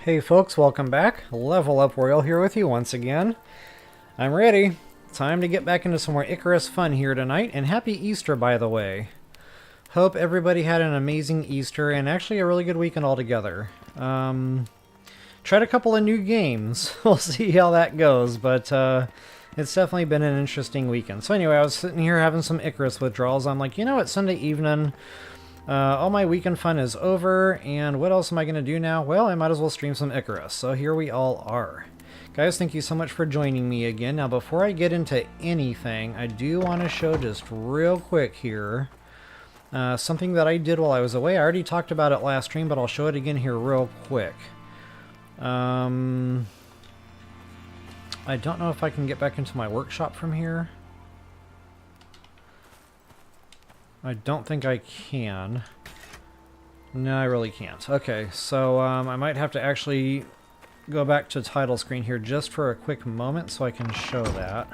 Hey folks, welcome back. Level Up Royal here with you once again. I'm ready. Time to get back into some more Icarus fun here tonight, and happy Easter, by the way. Hope everybody had an amazing Easter and actually a really good weekend altogether. Tried a couple of new games. We'll see how that goes, but it's definitely been an interesting weekend. So anyway, I was sitting here having some Icarus withdrawals. I'm like, you know what, Sunday evening, all my weekend fun is over, and what else am I going to do now? Well, I might as well stream some Icarus, so here we all are. Guys, thank you so much for joining me again. Now, before I get into anything, I do want to show just real quick here something that I did while I was away. I already talked about it last stream, but I'll show it again here real quick. I don't know if I can get back into my workshop from here. I don't think I can. No, I really can't. Okay, so I might have to actually go back to title screen here just for a quick moment so I can show that.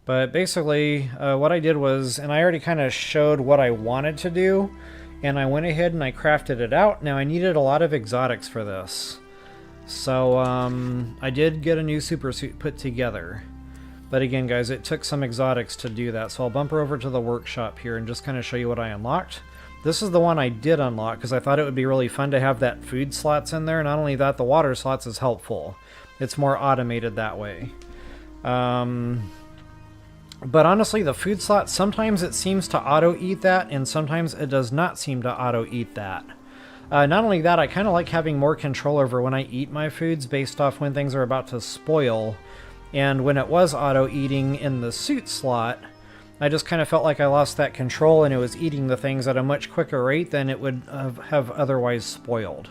But basically, what I did was, and I already kind of showed what I wanted to do, and I went ahead and I crafted it out. Now, I needed a lot of exotics for this. So, I did get a new super suit put together. But again, guys, it took some exotics to do that. So I'll bumper over to the workshop here and just kind of show you what I unlocked. This is the one I did unlock because I thought it would be really fun to have that food slots in there. Not only that, the water slots is helpful. It's more automated that way. But honestly, the food slot, sometimes it seems to auto-eat that, and sometimes it does not seem to auto-eat that. Not only that, I kind of like having more control over when I eat my foods based off when things are about to spoil. And when it was auto-eating in the suit slot, I just kind of felt like I lost that control and it was eating the things at a much quicker rate than it would have otherwise spoiled.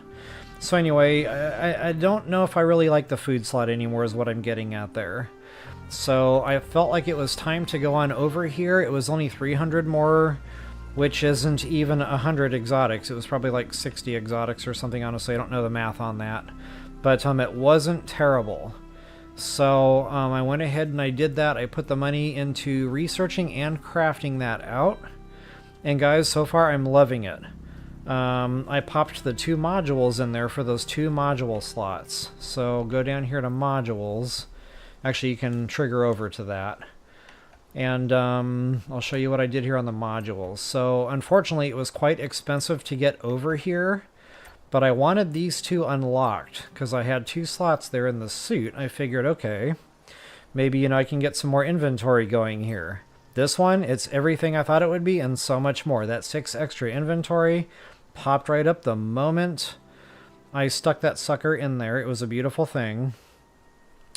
So anyway, I don't know if I really like the food slot anymore is what I'm getting at there. So I felt like it was time to go on over here. It was only 300 more, which isn't even 100 exotics. It was probably like 60 exotics or something, honestly. I don't know the math on that. But it wasn't terrible. So I went ahead and I did that. I put the money into researching and crafting that out. And guys, so far I'm loving it. I popped the 2 modules in there for those 2 module slots. So go down here to modules. Actually, you can trigger over to that. And I'll show you what I did here on the modules. So unfortunately, it was quite expensive to get over here. But I wanted these 2 unlocked because I had 2 slots there in the suit. I figured, okay, maybe, I can get some more inventory going here. This one, it's everything I thought it would be and so much more. That 6 extra inventory popped right up the moment I stuck that sucker in there. It was a beautiful thing.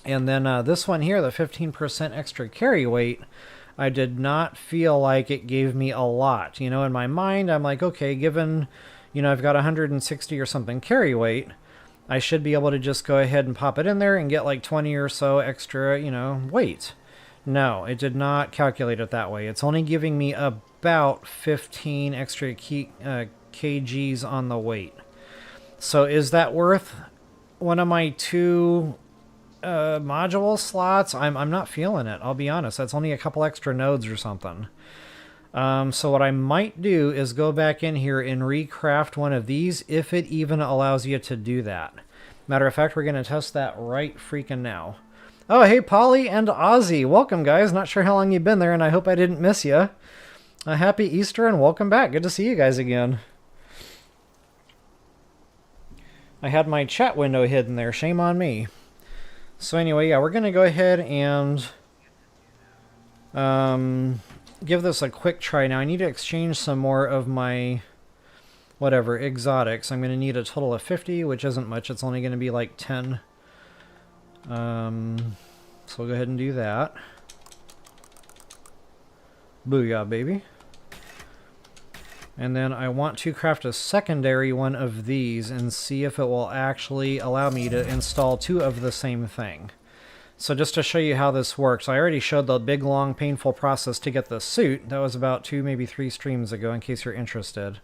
And then this one here, the 15% extra carry weight, I did not feel like it gave me a lot. In my mind, I'm like, okay, given... I've got 160 or something carry weight. I should be able to just go ahead and pop it in there and get like 20 or so extra, weight. No, it did not calculate it that way. It's only giving me about 15 extra kgs on the weight. So is that worth one of my 2 module slots? I'm not feeling it, I'll be honest. That's only a couple extra nodes or something. So what I might do is go back in here and recraft one of these if it even allows you to do that. Matter of fact, we're going to test that right freaking now. Oh, hey, Polly and Ozzy. Welcome, guys. Not sure how long you've been there, and I hope I didn't miss you. Happy Easter and welcome back. Good to see you guys again. I had my chat window hidden there. Shame on me. So anyway, yeah, we're going to go ahead and... give this a quick try. Now I need to exchange some more of my whatever exotics. I'm going to need a total of 50, which isn't much. It's only going to be like 10. So we'll go ahead and do that. Booyah, baby. And then I want to craft a secondary one of these and see if it will actually allow me to install 2 of the same thing. So just to show you how this works, I already showed the big, long, painful process to get the suit. That was about 2, maybe 3 streams ago, in case you're interested.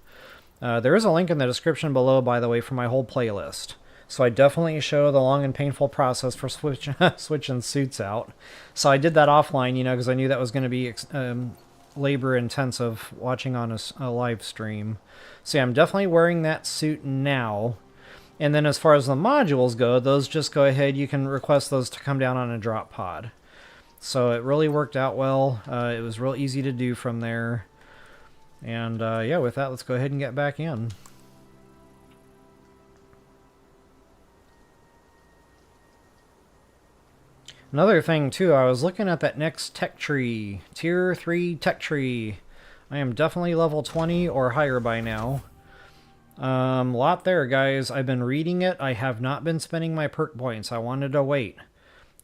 There is a link in the description below, by the way, for my whole playlist. So I definitely show the long and painful process for switching suits out. So I did that offline, because I knew that was going to be labor intensive watching on a live stream. So yeah, I'm definitely wearing that suit now. And then as far as the modules go, those just go ahead. You can request those to come down on a drop pod. So it really worked out well. It was real easy to do from there. And yeah, with that, let's go ahead and get back in. Another thing too, I was looking at that next tech tree, tier 3 tech tree. I am definitely level 20 or higher by now. Lot there, guys. I've been reading it. I have not been spending my perk points. I wanted to wait.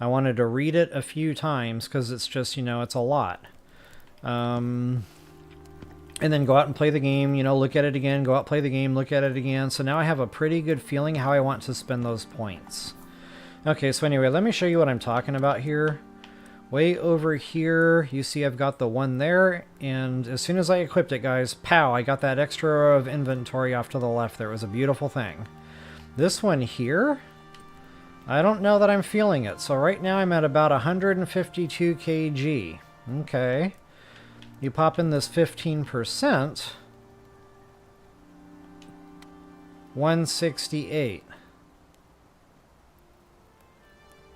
I wanted to read it a few times because it's just, you know, it's a lot. And then go out and play the game, you know, look at it again, go out, play the game, look at it again. So now I have a pretty good feeling how I want to spend those points. Okay, so anyway, let me show you what I'm talking about here. Way over here, you see I've got the one there, and as soon as I equipped it, guys, pow, I got that extra row of inventory off to the left there. It was a beautiful thing. This one here, I don't know that I'm feeling it. So right now I'm at about 152 kg. Okay. You pop in this 15%, 168.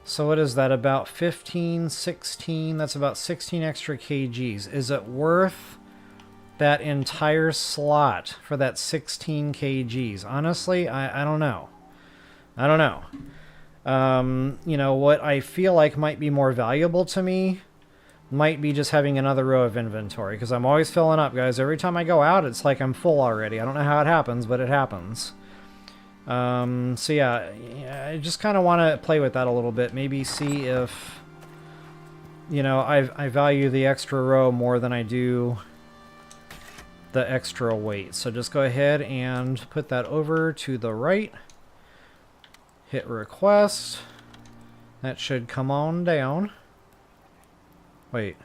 So what is that, about 15, 16? That's about 16 extra kgs. Is it worth that entire slot for that 16 kgs? Honestly, I don't know. I don't know. You know, what I feel like might be more valuable to me might be just having another row of inventory, because I'm always filling up, guys. Every time I go out, it's like I'm full already. I don't know how it happens, but it happens. So yeah, I just kind of want to play with that a little bit. Maybe see if, you know, I value the extra row more than I do the extra weight. So just go ahead and put that over to the right. Hit request. That should come on down. Wait.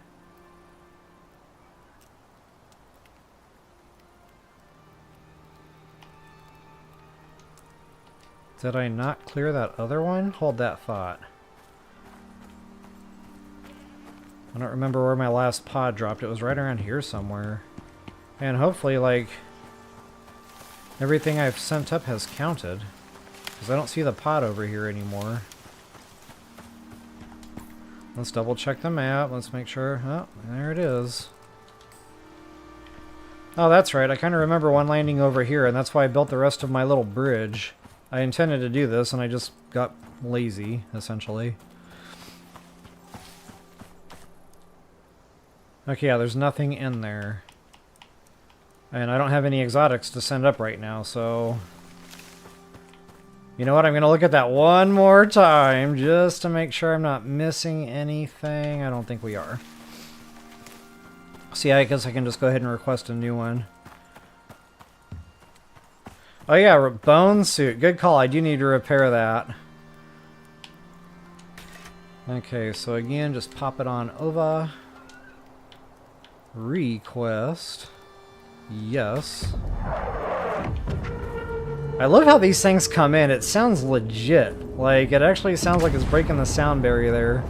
Did I not clear that other one? Hold that thought. I don't remember where my last pod dropped. It was right around here somewhere. And hopefully, like, everything I've sent up has counted. Because I don't see the pod over here anymore. Let's double check the map. Let's make sure. Oh, there it is. Oh, that's right. I kind of remember one landing over here, and that's why I built the rest of my little bridge. I intended to do this, and I just got lazy, essentially. Okay, yeah, there's nothing in there. And I don't have any exotics to send up right now, so... You know what? I'm going to look at that one more time, just to make sure I'm not missing anything. I don't think we are. See, I guess I can just go ahead and request a new one. Oh yeah, bone suit. Good call. I do need to repair that. Okay, so again, just pop it on over. Request. Yes. I love how these things come in. It sounds legit. Like, it actually sounds like it's breaking the sound barrier there.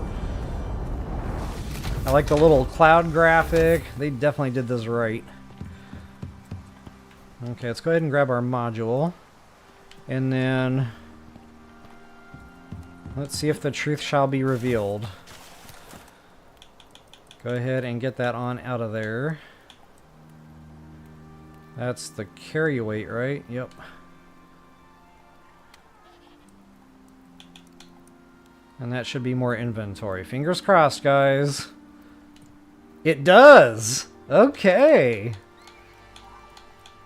I like the little cloud graphic. They definitely did this right. Okay, let's go ahead and grab our module. And then... let's see if the truth shall be revealed. Go ahead and get that on out of there. That's the carry weight, right? Yep. And that should be more inventory. Fingers crossed, guys. It does! Okay!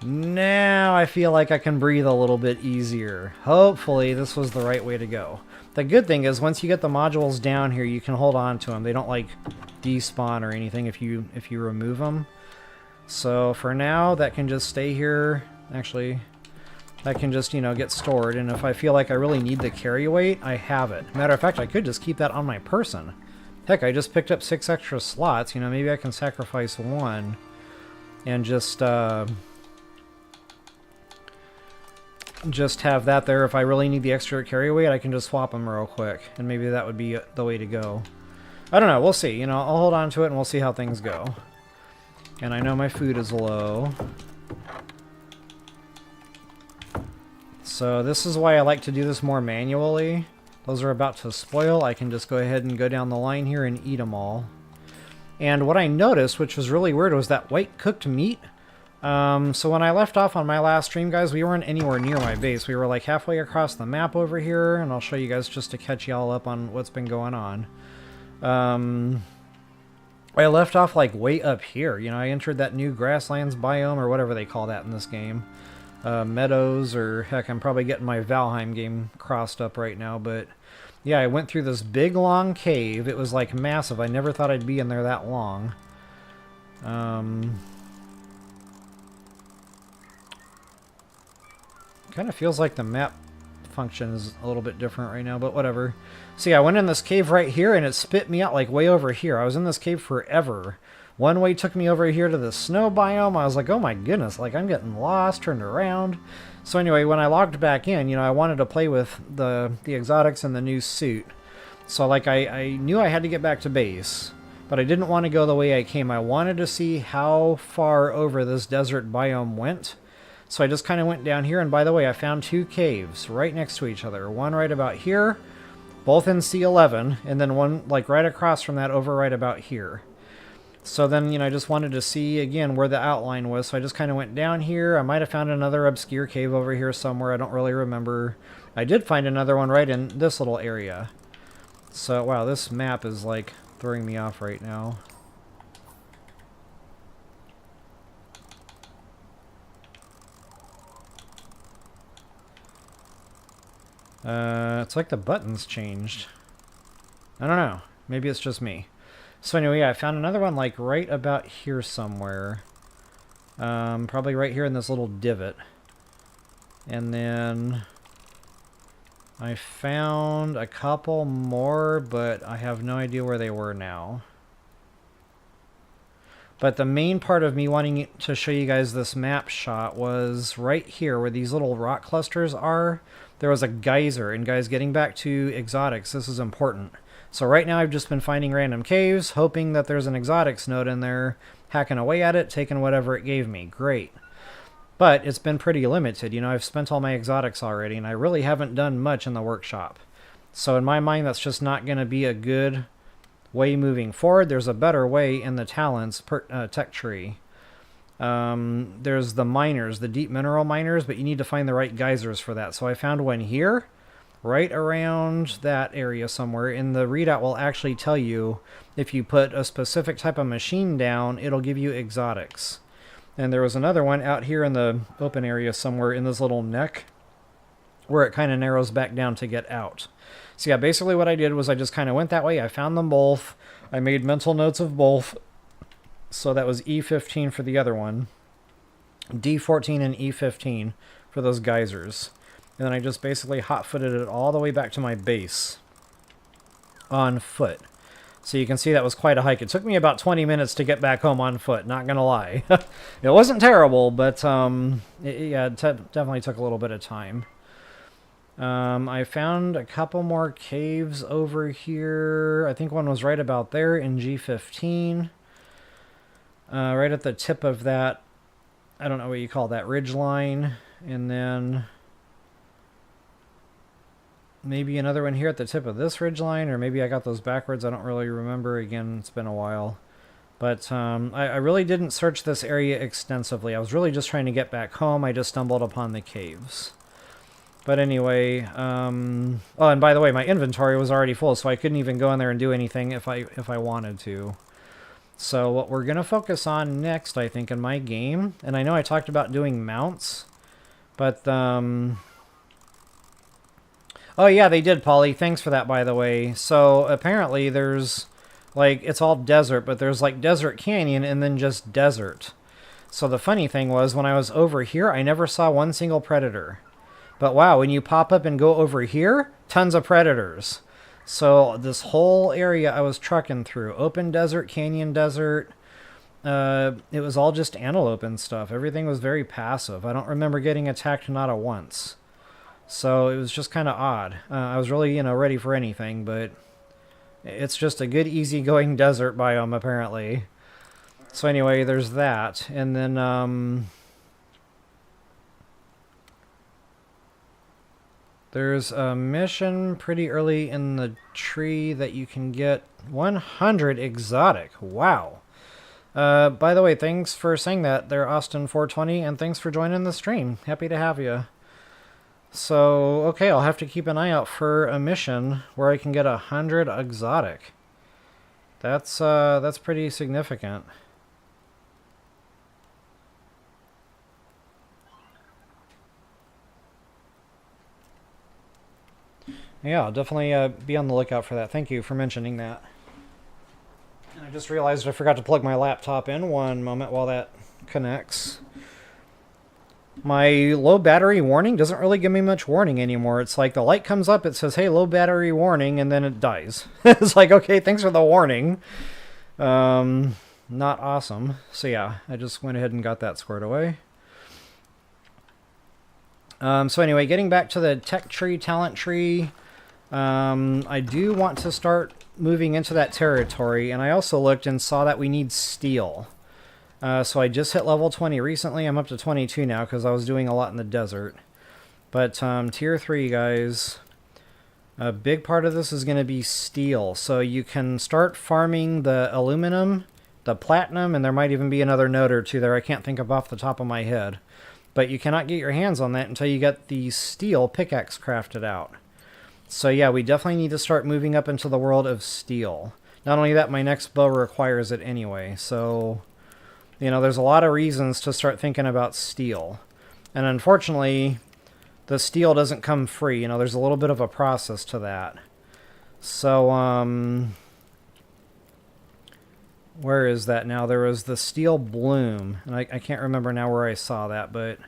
Now I feel like I can breathe a little bit easier. Hopefully this was the right way to go. The good thing is once you get the modules down here, you can hold on to them. They don't like despawn or anything if you remove them. So for now, that can just stay here. Actually, that can just, you know, get stored. And if I feel like I really need the carry weight, I have it. Matter of fact, I could just keep that on my person. Heck, I just picked up 6 extra slots. You know, maybe I can sacrifice one and just have that there. If I really need the extra carry weight, I can just swap them real quick. And maybe that would be the way to go. I don't know. We'll see. You know, I'll hold on to it and we'll see how things go. And I know my food is low. So this is why I like to do this more manually. Those are about to spoil. I can just go ahead and go down the line here and eat them all. And what I noticed, which was really weird, was that white cooked meat. So when I left off on my last stream, guys, we weren't anywhere near my base. We were like halfway across the map over here, and I'll show you guys just to catch y'all up on what's been going on. I left off like way up here. You know, I entered that new grasslands biome, or whatever they call that in this game. Meadows, or heck, I'm probably getting my Valheim game crossed up right now, but yeah, I went through this big long cave. It was like massive. I never thought I'd be in there that long. Kind of feels like the map function is a little bit different right now, but whatever. See, I went in this cave right here and it spit me out like way over here. I was in this cave forever. One way took me over here to the snow biome. I was like, oh my goodness, like I'm getting lost, turned around. So anyway, when I logged back in, you know, I wanted to play with the exotics and the new suit. So like I knew I had to get back to base, but I didn't want to go the way I came. I wanted to see how far over this desert biome went. So I just kind of went down here, and by the way, I found two caves right next to each other. One right about here, both in C11, and then one like right across from that over right about here. So then, you know, I just wanted to see, again, where the outline was. So I just kind of went down here. I might have found another obscure cave over here somewhere. I don't really remember. I did find another one right in this little area. So, wow, this map is, like, throwing me off right now. It's like the buttons changed. I don't know. Maybe it's just me. So anyway, yeah, I found another one like right about here somewhere. Probably right here in this little divot. And then I found a couple more, but I have no idea where they were now. But the main part of me wanting to show you guys this map shot was right here where these little rock clusters are. There was a geyser, and guys, getting back to exotics, this is important. So right now I've just been finding random caves, hoping that there's an exotics node in there, hacking away at it, taking whatever it gave me. Great. But it's been pretty limited. You know, I've spent all my exotics already, and I really haven't done much in the workshop. So in my mind, that's just not going to be a good way moving forward. There's a better way in the talents tech tree. There's the miners, the deep mineral miners, but you need to find the right geysers for that. So I found one here, right around that area somewhere. In the readout will actually tell you if you put a specific type of machine down, it'll give you exotics. And there was another one out here in the open area somewhere in this little neck where it kind of narrows back down to get out. So yeah, basically what I did was I just kind of went that way. I found them both. I made mental notes of both. So that was E15 for the other one, D14 and E15 for those geysers. And then I just basically hot-footed it all the way back to my base on foot. So you can see that was quite a hike. It took me about 20 minutes to get back home on foot, not gonna lie. It wasn't terrible, but it definitely took a little bit of time. I found a couple more caves over here. I think one was right about there in G15. Right at the tip of that, I don't know what you call that, ridge line. And then maybe another one here at the tip of this ridge line, or maybe I got those backwards. I don't really remember. Again, it's been a while. But I really didn't search this area extensively. I was really just trying to get back home. I just stumbled upon the caves. But anyway, oh, and by the way, my inventory was already full, so I couldn't even go in there and do anything if I wanted to. So what we're going to focus on next, I think, in my game, and I know I talked about doing mounts, but, oh yeah, they did, Polly. Thanks for that, by the way. So apparently there's, like, it's all desert, but there's, like, desert canyon and then just desert. So the funny thing was, when I was over here, I never saw one single predator. But wow, when you pop up and go over here, tons of predators. So this whole area I was trucking through, open desert, canyon desert, it was all just antelope and stuff. Everything was very passive. I don't remember getting attacked not a once. So it was just kind of odd. I was really, you know, ready for anything, but it's just a good, easygoing desert biome, apparently. So anyway, there's that. And then there's a mission pretty early in the tree that you can get 100 exotic. Wow. By the way, thanks for saying that there, Austin420, and thanks for joining the stream. Happy to have you. So, okay, I'll have to keep an eye out for a mission where I can get 100 exotic. That's pretty significant. Yeah, I'll definitely be on the lookout for that. Thank you for mentioning that. And I just realized I forgot to plug my laptop in. One moment while that connects. My low battery warning doesn't really give me much warning anymore. It's like the light comes up, it says, hey, low battery warning, and then it dies. It's like, okay, thanks for the warning. Not awesome. So yeah, I just went ahead and got that squared away. So anyway, getting back to the tech tree, talent tree, I do want to start moving into that territory, and I also looked and saw that we need steel. So I just hit level 20 recently. I'm up to 22 now because I was doing a lot in the desert. But tier 3, guys, a big part of this is going to be steel. So you can start farming the aluminum, the platinum, and there might even be another node or two there I can't think of off the top of my head. But you cannot get your hands on that until you get the steel pickaxe crafted out. So yeah, we definitely need to start moving up into the world of steel. Not only that, my next bow requires it anyway. So, you know, there's a lot of reasons to start thinking about steel. And unfortunately, the steel doesn't come free. You know, there's a little bit of a process to that. So, where is that now? There was the steel bloom. And I can't remember now where I saw that, but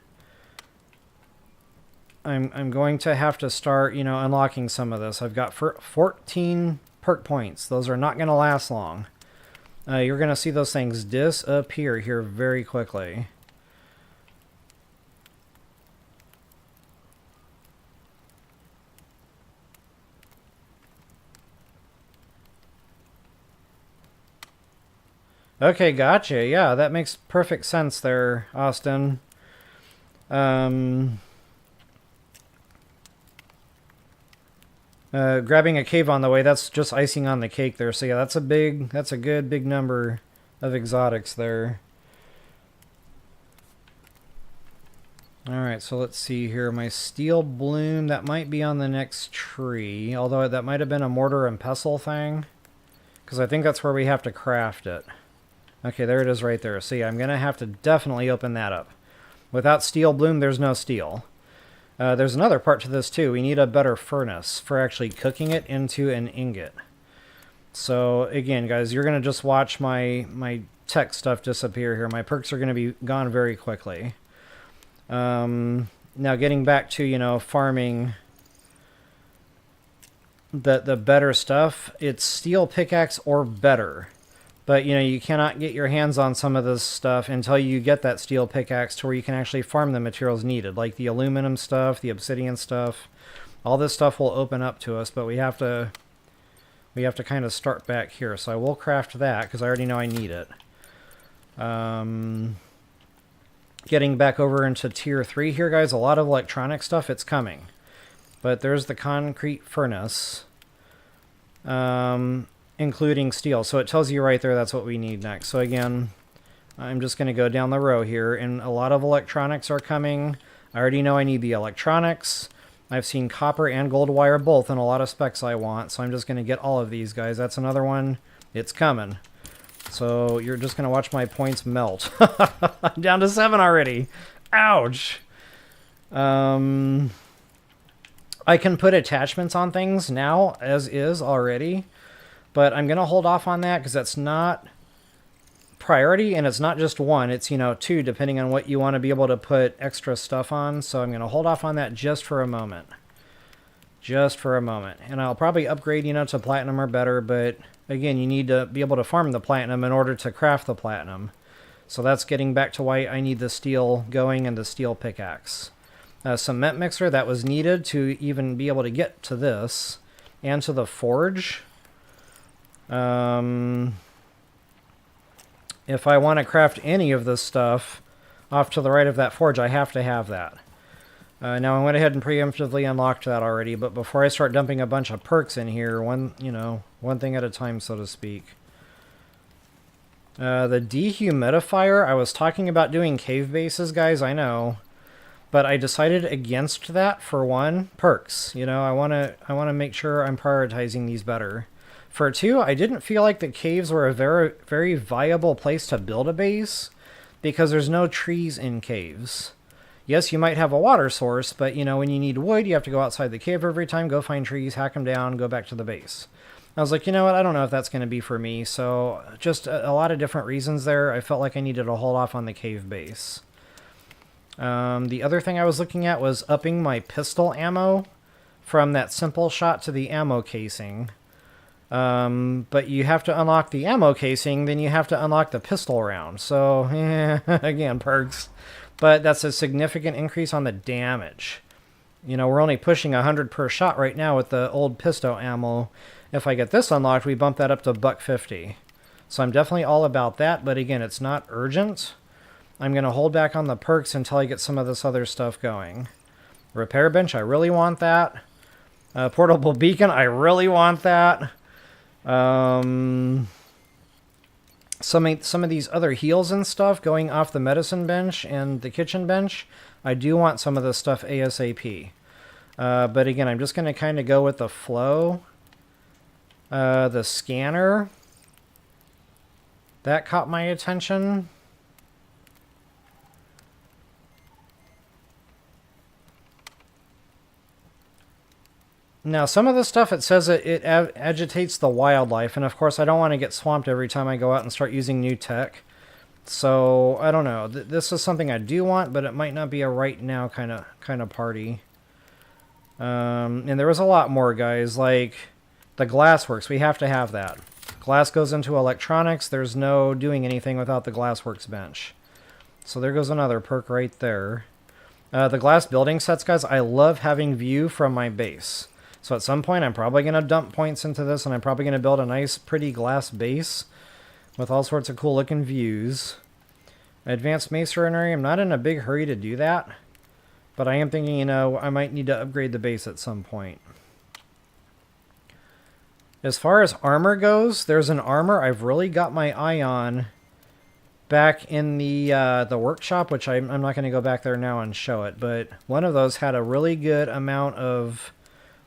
I'm going to have to start, you know, unlocking some of this. I've got 14 perk points. Those are not going to last long. You're going to see those things disappear here very quickly. Okay, gotcha. Yeah, that makes perfect sense there, Austin. Grabbing a cave on the way, that's just icing on the cake there. So yeah, that's a good big number of exotics there. Alright, so let's see here. My steel bloom, that might be on the next tree. Although that might have been a mortar and pestle thing. Because I think that's where we have to craft it. Okay, there it is right there. So yeah, I'm going to have to definitely open that up. Without steel bloom, there's no steel. There's another part to this too. We need a better furnace for actually cooking it into an ingot. So again, guys, you're going to just watch my tech stuff disappear here. My perks are going to be gone very quickly. Now getting back to, you know, farming the better stuff, it's steel pickaxe or better. But, you know, you cannot get your hands on some of this stuff until you get that steel pickaxe to where you can actually farm the materials needed, like the aluminum stuff, the obsidian stuff. All this stuff will open up to us, but we have to kind of start back here. So I will craft that because I already know I need it. Getting back over into tier 3 here, guys, a lot of electronic stuff, it's coming. But there's the concrete furnace. Including steel. So it tells you right there that's what we need next. So again, I'm just going to go down the row here, and a lot of electronics are coming. I already know I need the electronics. I've seen copper and gold wire both in a lot of specs I want, so I'm just going to get all of these guys. That's another one. It's coming. So you're just going to watch my points melt. I'm down to 7 already. Ouch! I can put attachments on things now, as is already. But I'm going to hold off on that because that's not priority, and it's not just one. It's, you know, 2, depending on what you want to be able to put extra stuff on. So I'm going to hold off on that just for a moment. Just for a moment. And I'll probably upgrade, you know, to platinum or better. But again, you need to be able to farm the platinum in order to craft the platinum. So that's getting back to why I need the steel going and the steel pickaxe. Cement mixer, that was needed to even be able to get to this and to the forge. And If I want to craft any of this stuff off to the right of that forge, I have to have that. Now I went ahead and preemptively unlocked that already, but before I start dumping a bunch of perks in here, one thing at a time, so to speak. The dehumidifier, I was talking about doing cave bases, guys, I know. But I decided against that for one, perks. You know, I want to make sure I'm prioritizing these better. For two, I didn't feel like the caves were a very, very viable place to build a base because there's no trees in caves. Yes, you might have a water source, but, you know, when you need wood, you have to go outside the cave every time, go find trees, hack them down, go back to the base. I was like, you know what, I don't know if that's going to be for me, so just a lot of different reasons there. I felt like I needed to hold off on the cave base. The other thing I was looking at was upping my pistol ammo from that simple shot to the ammo casing. But you have to unlock the ammo casing, then you have to unlock the pistol round. So, again, perks. But that's a significant increase on the damage. You know, we're only pushing 100 per shot right now with the old pistol ammo. If I get this unlocked, we bump that up to $150. So I'm definitely all about that, but again, it's not urgent. I'm going to hold back on the perks until I get some of this other stuff going. Repair bench, I really want that. Portable beacon, I really want that. Some of these other heals and stuff going off the medicine bench and the kitchen bench, I do want some of this stuff ASAP. But again, I'm just going to kind of go with the flow. The scanner, that caught my attention. Now, some of the stuff, it says it agitates the wildlife, and of course I don't want to get swamped every time I go out and start using new tech. So, I don't know. This is something I do want, but it might not be a right now kind of party. And there was a lot more, guys, like the glassworks. We have to have that. Glass goes into electronics. There's no doing anything without the glassworks bench. So there goes another perk right there. The glass building sets, guys, I love having view from my base. So at some point, I'm probably going to dump points into this, and I'm probably going to build a nice, pretty glass base with all sorts of cool-looking views. Advanced masonry, I'm not in a big hurry to do that, but I am thinking, you know, I might need to upgrade the base at some point. As far as armor goes, there's an armor I've really got my eye on back in the workshop, which I'm not going to go back there now and show it, but one of those had a really good amount of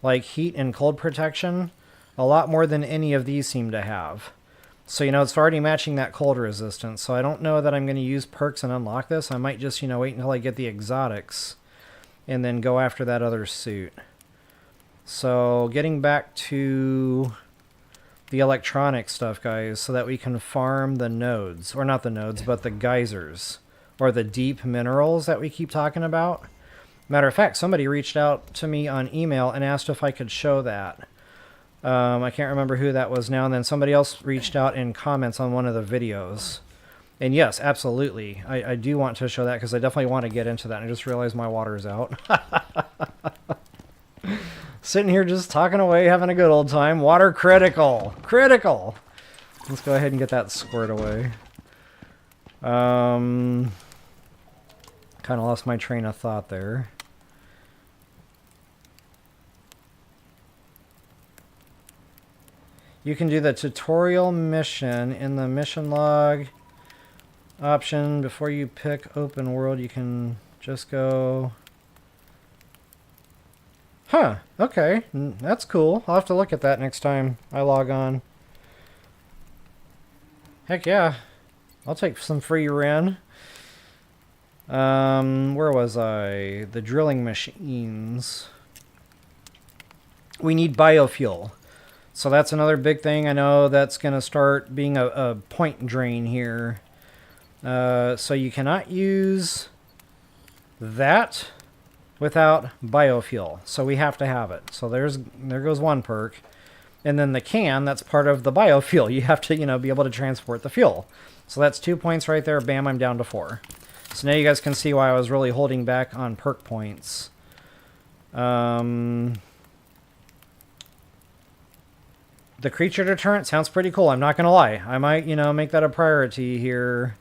like heat and cold protection, a lot more than any of these seem to have. So, you know, it's already matching that cold resistance, so I don't know that I'm going to use perks and unlock this. I might just, you know, wait until I get the exotics and then go after that other suit. So, getting back to the electronic stuff, guys, so that we can farm the nodes, or not the nodes, but the geysers, or the deep minerals that we keep talking about. Matter of fact, somebody reached out to me on email and asked if I could show that. I can't remember who that was now, and then somebody else reached out in comments on one of the videos. And yes, absolutely, I do want to show that because I definitely want to get into that. I just realized my water's out. Sitting here just talking away, having a good old time. Water critical. Critical! Let's go ahead and get that squared away. Kind of lost my train of thought there. You can do the tutorial mission in the mission log option. Before you pick open world, you can just go... Huh, okay, that's cool. I'll have to look at that next time I log on. Heck yeah, I'll take some free Ren. Where was I? The drilling machines. We need biofuel. So that's another big thing. I know that's going to start being a point drain here. So you cannot use that without biofuel. So we have to have it. So there goes one perk. And then the can, that's part of the biofuel. You have to, you know, be able to transport the fuel. So that's 2 points right there. Bam, I'm down to 4. So now you guys can see why I was really holding back on perk points. The The creature deterrent sounds pretty cool. I'm not going to lie. I might, you know, make that a priority here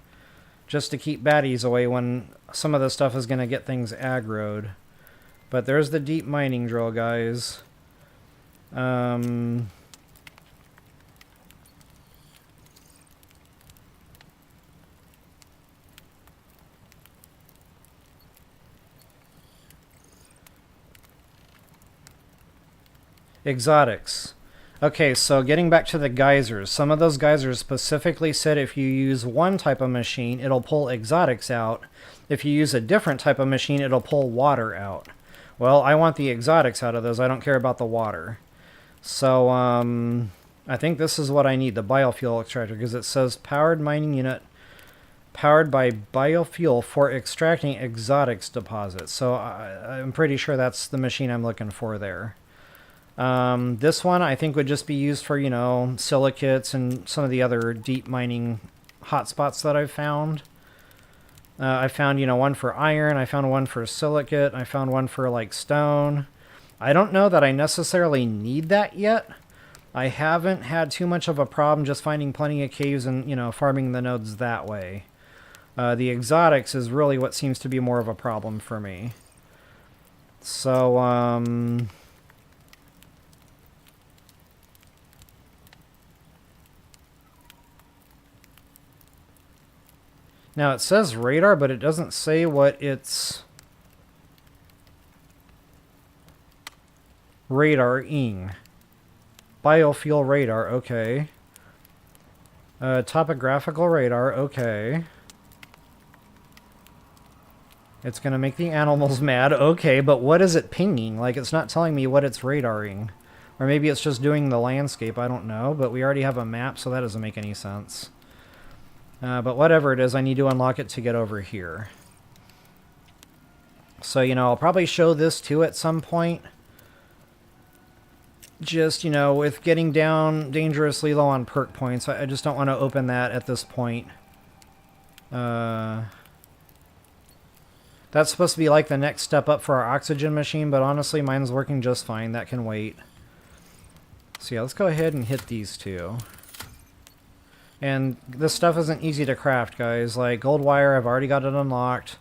just to keep baddies away when some of this stuff is going to get things aggroed. But there's the deep mining drill, guys. Exotics. Okay, so getting back to the geysers. Some of those geysers specifically said if you use one type of machine, it'll pull exotics out. If you use a different type of machine, it'll pull water out. Well, I want the exotics out of those. I don't care about the water. So, I think this is what I need, the biofuel extractor, because it says powered mining unit powered by biofuel for extracting exotics deposits. So I'm pretty sure that's the machine I'm looking for there. This one I think would just be used for, you know, silicates and some of the other deep mining hotspots that I've found. I found, you know, one for iron, I found one for silicate, I found one for, like, stone. I don't know that I necessarily need that yet. I haven't had too much of a problem just finding plenty of caves and, you know, farming the nodes that way. The exotics is really what seems to be more of a problem for me. So, now it says radar, but it doesn't say what it's radaring. Biofuel radar, okay. Topographical radar, okay. It's gonna make the animals mad, okay, but what is it pinging? Like, it's not telling me what it's radaring. Or maybe it's just doing the landscape, I don't know, but we already have a map, so that doesn't make any sense. But whatever it is, I need to unlock it to get over here. So, you know, I'll probably show this too at some point. Just, you know, with getting down dangerously low on perk points, I just don't want to open that at this point. That's supposed to be like the next step up for our oxygen machine, but honestly, mine's working just fine. That can wait. So yeah, let's go ahead and hit these two. And this stuff isn't easy to craft, guys. Like, gold wire, I've already got it unlocked.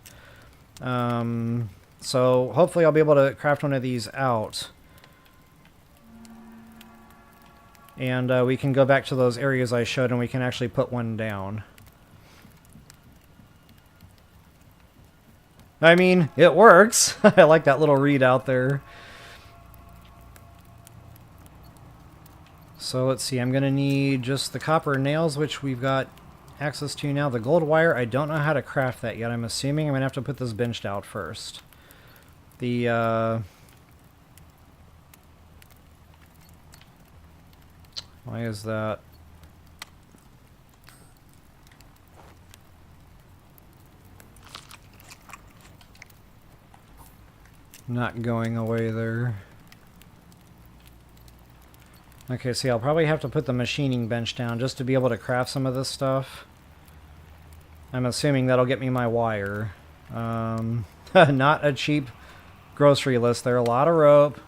So hopefully I'll be able to craft one of these out. And we can go back to those areas I showed and we can actually put one down. I mean, it works. I like that little readout there. So let's see, I'm going to need just the copper nails, which we've got access to now. The gold wire, I don't know how to craft that yet. I'm assuming I'm going to have to put this benched out first. The, why is that? Not going away there. Okay, see, I'll probably have to put the machining bench down just to be able to craft some of this stuff. I'm assuming that'll get me my wire. Not a cheap grocery list there. A lot of rope.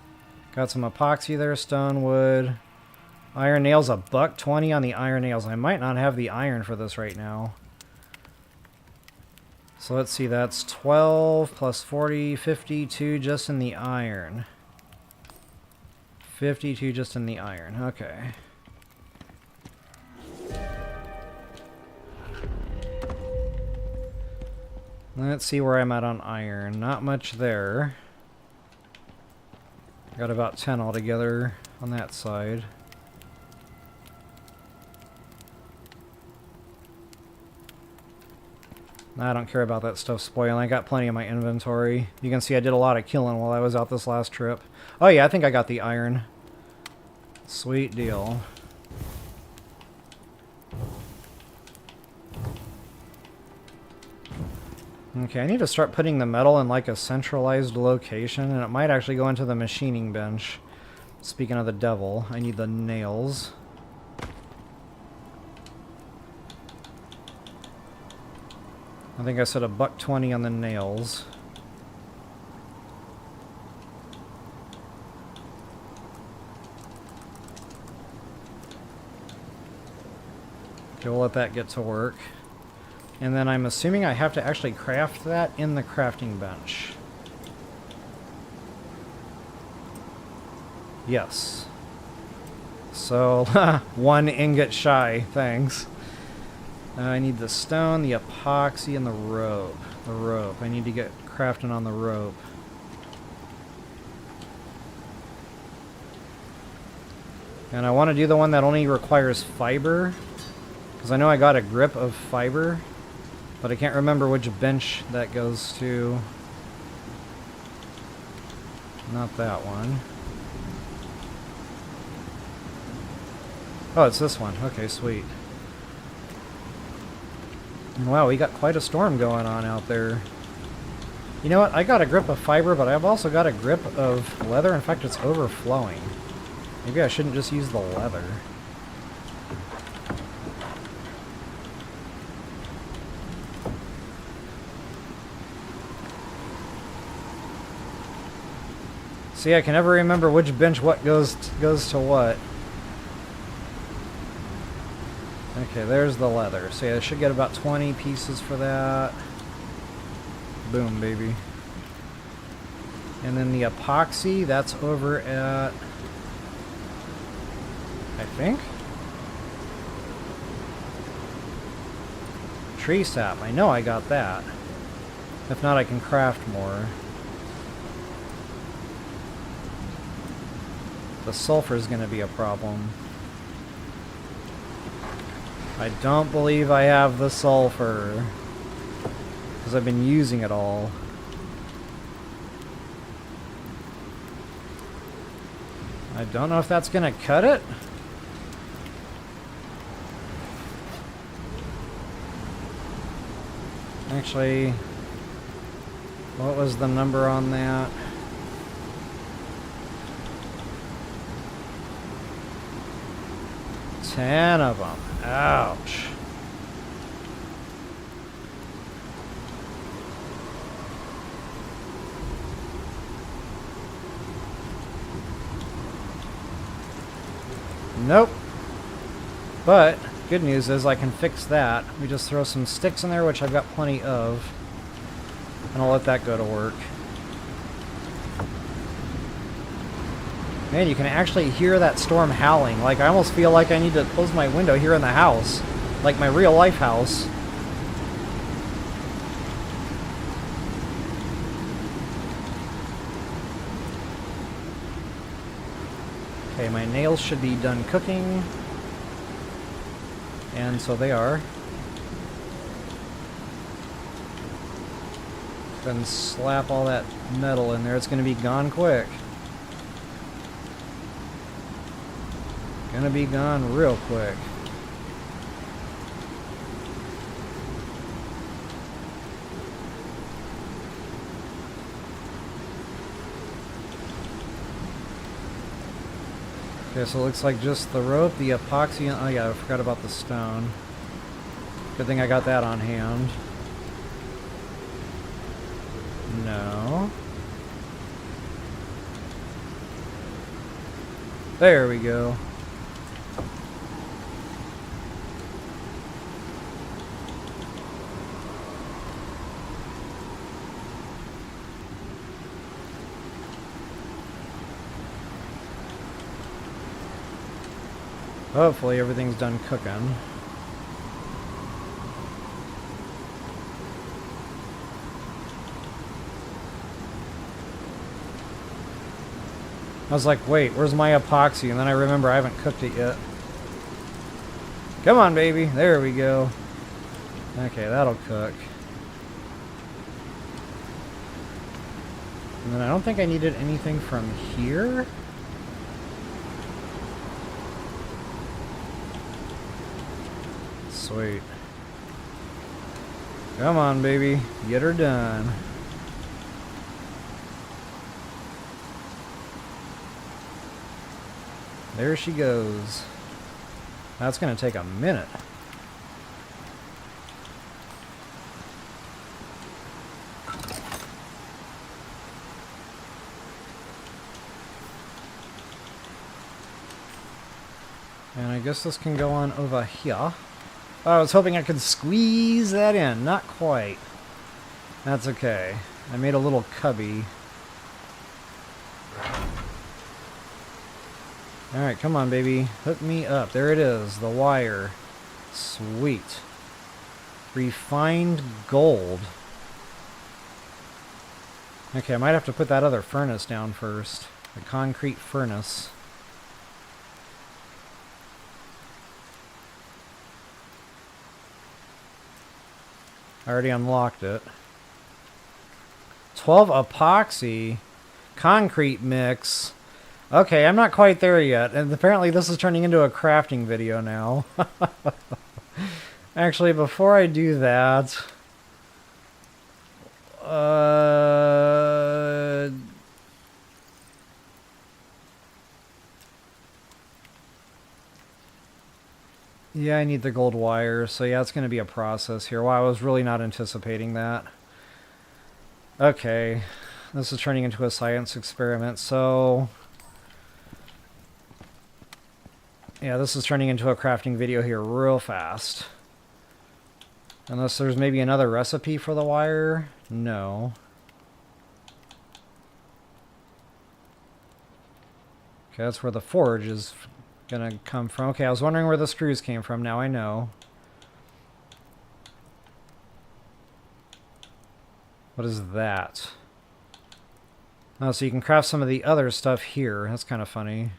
Got some epoxy there, stone, wood. Iron nails, $1.20 on the iron nails. I might not have the iron for this right now. So let's see, that's 12 plus 40, 52 just in the iron. 52 just in the iron, okay. Let's see where I'm at on iron. Not much there. Got about 10 altogether on that side. I don't care about that stuff spoiling. I got plenty in my inventory. You can see I did a lot of killing while I was out this last trip. Oh yeah, I think I got the iron. Sweet deal. Okay, I need to start putting the metal in like a centralized location, and it might actually go into the machining bench. Speaking of the devil, I need the nails. I think I said $1.20 on the nails. Okay, we'll let that get to work. And then I'm assuming I have to actually craft that in the crafting bench. Yes. So, 1 ingot shy, thanks. I need the stone, the epoxy, and the rope. The rope. I need to get crafting on the rope. And I want to do the one that only requires fiber. Because I know I got a grip of fiber. But I can't remember which bench that goes to. Not that one. Oh, it's this one. Okay, sweet. Wow, we got quite a storm going on out there. You know what? I got a grip of fiber, but I've also got a grip of leather. In fact, it's overflowing. Maybe I shouldn't just use the leather. See, I can never remember which bench what goes to what. Okay, there's the leather. So yeah, I should get about 20 pieces for that. Boom, baby. And then the epoxy, that's over at... I think? Tree sap. I know I got that. If not, I can craft more. The sulfur is going to be a problem. I don't believe I have the sulfur. Because I've been using it all. I don't know if that's going to cut it. Actually, what was the number on that? Ten of them. Ouch. Nope. But good news is I can fix that. We just throw some sticks in there, which I've got plenty of. And I'll let that go to work. Man, you can actually hear that storm howling. Like, I almost feel like I need to close my window here in the house. Like my real life house. Okay, my nails should be done cooking. And so they are. Then slap all that metal in there. It's going to be gone quick. Gonna be gone real quick. Okay, so it looks like just the rope, the epoxy, and, oh yeah, I forgot about the stone. Good thing I got that on hand. No. There we go. Hopefully everything's done cooking. I was like, wait, where's my epoxy? And then I remember I haven't cooked it yet. Come on, baby. There we go. Okay, that'll cook. And then I don't think I needed anything from here. Sweet. Come on, baby. Get her done. There she goes. That's going to take a minute. And I guess this can go on over here. I was hoping I could squeeze that in. Not quite. That's okay. I made a little cubby. Alright, come on, baby. Hook me up. There it is. The wire. Sweet. Refined gold. Okay, I might have to put that other furnace down first. The concrete furnace. I already unlocked it. 12 epoxy. Concrete mix. Okay, I'm not quite there yet. And apparently this is turning into a crafting video now. Actually, before I do that... yeah, I need the gold wire, so yeah, it's going to be a process here. Wow, I was really not anticipating that. Okay, this is turning into a science experiment, so... yeah, this is turning into a crafting video here real fast. Unless there's maybe another recipe for the wire? No. Okay, that's where the forge is gonna come from. Okay, I was wondering where the screws came from. Now I know. What is that? Oh, so you can craft some of the other stuff here. That's kind of funny.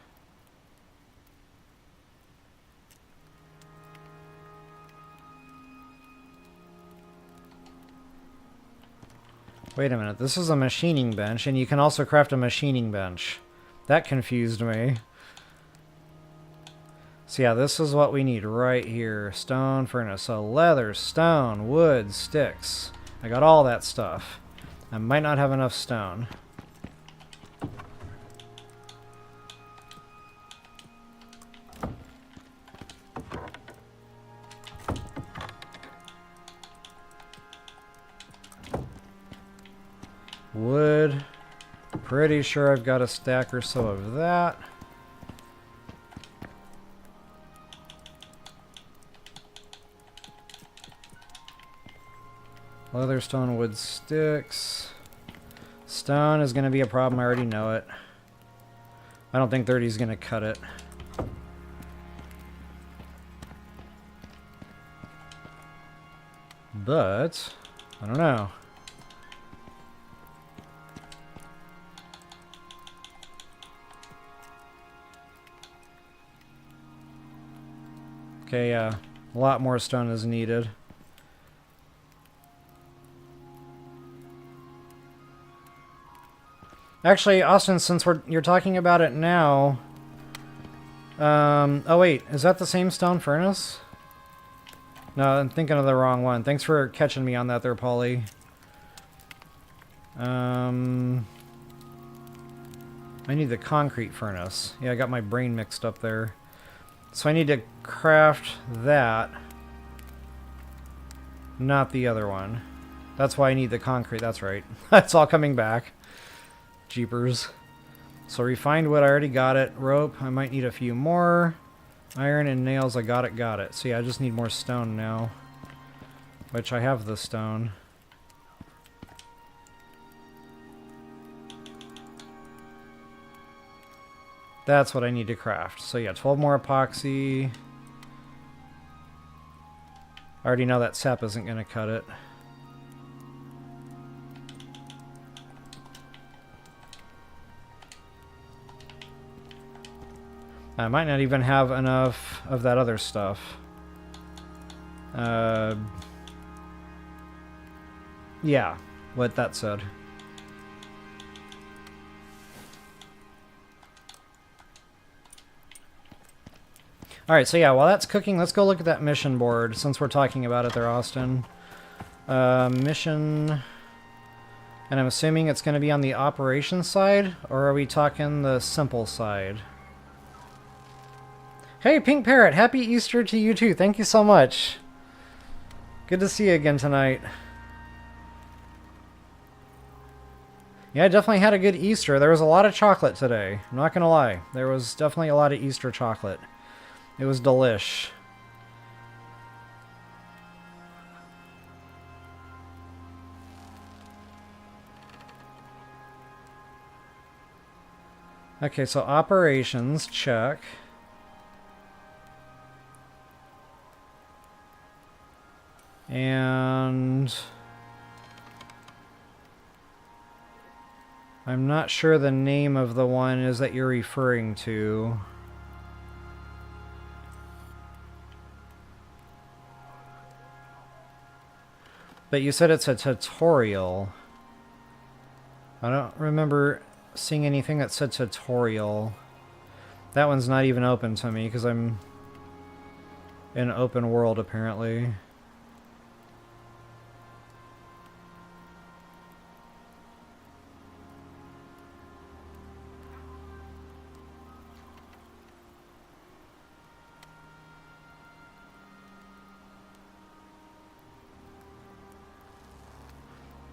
Wait a minute, this is a machining bench, and you can also craft a machining bench. That confused me. So yeah, this is what we need right here. Stone furnace. So leather, stone, wood, sticks. I got all that stuff. I might not have enough stone. Wood. Pretty sure I've got a stack or so of that. Leather, stone, wood, sticks. Stone is going to be a problem. I already know it. I don't think 30 is going to cut it. But, I don't know. Okay, yeah. A lot more stone is needed. Actually, Austin, since you're talking about it now... oh wait, is that the same stone furnace? No, I'm thinking of the wrong one. Thanks for catching me on that there, Polly. I need the concrete furnace. Yeah, I got my brain mixed up there. So I need to craft that. Not the other one. That's why I need the concrete. That's right. That's all coming back. Jeepers. So refined wood, I already got it. Rope, I might need a few more. Iron and nails, I got it. So yeah, I just need more stone now. Which I have the stone. That's what I need to craft. So yeah, 12 more epoxy. I already know that sap isn't going to cut it. I might not even have enough of that other stuff. Yeah, what that said. Alright, so yeah, while that's cooking, let's go look at that mission board, since we're talking about it there, Austin. Mission... And I'm assuming it's going to be on the operations side, or are we talking the simple side? Hey, Pink Parrot! Happy Easter to you too! Thank you so much! Good to see you again tonight. Yeah, I definitely had a good Easter. There was a lot of chocolate today. I'm not gonna lie. There was definitely a lot of Easter chocolate. It was delish. Okay, so operations, check. And I'm not sure the name of the one is that you're referring to. But you said it's a tutorial. I don't remember seeing anything that said tutorial. That one's not even open to me because I'm in open world apparently.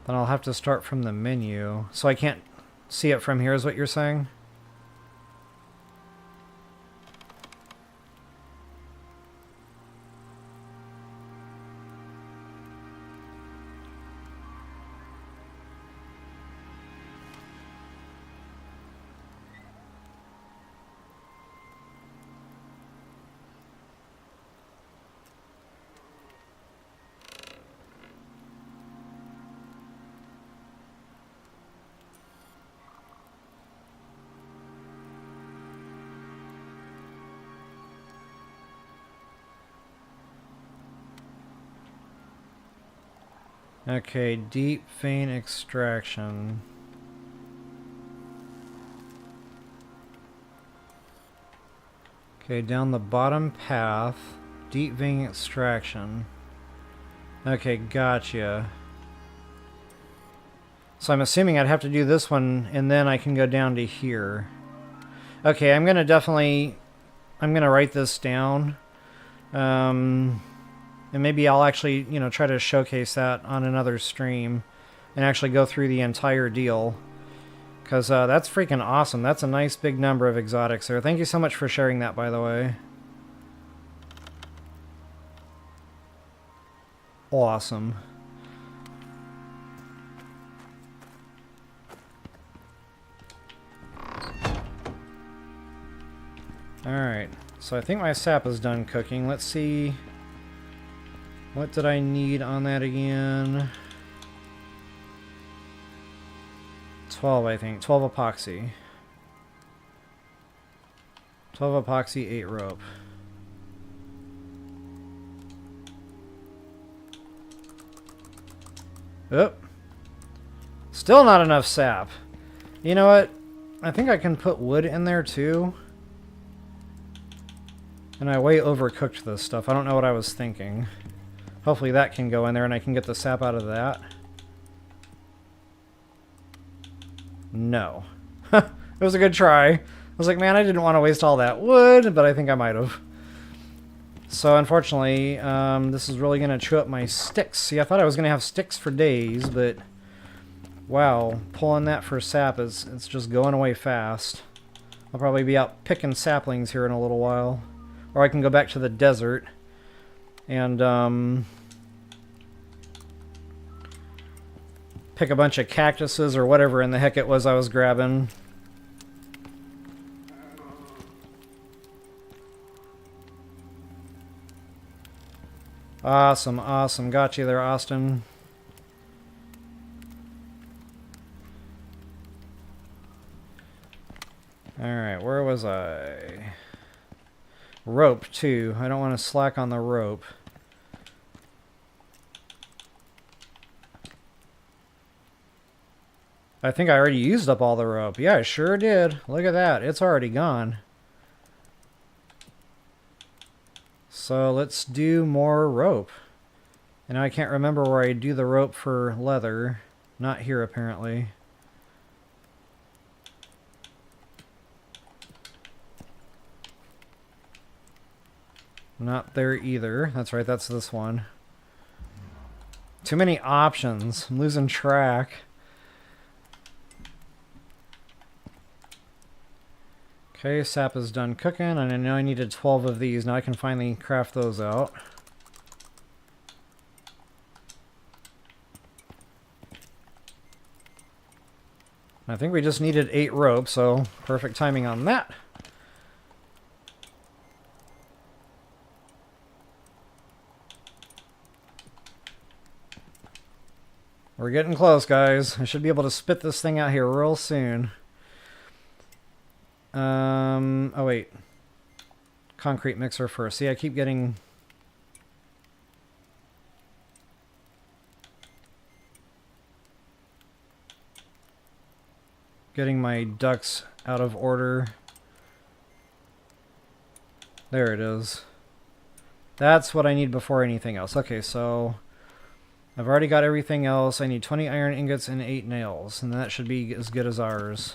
Then I'll have to start from the menu. So I can't see it from here is what you're saying? Okay, deep vein extraction. Okay, down the bottom path, deep vein extraction. Okay, gotcha. So I'm assuming I'd have to do this one, and then I can go down to here. Okay, I'm gonna write this down. And maybe I'll actually, you know, try to showcase that on another stream and actually go through the entire deal. Because that's freaking awesome. That's a nice big number of exotics there. Thank you so much for sharing that, by the way. Awesome. Alright, so I think my sap is done cooking. Let's see... What did I need on that again? 12, I think. 12 epoxy. 12 epoxy, 8 rope. Oop. Still not enough sap. You know what? I think I can put wood in there too. And I way overcooked this stuff. I don't know what I was thinking. Hopefully that can go in there and I can get the sap out of that. No. It was a good try. I was like, man, I didn't want to waste all that wood, but I think I might have. So unfortunately, this is really going to chew up my sticks. See, I thought I was going to have sticks for days, but wow, pulling that for sap it's just going away fast. I'll probably be out picking saplings here in a little while. Or I can go back to the desert and pick a bunch of cactuses or whatever in the heck it was I was grabbing. Awesome, awesome. Got you there, Austin. Alright, where was I? Rope, too. I don't want to slack on the rope. I think I already used up all the rope. Yeah, I sure did. Look at that. It's already gone. So let's do more rope. And I can't remember where I do the rope for leather. Not here, apparently. Not there either. That's right, that's this one. Too many options. I'm losing track. Okay, sap is done cooking, and I know I needed 12 of these. Now I can finally craft those out. I think we just needed 8 rope, so perfect timing on that. We're getting close, guys. I should be able to spit this thing out here real soon. Oh wait. Concrete mixer first. See, I keep getting... getting my ducks out of order. There it is. That's what I need before anything else. Okay, so I've already got everything else. I need 20 iron ingots and 8 nails, and that should be as good as ours.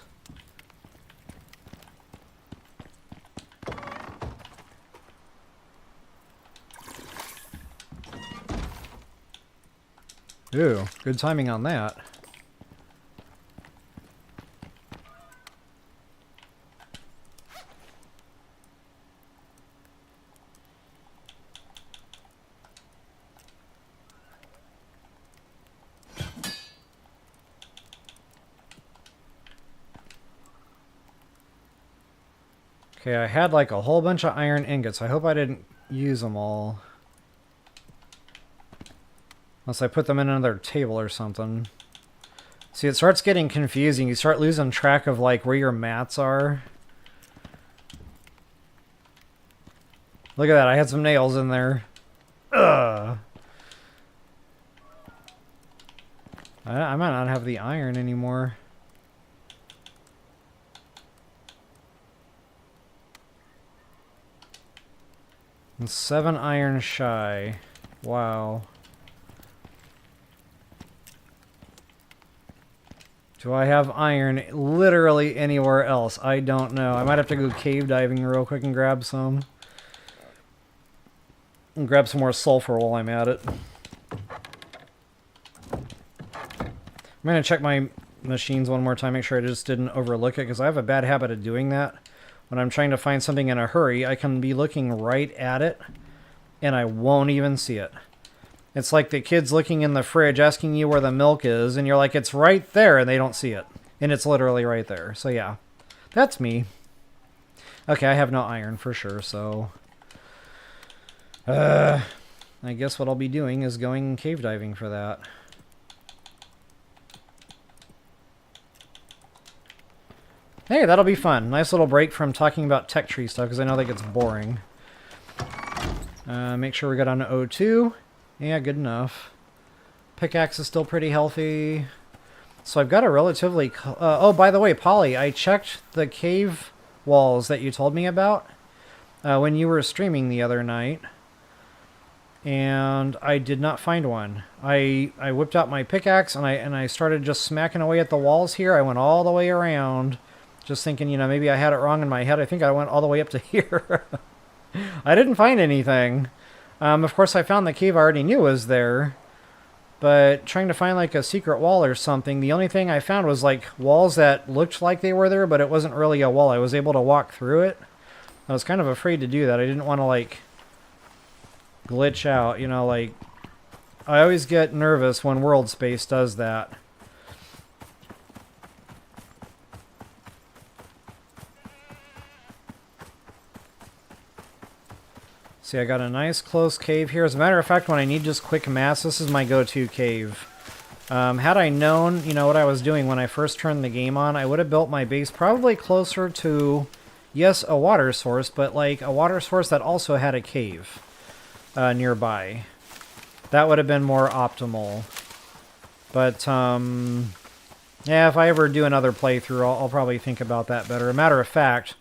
Ooh, good timing on that. Okay, I had like a whole bunch of iron ingots. I hope I didn't use them all. Unless I put them in another table or something. See, it starts getting confusing. You start losing track of like where your mats are. Look at that, I had some nails in there. Ugh. I might not have the iron anymore. I'm 7 iron shy. Wow. Do I have iron literally anywhere else? I don't know. I might have to go cave diving real quick and grab some. And grab some more sulfur while I'm at it. I'm going to check my machines one more time, make sure I just didn't overlook it, because I have a bad habit of doing that. When I'm trying to find something in a hurry, I can be looking right at it, and I won't even see it. It's like the kids looking in the fridge asking you where the milk is, and you're like, it's right there, and they don't see it. And it's literally right there. So yeah, that's me. Okay, I have no iron for sure, so... I guess what I'll be doing is going cave diving for that. Hey, that'll be fun. Nice little break from talking about tech tree stuff, because I know that gets boring. Make sure we got on O2. Yeah, good enough. Pickaxe is still pretty healthy. So I've got a relatively... oh, by the way, Polly, I checked the cave walls that you told me about when you were streaming the other night. And I did not find one. I whipped out my pickaxe and I started just smacking away at the walls here. I went all the way around. Just thinking, you know, maybe I had it wrong in my head. I think I went all the way up to here. I didn't find anything. Of course, I found the cave I already knew was there. But trying to find like a secret wall or something, the only thing I found was like walls that looked like they were there, but it wasn't really a wall. I was able to walk through it. I was kind of afraid to do that. I didn't want to like glitch out, you know, like I always get nervous when World Space does that. See, I got a nice close cave here. As a matter of fact, when I need just quick mass, this is my go-to cave. Had I known, you know, what I was doing when I first turned the game on, I would have built my base probably closer to, yes, a water source, but like a water source that also had a cave nearby. That would have been more optimal. But, yeah, if I ever do another playthrough, I'll probably think about that better. A matter of fact,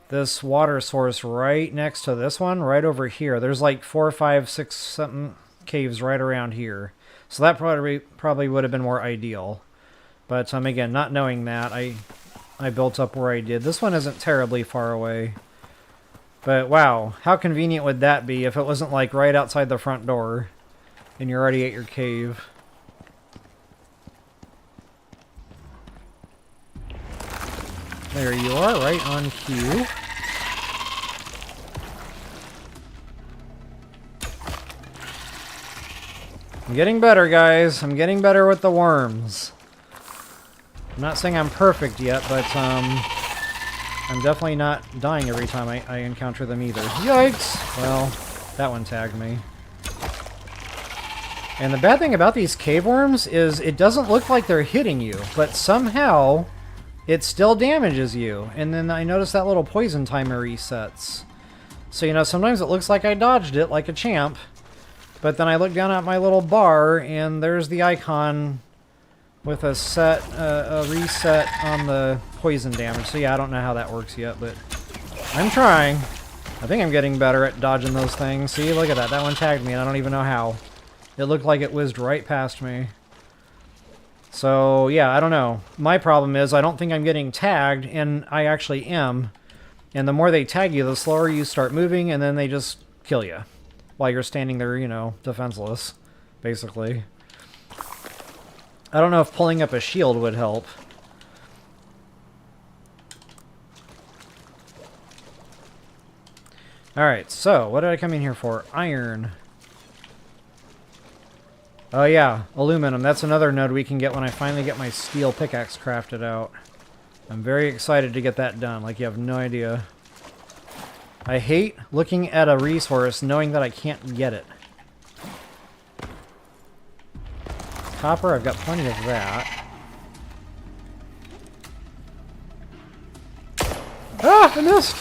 this water source right next to this one, right over here, there's like 4, 5, 6 something caves right around here. So that probably would have been more ideal. But again, not knowing that, I built up where I did. This one isn't terribly far away. But wow, how convenient would that be if it wasn't like right outside the front door and you're already at your cave. There you are, right on cue. I'm getting better, guys. I'm getting better with the worms. I'm not saying I'm perfect yet, but I'm definitely not dying every time I encounter them either. Yikes! Well, that one tagged me. And the bad thing about these cave worms is it doesn't look like they're hitting you, but somehow it still damages you. And then I notice that little poison timer resets. So, you know, sometimes it looks like I dodged it like a champ, but then I look down at my little bar and there's the icon with a reset on the poison damage. So yeah, I don't know how that works yet, but I'm trying. I think I'm getting better at dodging those things. See, look at that. That one tagged me and I don't even know how. It looked like it whizzed right past me. So, yeah, I don't know. My problem is I don't think I'm getting tagged, and I actually am. And the more they tag you, the slower you start moving, and then they just kill you. While you're standing there, you know, defenseless, basically. I don't know if pulling up a shield would help. Alright, so, what did I come in here for? Iron. Oh yeah, aluminum. That's another node we can get when I finally get my steel pickaxe crafted out. I'm very excited to get that done, like you have no idea. I hate looking at a resource knowing that I can't get it. Copper, I've got plenty of that. Ah, I missed!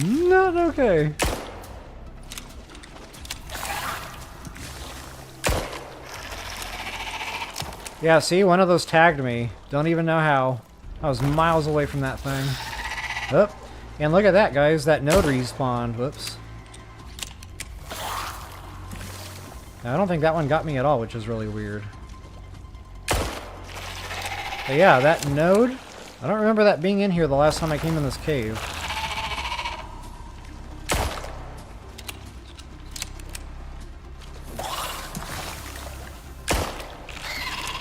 Not okay. Yeah, see? One of those tagged me. Don't even know how. I was miles away from that thing. Oh, and look at that, guys. That node respawned. Whoops. I don't think that one got me at all, which is really weird. But yeah, that node... I don't remember that being in here the last time I came in this cave.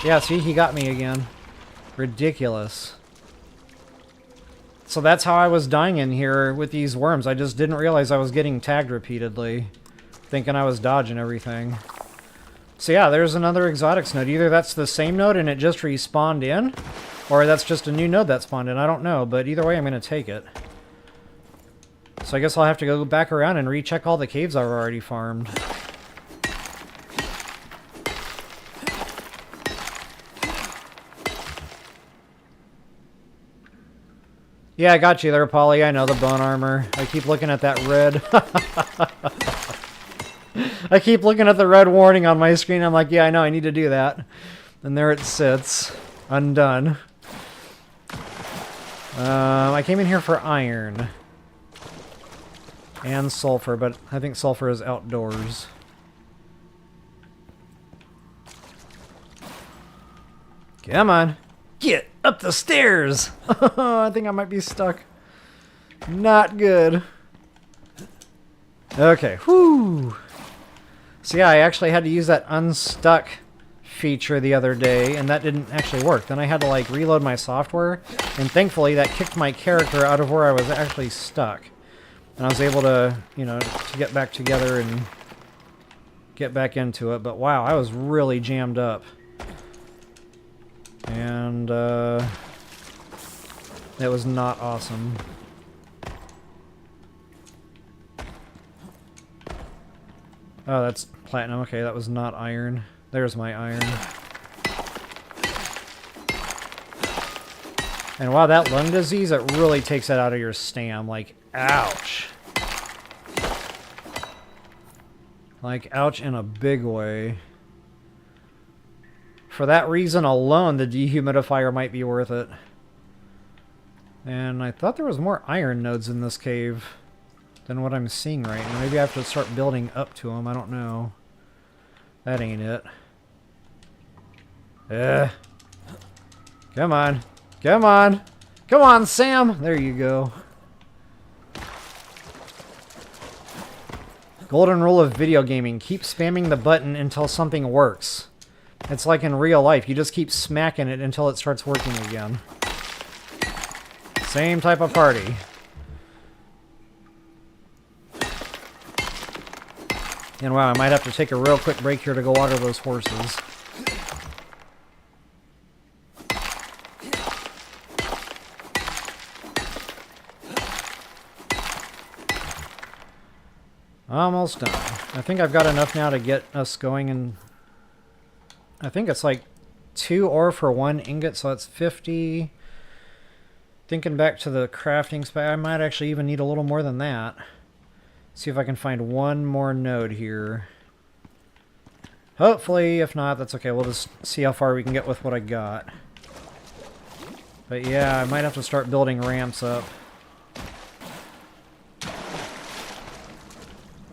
Yeah, see, he got me again. Ridiculous. So that's how I was dying in here with these worms. I just didn't realize I was getting tagged repeatedly, thinking I was dodging everything. So yeah, there's another exotics node. Either that's the same node and it just respawned in, or that's just a new node that spawned in. I don't know, but either way, I'm going to take it. So I guess I'll have to go back around and recheck all the caves I've already farmed. Yeah, I got you there, Polly. I know the bone armor. I keep looking at that red. I keep looking at the red warning on my screen. I'm like, yeah, I know, I need to do that. And there it sits, undone. I came in here for iron. And sulfur, but I think sulfur is outdoors. Come on. Get up the stairs! I think I might be stuck. Not good. Okay, whew. So yeah, I actually had to use that unstuck feature the other day, and that didn't actually work. Then I had to like reload my software, and thankfully that kicked my character out of where I was actually stuck. And I was able to, you know, to get back together and get back into it. But wow, I was really jammed up. And, that was not awesome. Oh, that's platinum. Okay, that was not iron. There's my iron. And wow, that lung disease, it really takes it out of your stam. Like, ouch. Like, ouch in a big way. For that reason alone, the dehumidifier might be worth it. And I thought there was more iron nodes in this cave than what I'm seeing right now. Maybe I have to start building up to them. I don't know. That ain't it. Come on. Come on. Come on, Sam. There you go. Golden rule of video gaming. Keep spamming the button until something works. It's like in real life. You just keep smacking it until it starts working again. Same type of party. And wow, I might have to take a real quick break here to go water those horses. Almost done. I think I've got enough now to get us going, and I think it's like 2 ore for 1 ingot, so that's 50. Thinking back to the crafting spec, I might actually even need a little more than that. See if I can find one more node here. Hopefully, if not, that's okay. We'll just see how far we can get with what I got. But yeah, I might have to start building ramps up. I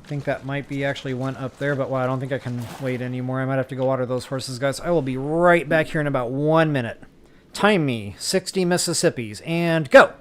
think that might be actually one up there, but well, I don't think I can wait anymore. I might have to go water those horses, guys. I will be right back here in about 1 minute. Time me 60 Mississippis and go!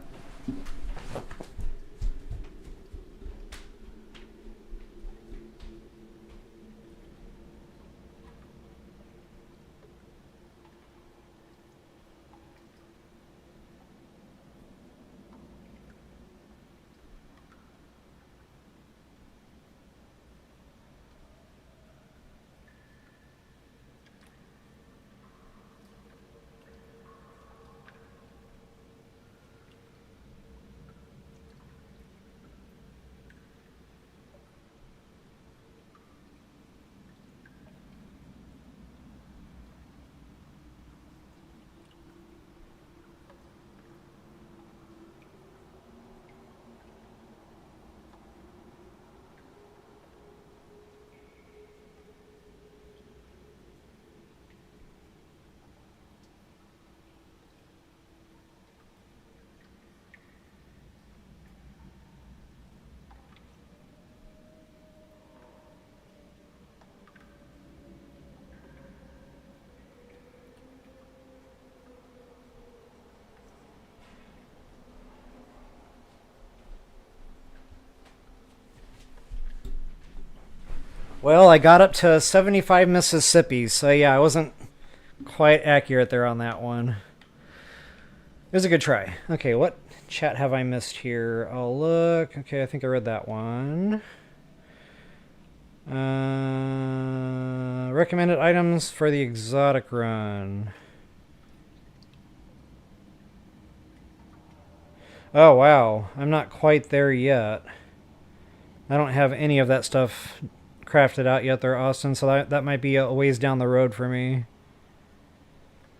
Well, I got up to 75 Mississippis, so yeah, I wasn't quite accurate there on that one. It was a good try. Okay, what chat have I missed here? I'll look. Okay, I think I read that one. Recommended items for the exotic run. Oh, wow. I'm not quite there yet. I don't have any of that stuff crafted out yet there, Austin, so that might be a ways down the road for me.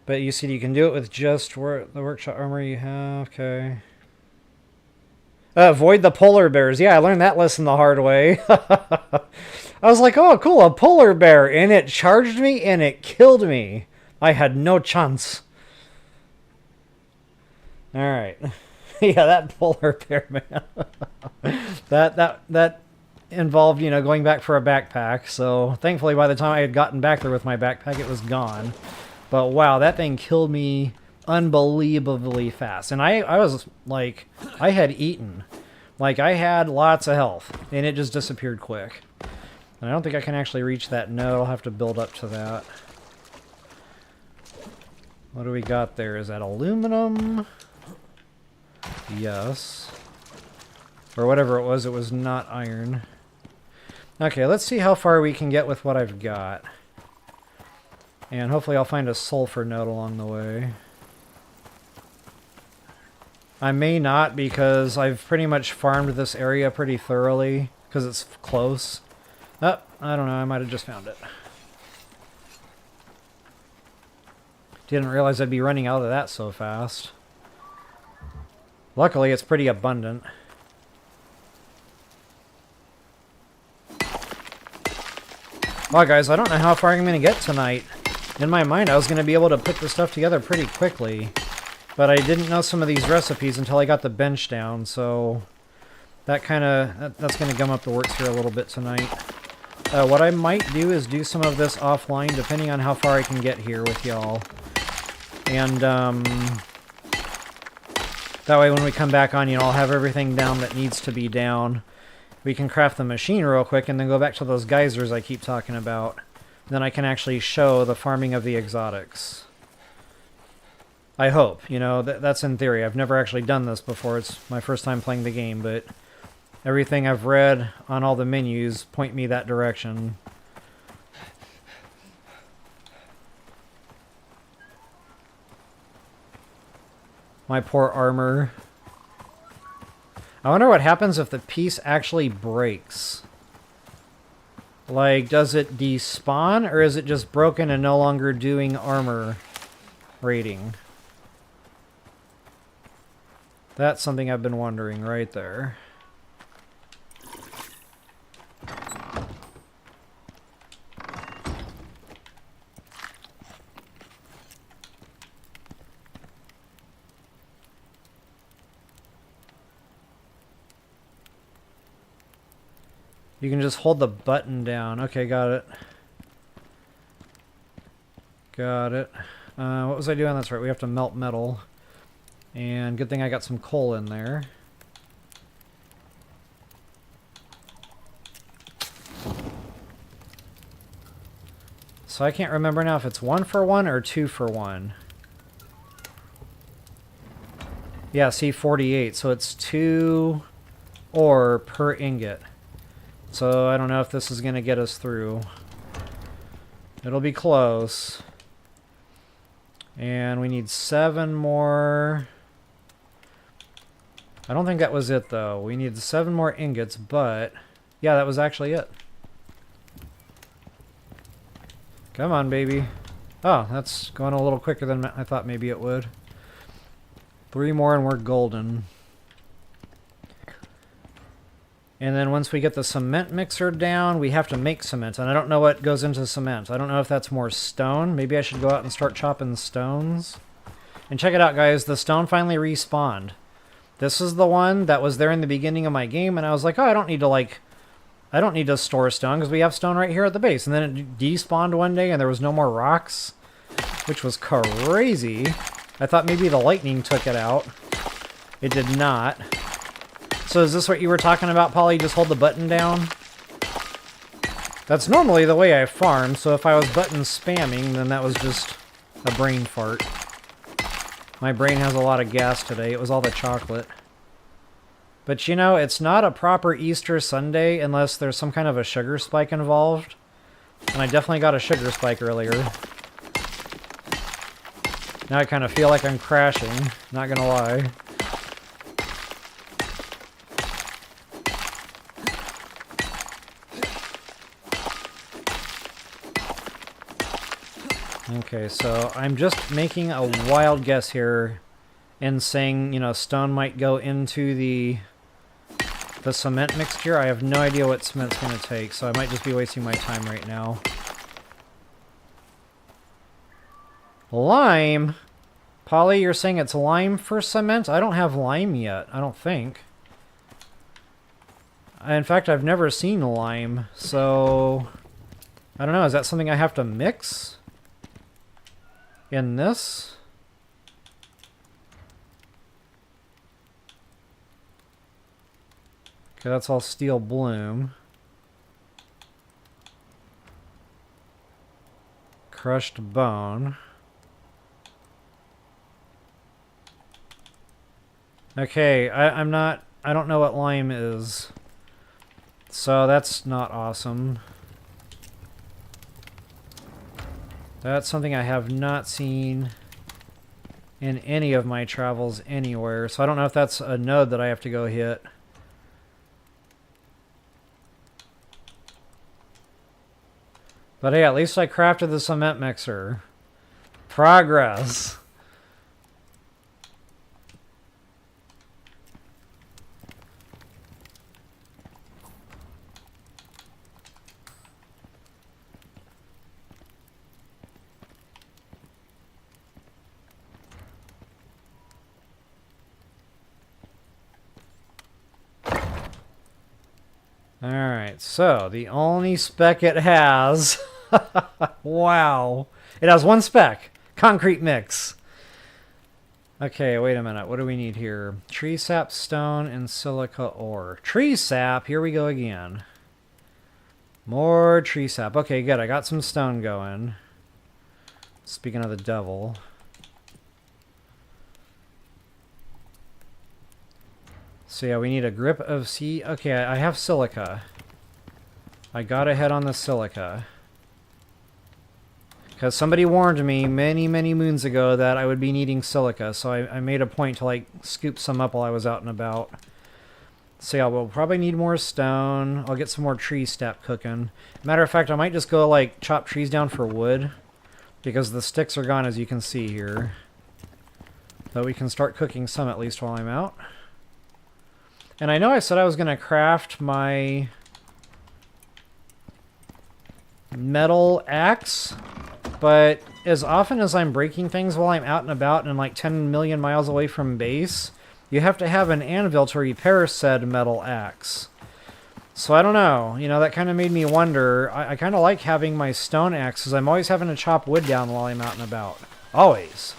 But you see, you can do it with just the workshop armor you have. Okay. Avoid the polar bears. Yeah, I learned that lesson the hard way. I was like, oh, cool, a polar bear. And it charged me and it killed me. I had no chance. Alright. Yeah, that polar bear, man. that involved, you know, going back for a backpack. So thankfully by the time I had gotten back there with my backpack, it was gone. But wow, that thing killed me unbelievably fast. And I was like, I had eaten. Like, I had lots of health. And it just disappeared quick. And I don't think I can actually reach that node. I'll have to build up to that. What do we got there? Is that aluminum? Yes. Or whatever it was not iron. Okay, let's see how far we can get with what I've got. And hopefully I'll find a sulfur node along the way. I may not, because I've pretty much farmed this area pretty thoroughly, because it's close. Oh, I don't know, I might have just found it. Didn't realize I'd be running out of that so fast. Luckily, it's pretty abundant. Well, guys, I don't know how far I'm going to get tonight. In my mind, I was going to be able to put this stuff together pretty quickly. But I didn't know some of these recipes until I got the bench down, so that's going to gum up the works here a little bit tonight. What I might do is do some of this offline, depending on how far I can get here with y'all. And that way when we come back on, you know, I'll have everything down that needs to be down. We can craft the machine real quick and then go back to those geysers I keep talking about. Then I can actually show the farming of the exotics. I hope. You know, that's in theory. I've never actually done this before. It's my first time playing the game, but everything I've read on all the menus point me that direction. My poor armor. I wonder what happens if the piece actually breaks. Like, does it despawn, or is it just broken and no longer doing armor rating? That's something I've been wondering right there. You can just hold the button down. Okay, got it. Got it. What was I doing? That's right, we have to melt metal. And good thing I got some coal in there. So I can't remember now if it's 1 for 1 or 2 for 1. Yeah, see, 48. So it's 2 ore per ingot. So I don't know if this is going to get us through. It'll be close. And we need 7 more. I don't think that was it, though. We need 7 more ingots, but... yeah, that was actually it. Come on, baby. Oh, that's going a little quicker than I thought maybe it would. 3 more and we're golden. And then once we get the cement mixer down, we have to make cement. And I don't know what goes into cement. I don't know if that's more stone. Maybe I should go out and start chopping stones. And check it out, guys. The stone finally respawned. This is the one that was there in the beginning of my game. And I was like, oh, I don't need to store stone because we have stone right here at the base. And then it despawned one day and there was no more rocks, which was crazy. I thought maybe the lightning took it out. It did not. So is this what you were talking about, Polly? Just hold the button down? That's normally the way I farm, so if I was button spamming, then that was just a brain fart. My brain has a lot of gas today. It was all the chocolate. But you know, it's not a proper Easter Sunday unless there's some kind of a sugar spike involved. And I definitely got a sugar spike earlier. Now I kind of feel like I'm crashing, not gonna lie. Okay, so I'm just making a wild guess here and saying, you know, stone might go into the cement mixture. I have no idea what cement's going to take, so I might just be wasting my time right now. Lime? Polly, you're saying it's lime for cement? I don't have lime yet, I don't think. In fact, I've never seen lime, so... I don't know, is that something I have to mix? In this? Okay, that's all steel bloom. Crushed bone. Okay, I don't know what lime is. So that's not awesome. That's something I have not seen in any of my travels anywhere. So I don't know if that's a node that I have to go hit. But hey, at least I crafted the cement mixer. Progress. Alright, so the only spec it has... wow. It has 1 spec. Concrete mix. Okay, wait a minute. What do we need here? Tree sap, stone, and silica ore. Tree sap! Here we go again. More tree sap. Okay, good. I got some stone going. Speaking of the devil... So yeah, we need a grip of sea. Okay, I have silica. I gotta head on the silica. Because somebody warned me many, many moons ago that I would be needing silica, so I made a point to like scoop some up while I was out and about. So yeah, we'll probably need more stone. I'll get some more tree sap cooking. Matter of fact, I might just go like chop trees down for wood, because the sticks are gone, as you can see here. But we can start cooking some at least while I'm out. And I know I said I was going to craft my metal axe, but as often as I'm breaking things while I'm out and about and like 10 million miles away from base, you have to have an anvil to repair said metal axe. So I don't know, you know, that kind of made me wonder. I kind of like having my stone axe, because I'm always having to chop wood down while I'm out and about. Always.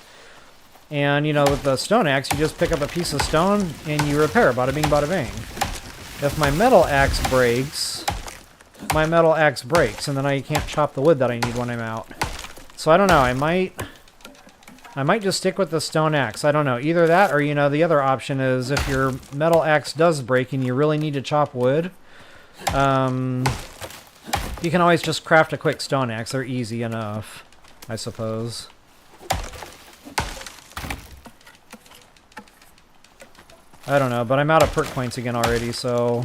And, you know, with the stone axe, you just pick up a piece of stone and you repair. Bada bing, bada bing. If my metal axe breaks, my metal axe breaks, and then I can't chop the wood that I need when I'm out. So I don't know, I might just stick with the stone axe. I don't know. Either that, or, you know, the other option is if your metal axe does break and you really need to chop wood, you can always just craft a quick stone axe. They're easy enough, I suppose. I don't know, but I'm out of perk points again already, so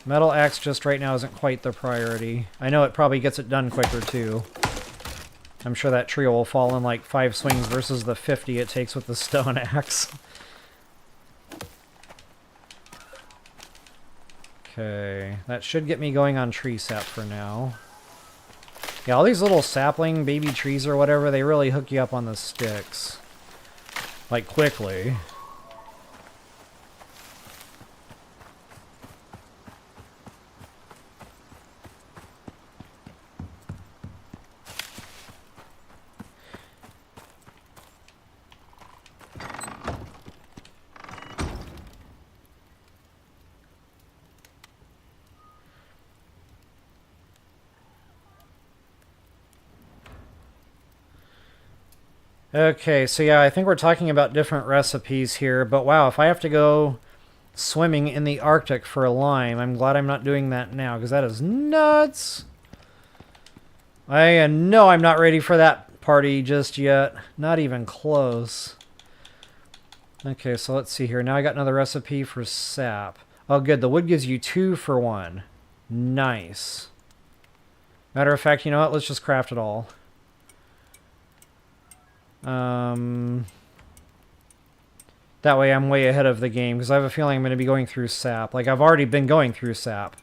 metal axe just right now isn't quite the priority. I know it probably gets it done quicker too. I'm sure that trio will fall in like 5 swings versus the 50 it takes with the stone axe. Okay, that should get me going on tree sap for now. Yeah, all these little sapling baby trees or whatever, they really hook you up on the sticks. Like, quickly. Okay, so yeah, I think we're talking about different recipes here, but wow, if I have to go swimming in the Arctic for a lime, I'm glad I'm not doing that now, because that is nuts! I know I'm not ready for that party just yet. Not even close. Okay, so let's see here. Now I got another recipe for sap. Oh good, the wood gives you 2 for 1. Nice. Matter of fact, you know what? Let's just craft it all. That way I'm way ahead of the game, because I have a feeling I'm going to be going through sap. Like, I've already been going through sap.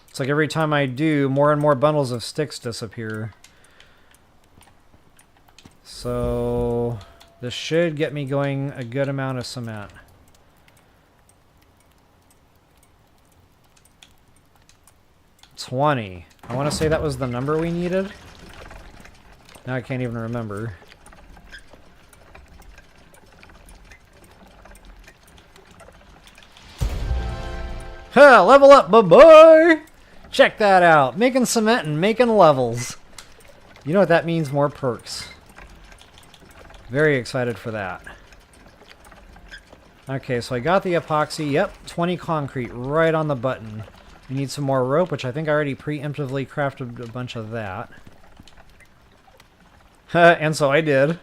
It's like every time I do, more and more bundles of sticks disappear. So this should get me going a good amount of cement. $20. I want to say that was the number we needed. Now I can't even remember. Ha! Level up, boy! Check that out. Making cement and making levels. You know what that means? More perks. Very excited for that. Okay, so I got the epoxy. Yep, 20 concrete right on the button. We need some more rope, which I think I already preemptively crafted a bunch of that. And so I did.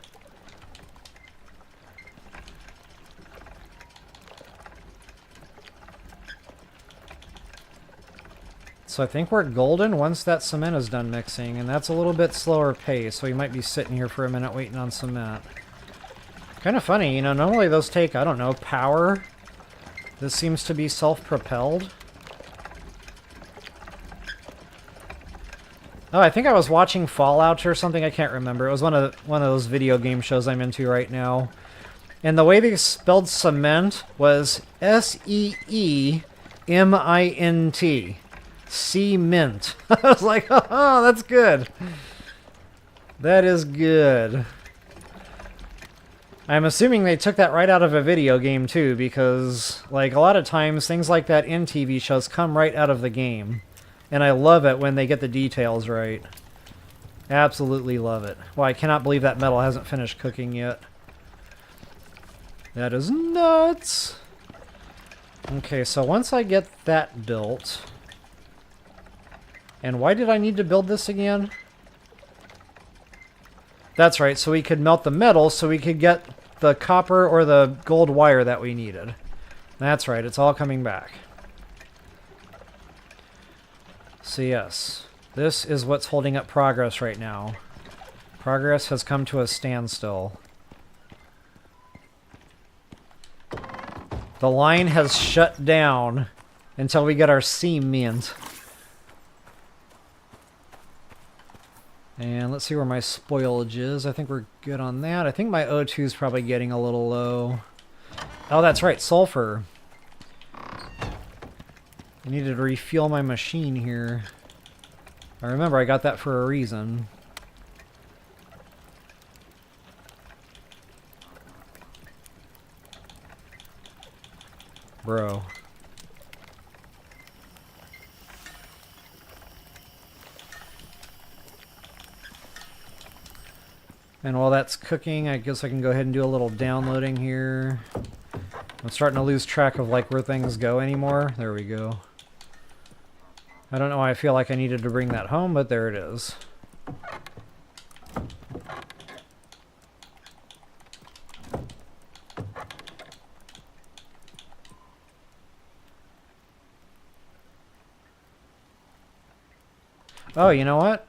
So I think we're golden once that cement is done mixing, and that's a little bit slower pace, so we might be sitting here for a minute waiting on cement. Kind of funny, you know, normally those take, I don't know, power. This seems to be self-propelled. Oh, I think I was watching Fallout or something, I can't remember. It was one of those video game shows I'm into right now. And the way they spelled cement was S-E-E-M-I-N-T. Cement. I was like, oh, that's good. That is good. I'm assuming they took that right out of a video game too, because like a lot of times things like that in TV shows come right out of the game. And I love it when they get the details right. Absolutely love it. Well, I cannot believe that metal hasn't finished cooking yet. That is nuts. Okay, so once I get that built... And why did I need to build this again? That's right, so we could melt the metal so we could get the copper or the gold wire that we needed. That's right, it's all coming back. So yes, this is what's holding up progress right now. Progress has come to a standstill. The line has shut down until we get our cement. And let's see where my spoilage is. I think we're good on that. I think my O2 is probably getting a little low. Oh, that's right, sulfur. I needed to refuel my machine here. I remember I got that for a reason. Bro. And while that's cooking, I guess I can go ahead and do a little downloading here. I'm starting to lose track of like where things go anymore. There we go. I don't know why I feel like I needed to bring that home, but there it is. Oh, you know what?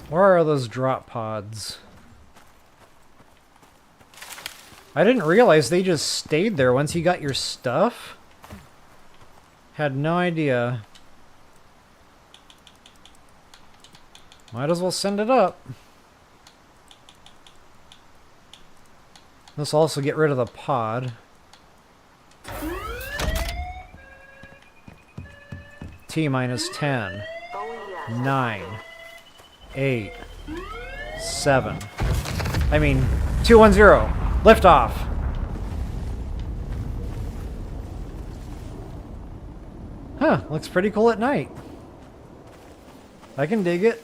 Where are those drop pods? I didn't realize they just stayed there once you got your stuff. Had no idea. Might as well send it up. This will also get rid of the pod. T minus 10, 9, 8, 7. I mean, 210. Liftoff. Huh, looks pretty cool at night. I can dig it.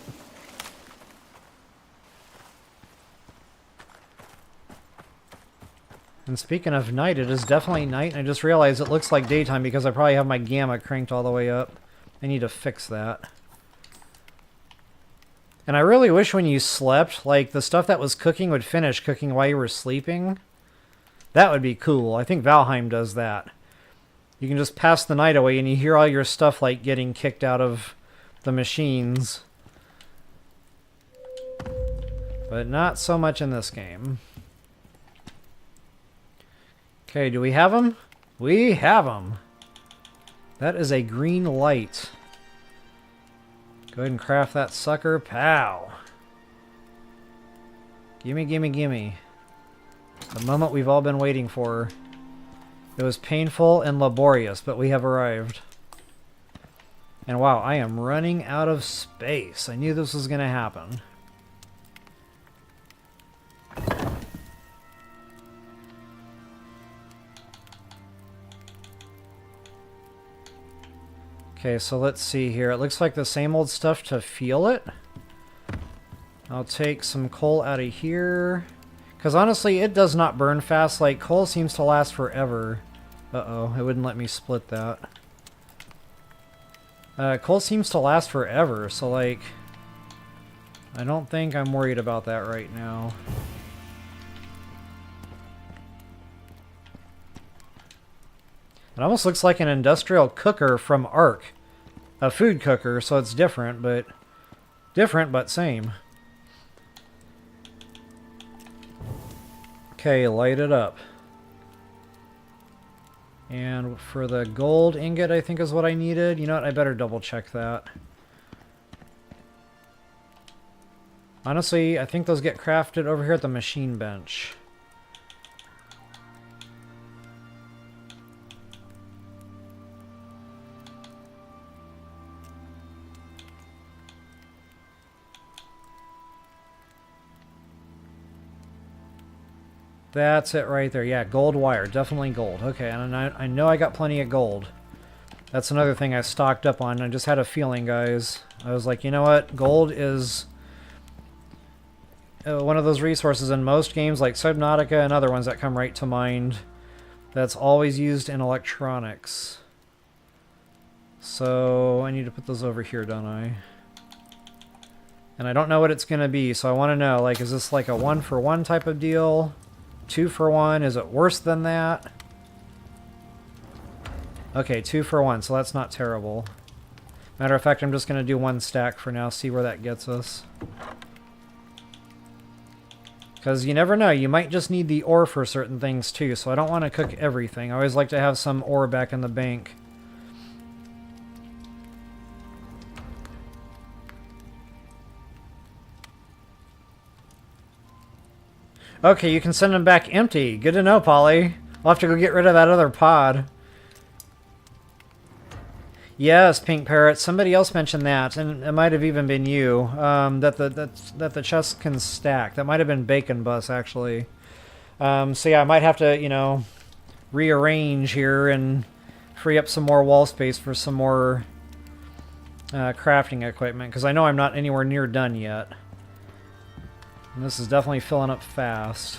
And speaking of night, it is definitely night. I just realized it looks like daytime because I probably have my gamma cranked all the way up. I need to fix that. And I really wish when you slept, like, the stuff that was cooking would finish cooking while you were sleeping. That would be cool. I think Valheim does that. You can just pass the night away and you hear all your stuff, like, getting kicked out of the machines. But not so much in this game. Okay, do we have them? We have them! That is a green light. Go ahead and craft that sucker. Pow! Gimme, gimme, gimme. The moment we've all been waiting for. It was painful and laborious, but we have arrived. And wow, I am running out of space. I knew this was going to happen. Okay, so let's see here. It looks like the same old stuff to fuel it. I'll take some coal out of here. Because honestly, it does not burn fast. Like, coal seems to last forever. Uh-oh, it wouldn't let me split that. Coal seems to last forever, so like... I don't think I'm worried about that right now. It almost looks like an industrial cooker from Ark. A food cooker, so it's different, but same. Okay, light it up. And for the gold ingot, I think is what I needed. You know what? I better double check that. Honestly, I think those get crafted over here at the machine bench. That's it right there. Yeah, gold wire. Definitely gold. Okay, and I know I got plenty of gold. That's another thing I stocked up on. I just had a feeling, guys. I was like, you know what? Gold is one of those resources in most games, like Subnautica and other ones that come right to mind, that's always used in electronics. So I need to put those over here, don't I? And I don't know what it's going to be, so I want to know, like, is this like a 1-for-1 type of deal? 2-for-1? Is it worse than that? Okay, 2-for-1, so that's not terrible. Matter of fact, I'm just going to do one stack for now, see where that gets us. Because you never know, you might just need the ore for certain things too, so I don't want to cook everything. I always like to have some ore back in the bank. Okay, you can send them back empty. Good to know, Polly. I'll have to go get rid of that other pod. Yes, Pink Parrot. Somebody else mentioned that, and it might have even been you. That the chests can stack. That might have been Bacon Bus, actually. So yeah, I might have to, you know, rearrange here and free up some more wall space for some more crafting equipment, because I know I'm not anywhere near done yet. And this is definitely filling up fast.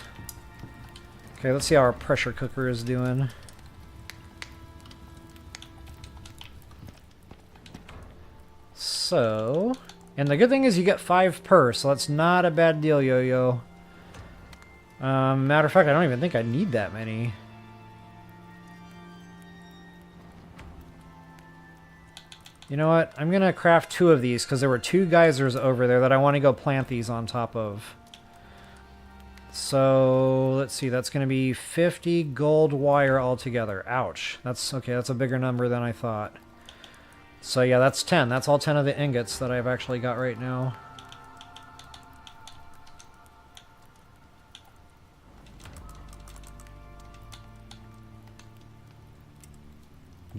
Okay, let's see how our pressure cooker is doing. So, and the good thing is you get 5 per, so that's not a bad deal, Yo-Yo. Matter of fact, I don't even think I need that many. You know what? I'm going to craft 2 of these because there were 2 geysers over there that I want to go plant these on top of. So, let's see. That's going to be 50 gold wire altogether. Ouch. That's okay. That's a bigger number than I thought. So yeah, that's 10. That's all 10 of the ingots that I've actually got right now.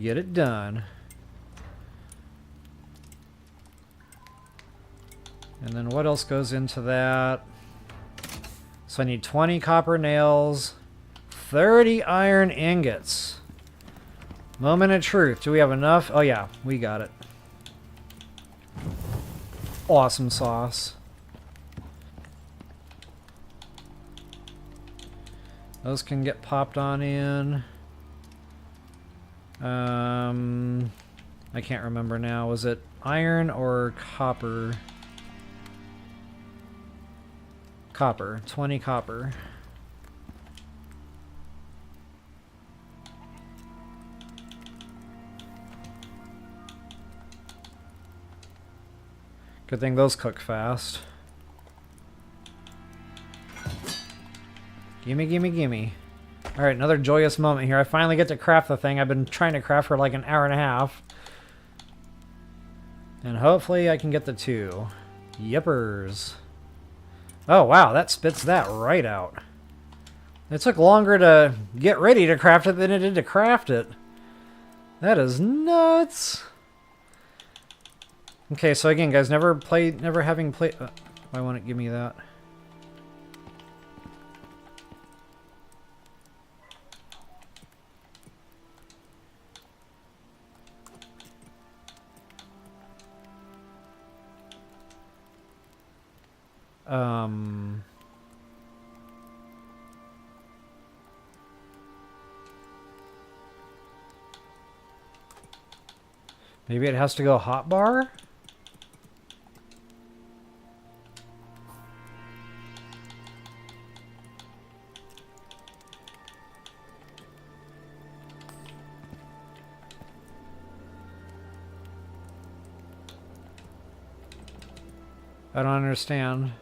Get it done. And then what else goes into that? So I need 20 copper nails, 30 iron ingots. Moment of truth. Do we have enough? Oh yeah, we got it. Awesome sauce. Those can get popped on in. I can't remember now. Was it iron or copper? Copper. 20 copper. Good thing those cook fast. Gimme, gimme, gimme. Alright, another joyous moment here. I finally get to craft the thing I've been trying to craft for like an hour and a half. And hopefully I can get the 2. Yippers. Oh wow, that spits that right out. It took longer to get ready to craft it than it did to craft it. That is nuts. Okay, so again, guys, never having played... why won't it give me that? Maybe it has to go hotbar? I don't understand.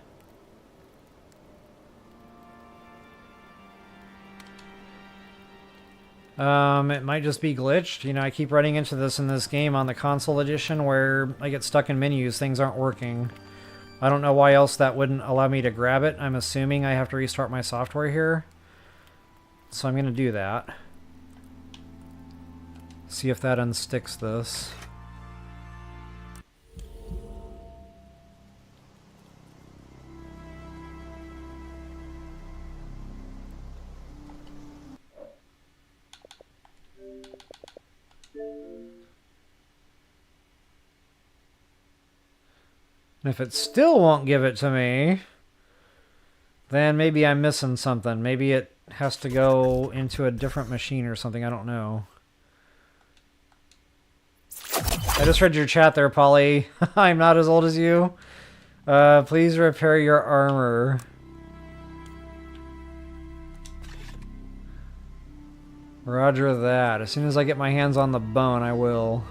It might just be glitched. You know, I keep running into this in this game on the console edition where I get stuck in menus, things aren't working. I don't know why else that wouldn't allow me to grab it. I'm assuming I have to restart my software here. So I'm going to do that. See if that unsticks this. And if it still won't give it to me, then maybe I'm missing something. Maybe it has to go into a different machine or something. I don't know. I just read your chat there, Polly. I'm not as old as you. Please repair your armor. Roger that. As soon as I get my hands on the bone, I will.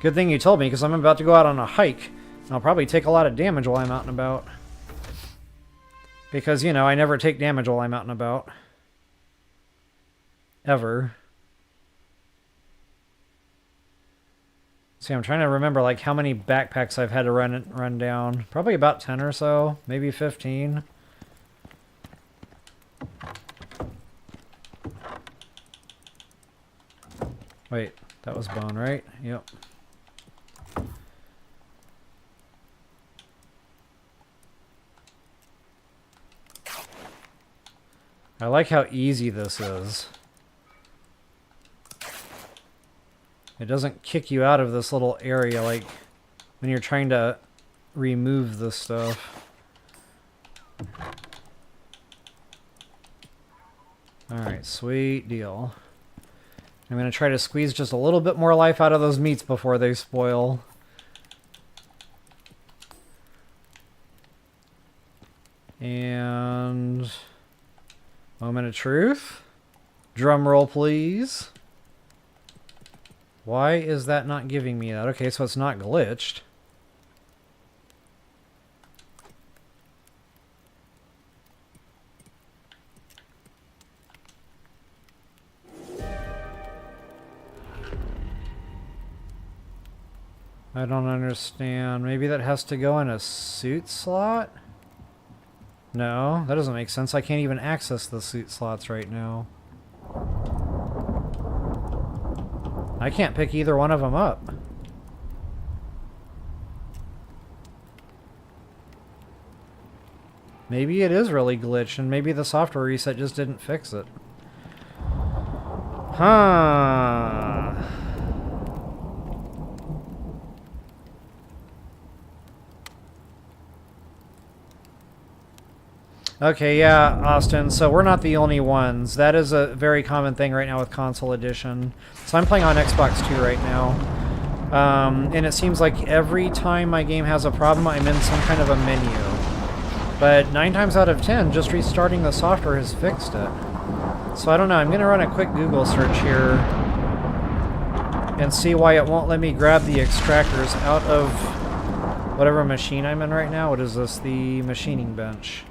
Good thing you told me, because I'm about to go out on a hike. And I'll probably take a lot of damage while I'm out and about. Because, you know, I never take damage while I'm out and about. Ever. See, I'm trying to remember, like, how many backpacks I've had to run down. Probably about 10 or so. Maybe 15. Wait, that was bone, right? Yep. I like how easy this is. It doesn't kick you out of this little area like when you're trying to remove the stuff. Alright, sweet deal. I'm going to try to squeeze just a little bit more life out of those meats before they spoil. And... moment of truth. Drum roll, please. Why is that not giving me that? Okay, so it's not glitched. I don't understand. Maybe that has to go in a suit slot? No, that doesn't make sense. I can't even access the suit slots right now. I can't pick either one of them up. Maybe it is really glitched, and maybe the software reset just didn't fix it. Huh. Okay, yeah, Austin, so we're not the only ones. That is a very common thing right now with Console Edition. So I'm playing on Xbox 2 right now. And it seems like every time my game has a problem, I'm in some kind of a menu. But 9 times out of 10, just restarting the software has fixed it. So I don't know, I'm going to run a quick Google search here and see why it won't let me grab the extractors out of whatever machine I'm in right now. What is this? The machining bench.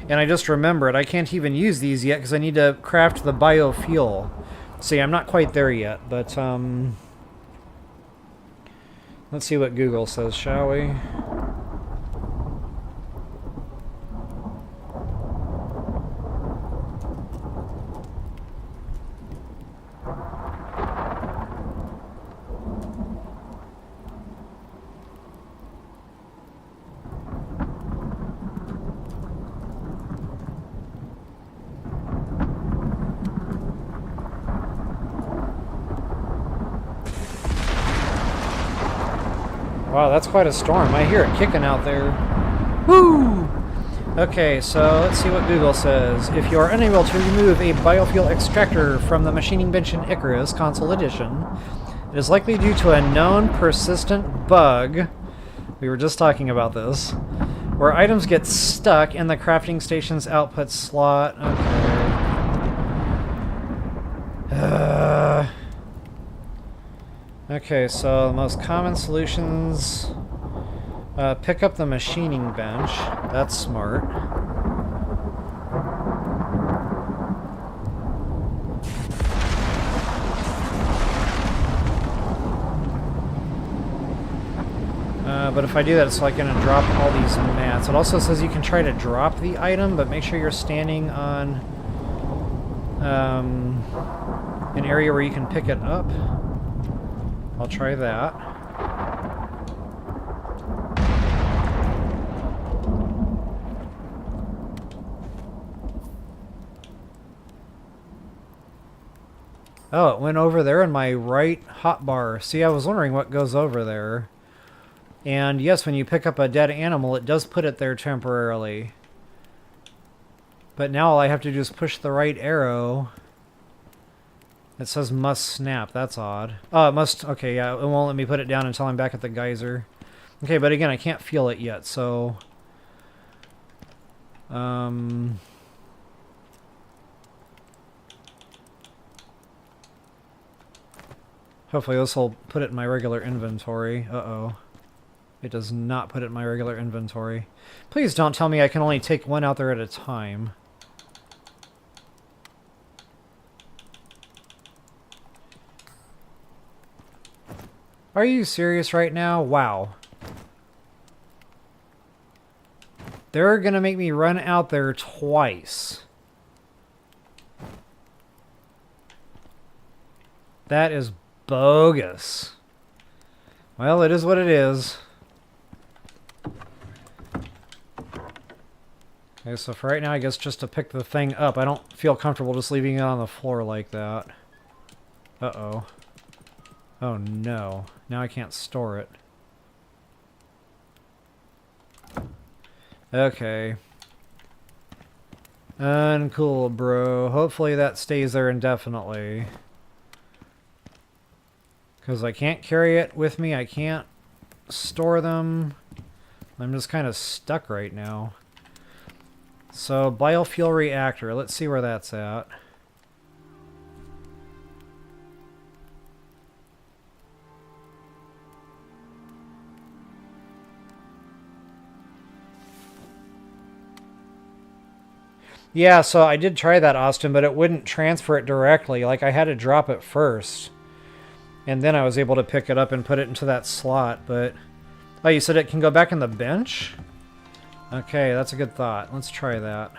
And I just remembered, I can't even use these yet because I need to craft the biofuel. See, I'm not quite there yet, but let's see what Google says, shall we? Wow, that's quite a storm. I hear it kicking out there. Woo! Okay, so let's see what Google says. If you are unable to remove a biofuel extractor from the machining bench in Icarus Console Edition, it is likely due to a known persistent bug. We were just talking about this. Where items get stuck in the crafting station's output slot. Okay. Okay, so the most common solutions, pick up the machining bench. That's smart. But if I do that, it's like going to drop all these mats. It also says you can try to drop the item, but make sure you're standing on an area where you can pick it up. I'll try that. Oh, it went over there in my right hotbar. See, I was wondering what goes over there. And yes, when you pick up a dead animal, it does put it there temporarily. But now all I have to do is push the right arrow. It says must snap. That's odd. Oh, it must... okay, yeah, it won't let me put it down until I'm back at the geyser. Okay, but again, I can't feel it yet, so... Hopefully this will put it in my regular inventory. Uh-oh. It does not put it in my regular inventory. Please don't tell me I can only take one out there at a time. Are you serious right now? Wow. They're gonna make me run out there twice. That is bogus. Well, it is what it is. Okay, so for right now, I guess just to pick the thing up. I don't feel comfortable just leaving it on the floor like that. Uh-oh. Oh no. Now I can't store it. Okay. Uncool, bro. Hopefully that stays there indefinitely. Because I can't carry it with me. I can't store them. I'm just kind of stuck right now. So, biofuel reactor. Let's see where that's at. Yeah, so I did try that, Austin, but it wouldn't transfer it directly. Like, I had to drop it first. And then I was able to pick it up and put it into that slot, but... Oh, you said it can go back in the bench? Okay, that's a good thought. Let's try that.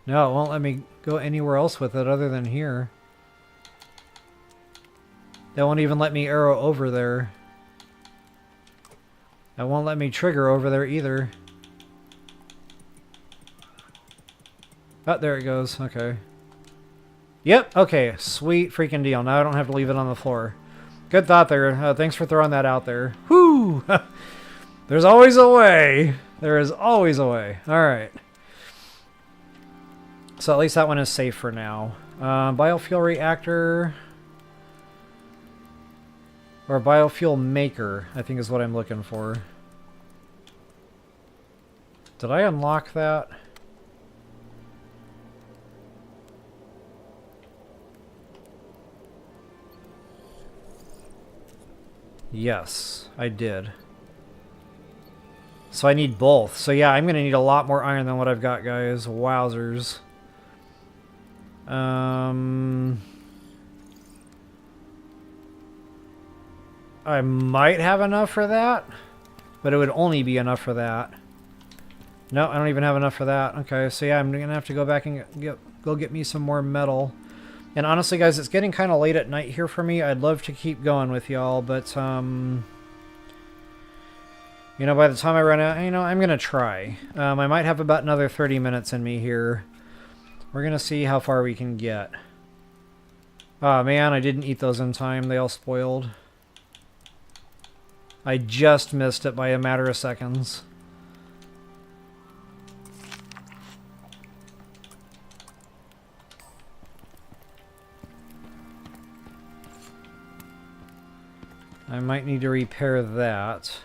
No, it won't let me go anywhere else with it other than here. They won't even let me arrow over there. It won't let me trigger over there either. Oh, there it goes. Okay. Yep, okay. Sweet freaking deal. Now I don't have to leave it on the floor. Good thought there. Thanks for throwing that out there. Whoo! There's always a way. There is always a way. Alright. So at least that one is safe for now. Biofuel reactor... Or biofuel maker, I think is what I'm looking for. Did I unlock that? Yes, I did. So I need both. So yeah, I'm going to need a lot more iron than what I've got, guys. Wowzers. I might have enough for that, but it would only be enough for that. No, I don't even have enough for that. Okay, so yeah, I'm going to have to go back and go get me some more metal. And honestly, guys, it's getting kind of late at night here for me. I'd love to keep going with y'all, but, you know, by the time I run out, you know, I'm going to try. I might have about another 30 minutes in me here. We're going to see how far we can get. Oh, man, I didn't eat those in time. They all spoiled. I just missed it by a matter of seconds. I might need to repair that.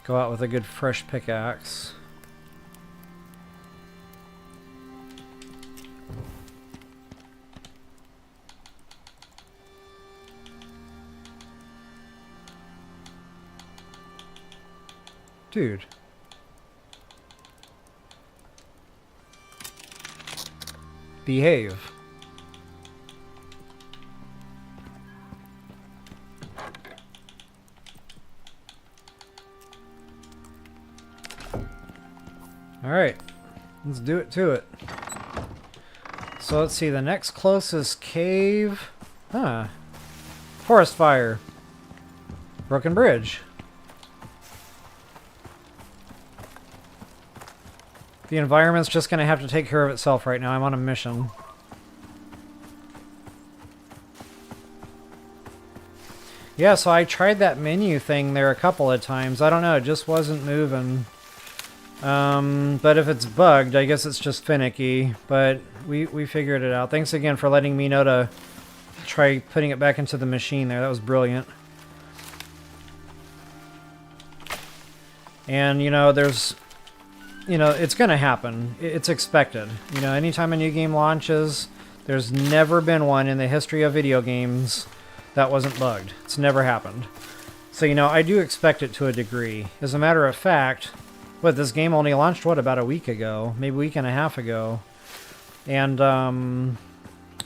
Go out with a good fresh pickaxe. Dude. Behave. Alright, let's do it to it. So let's see, the next closest cave... Huh. Forest fire. Broken bridge. The environment's just going to have to take care of itself right now. I'm on a mission. Yeah, so I tried that menu thing there a couple of times. I don't know, it just wasn't moving. But if it's bugged, I guess it's just finicky. But we figured it out. Thanks again for letting me know to try putting it back into the machine there. That was brilliant. And, you know, there's... You know, it's going to happen. It's expected. You know, anytime a new game launches, there's never been one in the history of video games that wasn't bugged. It's never happened. So, you know, I do expect it to a degree. As a matter of fact, this game only launched, about a week ago? Maybe a week and a half ago. And,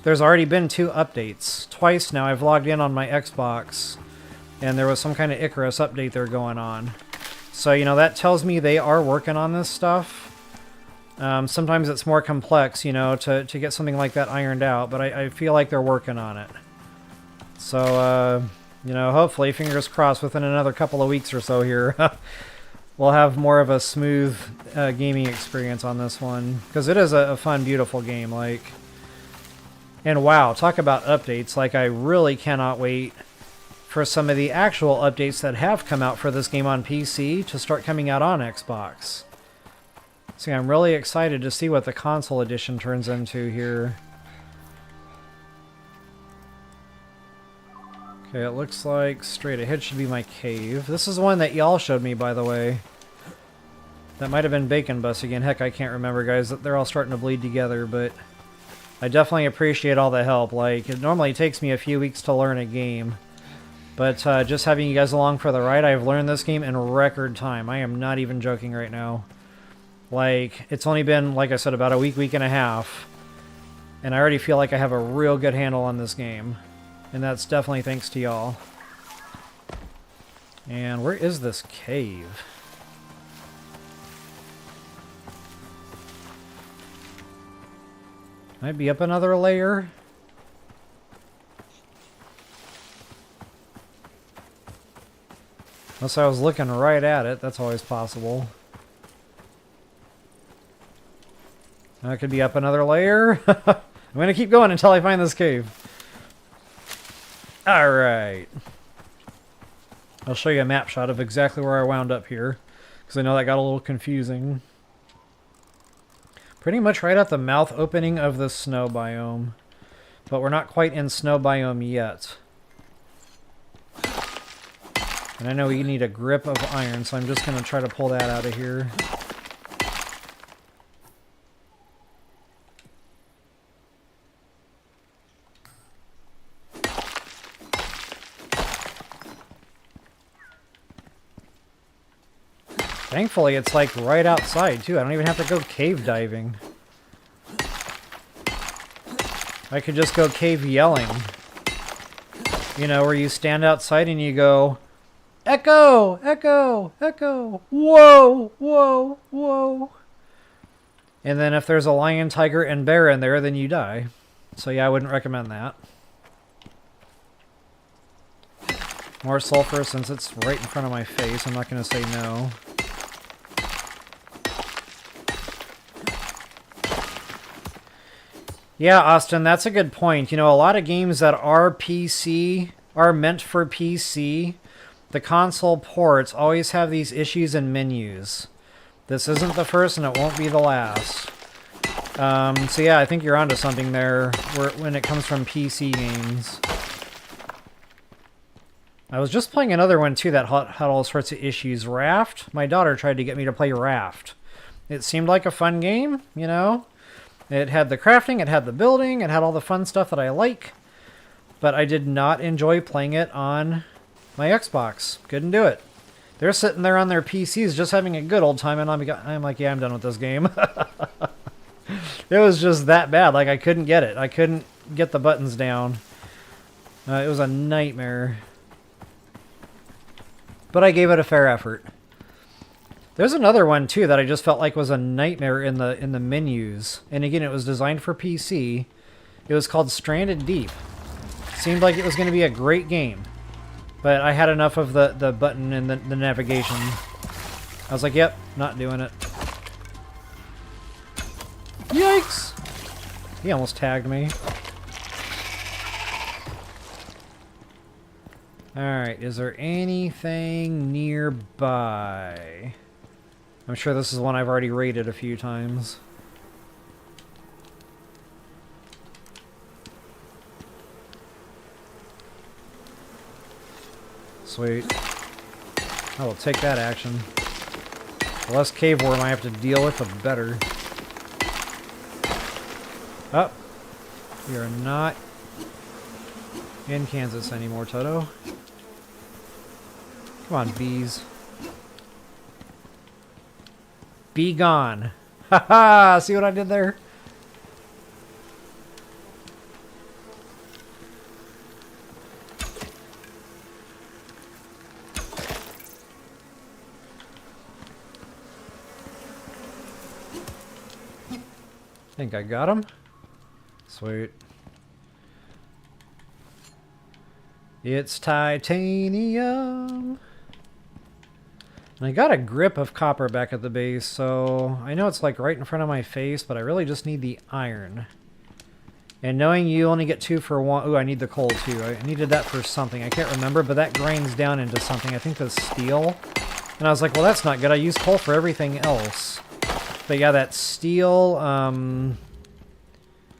there's already been 2 updates. Twice now I've logged in on my Xbox, and there was some kind of Icarus update there going on. So, you know, that tells me they are working on this stuff. Sometimes it's more complex, you know, to get something like that ironed out, but I feel like they're working on it. So, you know, hopefully, fingers crossed, within another couple of weeks or so here, we'll have more of a smooth gaming experience on this one. Because it is a fun, beautiful game, like... And wow, talk about updates. Like, I really cannot wait for some of the actual updates that have come out for this game on PC to start coming out on Xbox. See, I'm really excited to see what the console edition turns into here. Okay, it looks like straight ahead should be my cave. This is the one that y'all showed me, by the way. That might have been Bacon Bus again. Heck, I can't remember, guys. They're all starting to bleed together, but... I definitely appreciate all the help. Like, it normally takes me a few weeks to learn a game. But just having you guys along for the ride, I've learned this game in record time. I am not even joking right now. Like, it's only been, like I said, about a week, week and a half. And I already feel like I have a real good handle on this game. And that's definitely thanks to y'all. And where is this cave? Might be up another layer. Unless I was looking right at it, that's always possible. That could be up another layer. I'm gonna keep going until I find this cave. Alright. I'll show you a map shot of exactly where I wound up here, because I know that got a little confusing. Pretty much right at the mouth opening of the snow biome. But we're not quite in snow biome yet. And I know we need a grip of iron, so I'm just going to try to pull that out of here. Thankfully, it's like right outside, too. I don't even have to go cave diving. I could just go cave yelling. You know, where you stand outside and you go, "Echo! Echo! Echo! Whoa! Whoa! Whoa!" And then if there's a lion, tiger, and bear in there, then you die. So yeah, I wouldn't recommend that. More sulfur since it's right in front of my face. I'm not going to say no. Yeah, Austin, that's a good point. You know, a lot of games that are PC, are meant for PC, the console ports always have these issues in menus. This isn't the first and it won't be the last. So yeah, I think you're onto something there when it comes from PC games. I was just playing another one too that had all sorts of issues. Raft? My daughter tried to get me to play Raft. It seemed like a fun game, you know? It had the crafting, it had the building, it had all the fun stuff that I like. But I did not enjoy playing it on my Xbox. Couldn't do it. They're sitting there on their PCs just having a good old time, and I'm like, yeah, I'm done with this game. It was just that bad. Like, I couldn't get it. I couldn't get the buttons down. It was a nightmare. But I gave it a fair effort. There's another one too that I just felt like was a nightmare in the menus. And again, it was designed for PC. It was called Stranded Deep. Seemed like it was going to be a great game. But I had enough of the button and the navigation. I was like, yep, not doing it. Yikes! He almost tagged me. Alright, is there anything nearby? I'm sure this is one I've already raided a few times. Sweet. I will take that action. The less cave worm I have to deal with, the better. Oh. We are not in Kansas anymore, Toto. Come on, bees. Be gone. Haha! See what I did there? I think I got him. Sweet. It's titanium. And I got a grip of copper back at the base, so I know it's like right in front of my face, but I really just need the iron. And knowing you only get 2 for 1... Ooh, I need the coal too. I needed that for something. I can't remember, but that grinds down into something. I think the steel. And I was like, well, that's not good. I use coal for everything else. But yeah, that steel...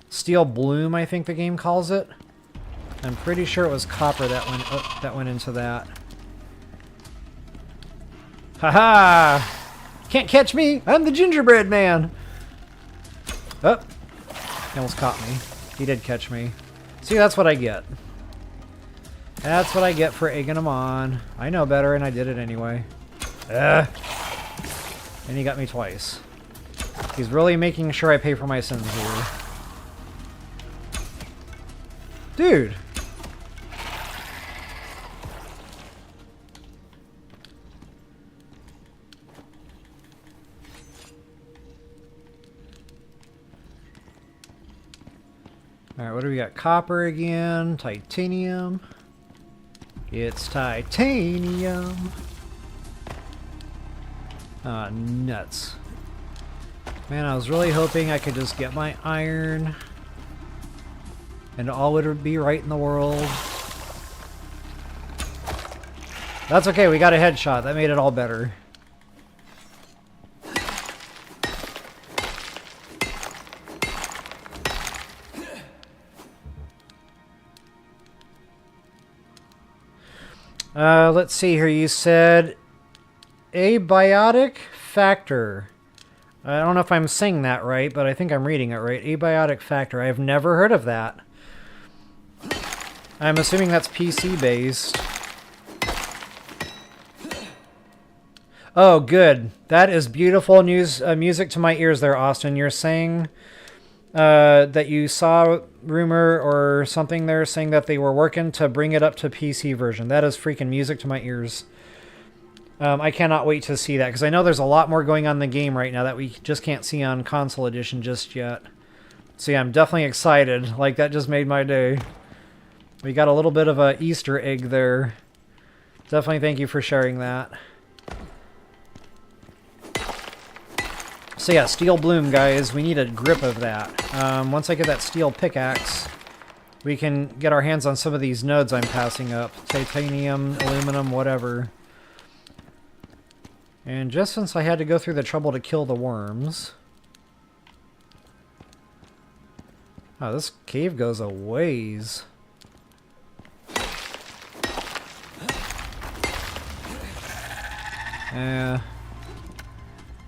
steel bloom, I think the game calls it. I'm pretty sure it was copper that went into that. Haha! Can't catch me! I'm the gingerbread man! Oh. He almost caught me. He did catch me. See, that's what I get. That's what I get for egging him on. I know better, and I did it anyway. Ugh. And he got me twice. He's really making sure I pay for my sins here. Dude! Alright, what do we got? Copper again. Titanium. It's titanium. Ah, nuts. Man, I was really hoping I could just get my iron. And all would be right in the world. That's okay, we got a headshot. That made it all better. Let's see here. You said abiotic factor. I don't know if I'm saying that right, but I think I'm reading it right. Abiotic factor. I have never heard of that. I'm assuming that's PC based. Oh, good. That is beautiful news. Music to my ears there, Austin. You're saying that you saw rumor or something there saying that they were working to bring it up to PC version. That is freaking music to my ears. I cannot wait to see that, because I know there's a lot more going on in the game right now that we just can't see on console edition just yet. So yeah, I'm definitely excited. Like, that just made my day. We got a little bit of a Easter egg there. Definitely thank you for sharing that. So yeah, steel bloom, guys. We need a grip of that. Once I get that steel pickaxe, we can get our hands on some of these nodes I'm passing up. Titanium, aluminum, whatever. And just since I had to go through the trouble to kill the worms... Oh, this cave goes a ways.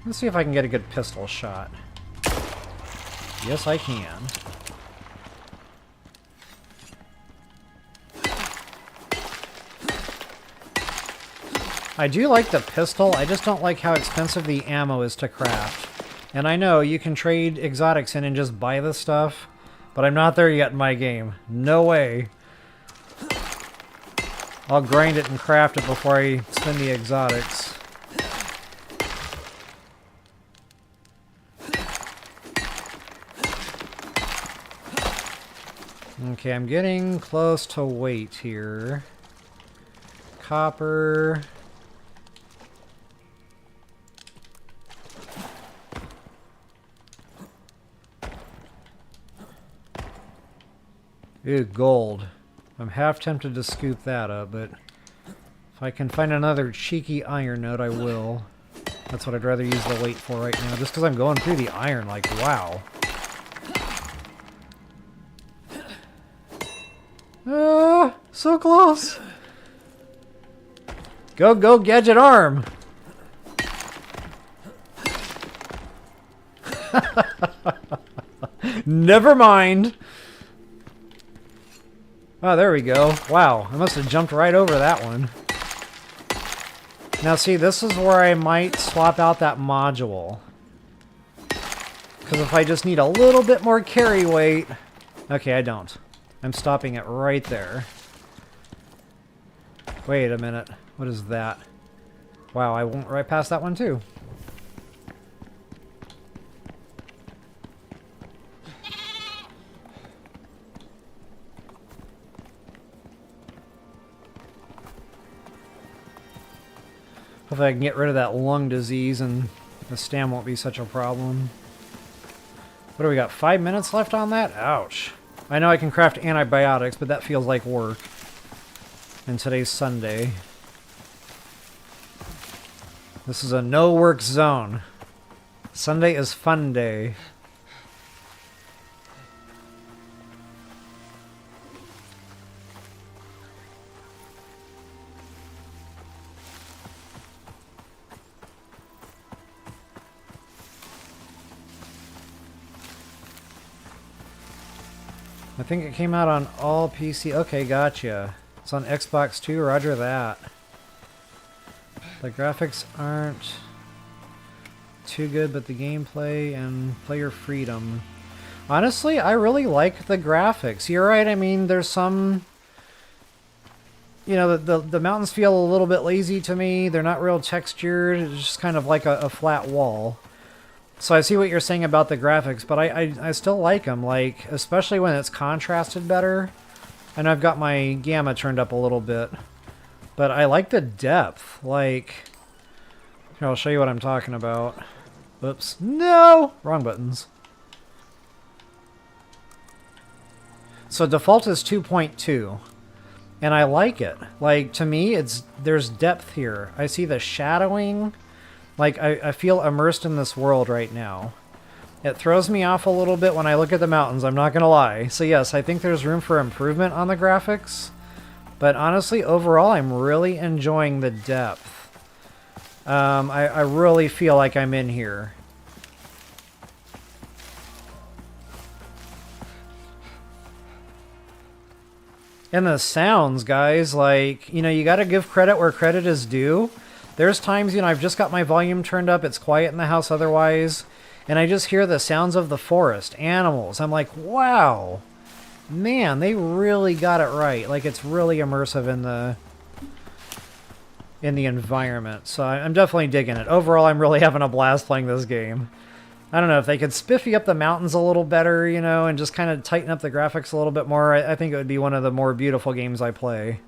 Let's see if I can get a good pistol shot. Yes, I can. I do like the pistol, I just don't like how expensive the ammo is to craft. And I know you can trade exotics in and just buy this stuff, but I'm not there yet in my game. No way. I'll grind it and craft it before I spend the exotics. Okay, I'm getting close to weight here. Copper. Ooh, gold. I'm half tempted to scoop that up, but if I can find another cheeky iron node, I will. That's what I'd rather use the weight for right now, just because I'm going through the iron, like, wow. Ah, so close. Go, go, gadget arm. Never mind. Oh, there we go. Wow, I must have jumped right over that one. Now see, this is where I might swap out that module. Because if I just need a little bit more carry weight... Okay, I don't. I'm stopping it right there. Wait a minute. What is that? Wow, I went right past that one too. Hopefully I can get rid of that lung disease and the stam won't be such a problem. What do we got? 5 minutes left on that? Ouch. I know I can craft antibiotics, but that feels like work. And today's Sunday. This is a no-work zone. Sunday is fun day. I think it came out on all PC. Okay, gotcha. It's on Xbox too, roger that. The graphics aren't too good, but the gameplay and player freedom. Honestly, I really like the graphics. You're right, I mean, there's some... You know, the mountains feel a little bit lazy to me. They're not real textured. It's just kind of like a flat wall. So I see what you're saying about the graphics, but I still like them, like, especially when it's contrasted better. And I've got my gamma turned up a little bit. But I like the depth, like... Here, I'll show you what I'm talking about. Oops. No! Wrong buttons. So default is 2.2. And I like it. Like, to me, there's depth here. I see the shadowing... Like, I feel immersed in this world right now. It throws me off a little bit when I look at the mountains, I'm not going to lie. So yes, I think there's room for improvement on the graphics. But honestly, overall, I'm really enjoying the depth. I really feel like I'm in here. And the sounds, guys, like, you know, you got to give credit where credit is due. There's times, you know, I've just got my volume turned up, it's quiet in the house otherwise, and I just hear the sounds of the forest, animals. I'm like, wow, man, they really got it right. Like, it's really immersive in the environment. So I'm definitely digging it. Overall, I'm really having a blast playing this game. I don't know, if they could spiffy up the mountains a little better, you know, and just kind of tighten up the graphics a little bit more, I think it would be one of the more beautiful games I play.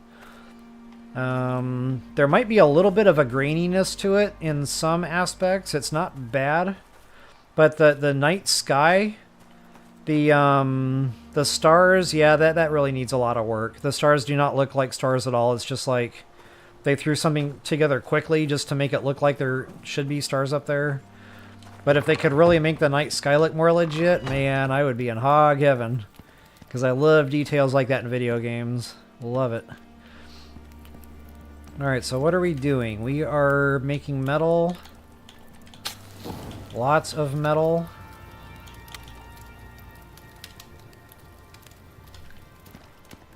There might be a little bit of a graininess to it in some aspects. It's not bad, but the night sky, the stars, yeah, that really needs a lot of work. The stars do not look like stars at all. It's just like they threw something together quickly just to make it look like there should be stars up there. But if they could really make the night sky look more legit, man, I would be in hog heaven. Because I love details like that in video games. Love it. Alright, so what are we doing? We are making metal. Lots of metal.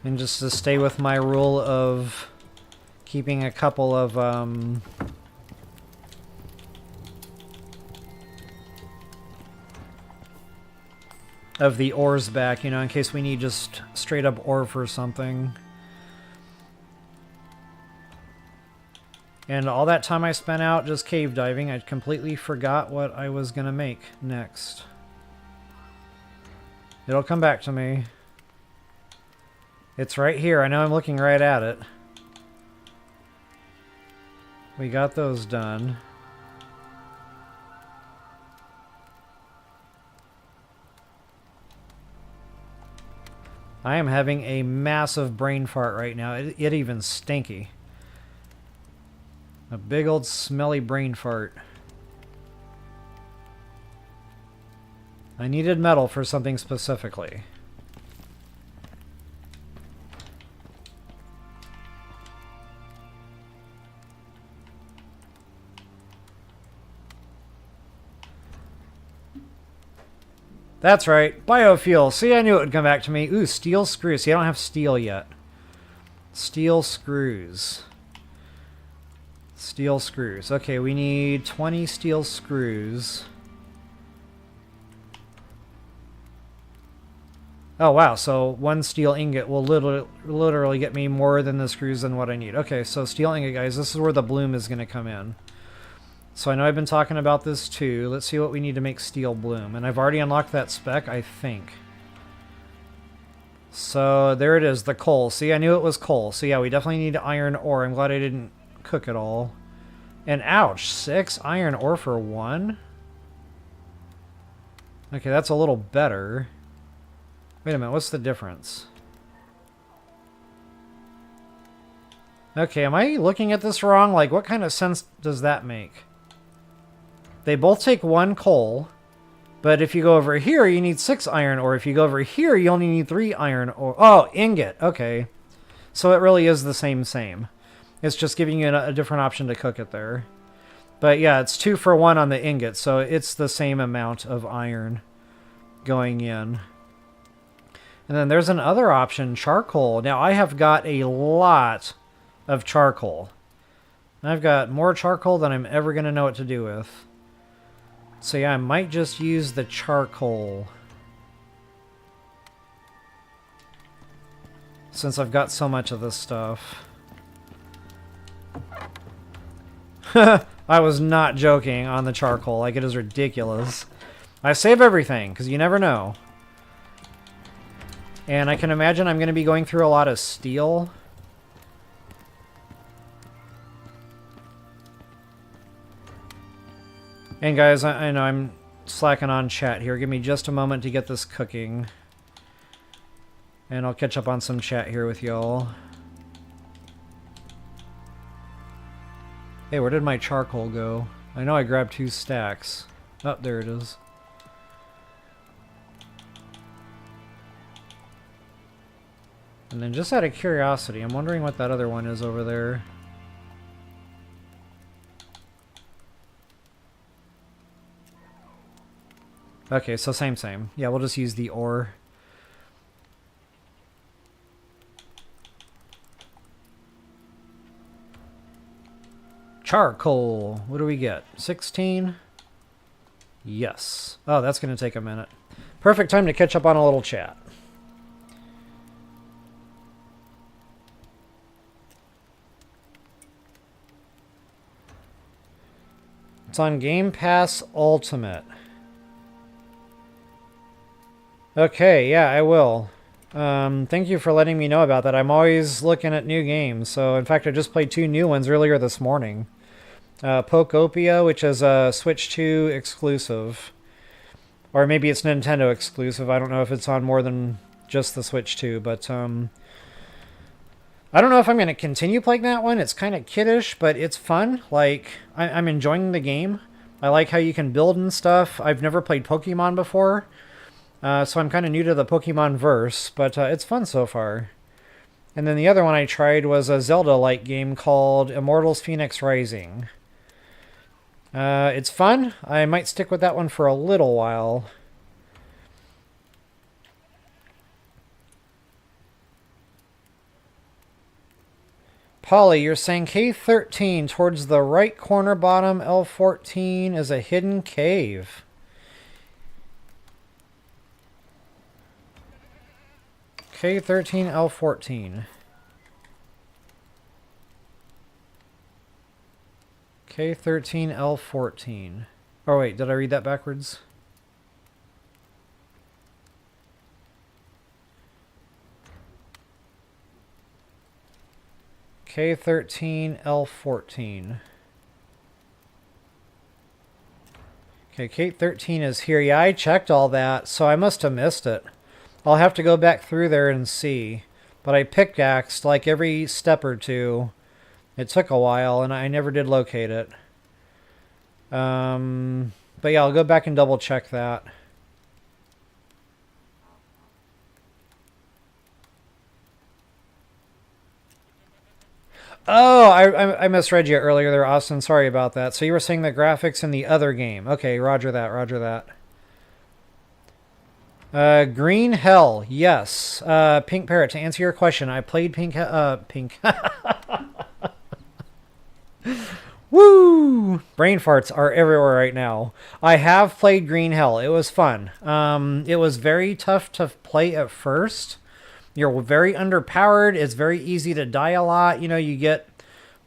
And just to stay with my rule of keeping a couple of the ores back, you know, in case we need just straight up ore for something. And all that time I spent out just cave diving, I completely forgot what I was going to make next. It'll come back to me. It's right here. I know I'm looking right at it. We got those done. I am having a massive brain fart right now. It even stinky. A big old smelly brain fart. I needed metal for something specifically. That's right. Biofuel. See, I knew it would come back to me. Ooh, steel screws. See, I don't have steel yet. Steel screws. Steel screws. Okay, we need 20 steel screws. Oh, wow. So one steel ingot will literally get me more than the screws than what I need. Okay, so steel ingot, guys. This is where the bloom is going to come in. So I know I've been talking about this too. Let's see what we need to make steel bloom. And I've already unlocked that spec, I think. So there it is, the coal. See, I knew it was coal. So yeah, we definitely need iron ore. I'm glad I didn't cook it all. And ouch, 6 iron ore for 1? Okay, that's a little better. Wait a minute, what's the difference? Okay, am I looking at this wrong? Like, what kind of sense does that make? They both take 1 coal, but if you go over here, you need 6 iron ore. If you go over here, you only need 3 iron ore. Oh, ingot. Okay. So it really is the same. It's just giving you a different option to cook it there. But yeah, it's 2 for 1 on the ingot, so it's the same amount of iron going in. And then there's another option, charcoal. Now, I have got a lot of charcoal. I've got more charcoal than I'm ever going to know what to do with. So yeah, I might just use the charcoal. Since I've got so much of this stuff. I was not joking on the charcoal. Like, it is ridiculous. I save everything, because you never know. And I can imagine I'm going to be going through a lot of steel. And guys, I know I'm slacking on chat here. Give me just a moment to get this cooking. And I'll catch up on some chat here with y'all. Hey, where did my charcoal go? I know I grabbed 2 stacks. Oh, there it is. And then just out of curiosity, I'm wondering what that other one is over there. Okay, so same. Yeah, we'll just use the ore. Charcoal. What do we get? 16? Yes. Oh, that's going to take a minute. Perfect time to catch up on a little chat. It's on Game Pass Ultimate. Okay, yeah, I will. Thank you for letting me know about that. I'm always looking at new games. So, in fact, I just played 2 new ones earlier this morning. Pokopia, which is a Switch 2 exclusive. Or maybe it's Nintendo exclusive. I don't know if it's on more than just the Switch 2. But, I don't know if I'm going to continue playing that one. It's kind of kiddish, but it's fun. Like, I'm enjoying the game. I like how you can build and stuff. I've never played Pokemon before. So I'm kind of new to the Pokemon verse, but it's fun so far. And then the other one I tried was a Zelda-like game called Immortals Phoenix Rising. It's fun. I might stick with that one for a little while. Polly, you're saying K13 towards the right corner bottom, L14 is a hidden cave. K13, L14. K13, L14. Oh wait, did I read that backwards? K13, L14. Okay, K13 is here. Yeah, I checked all that, so I must have missed it. I'll have to go back through there and see. But I pickaxed like every step or two. It took a while, and I never did locate it. But yeah, I'll go back and double check that. Oh, I misread you earlier there, Austin. Sorry about that. So you were saying the graphics in the other game. Okay, roger that, roger that. Green Hell, yes. Pink Parrot, to answer your question, I played Pink. Woo! Brain farts are everywhere right now. I have played Green Hell. It was fun. It was very tough to play at first. You're very underpowered. It's very easy to die a lot. You know, you get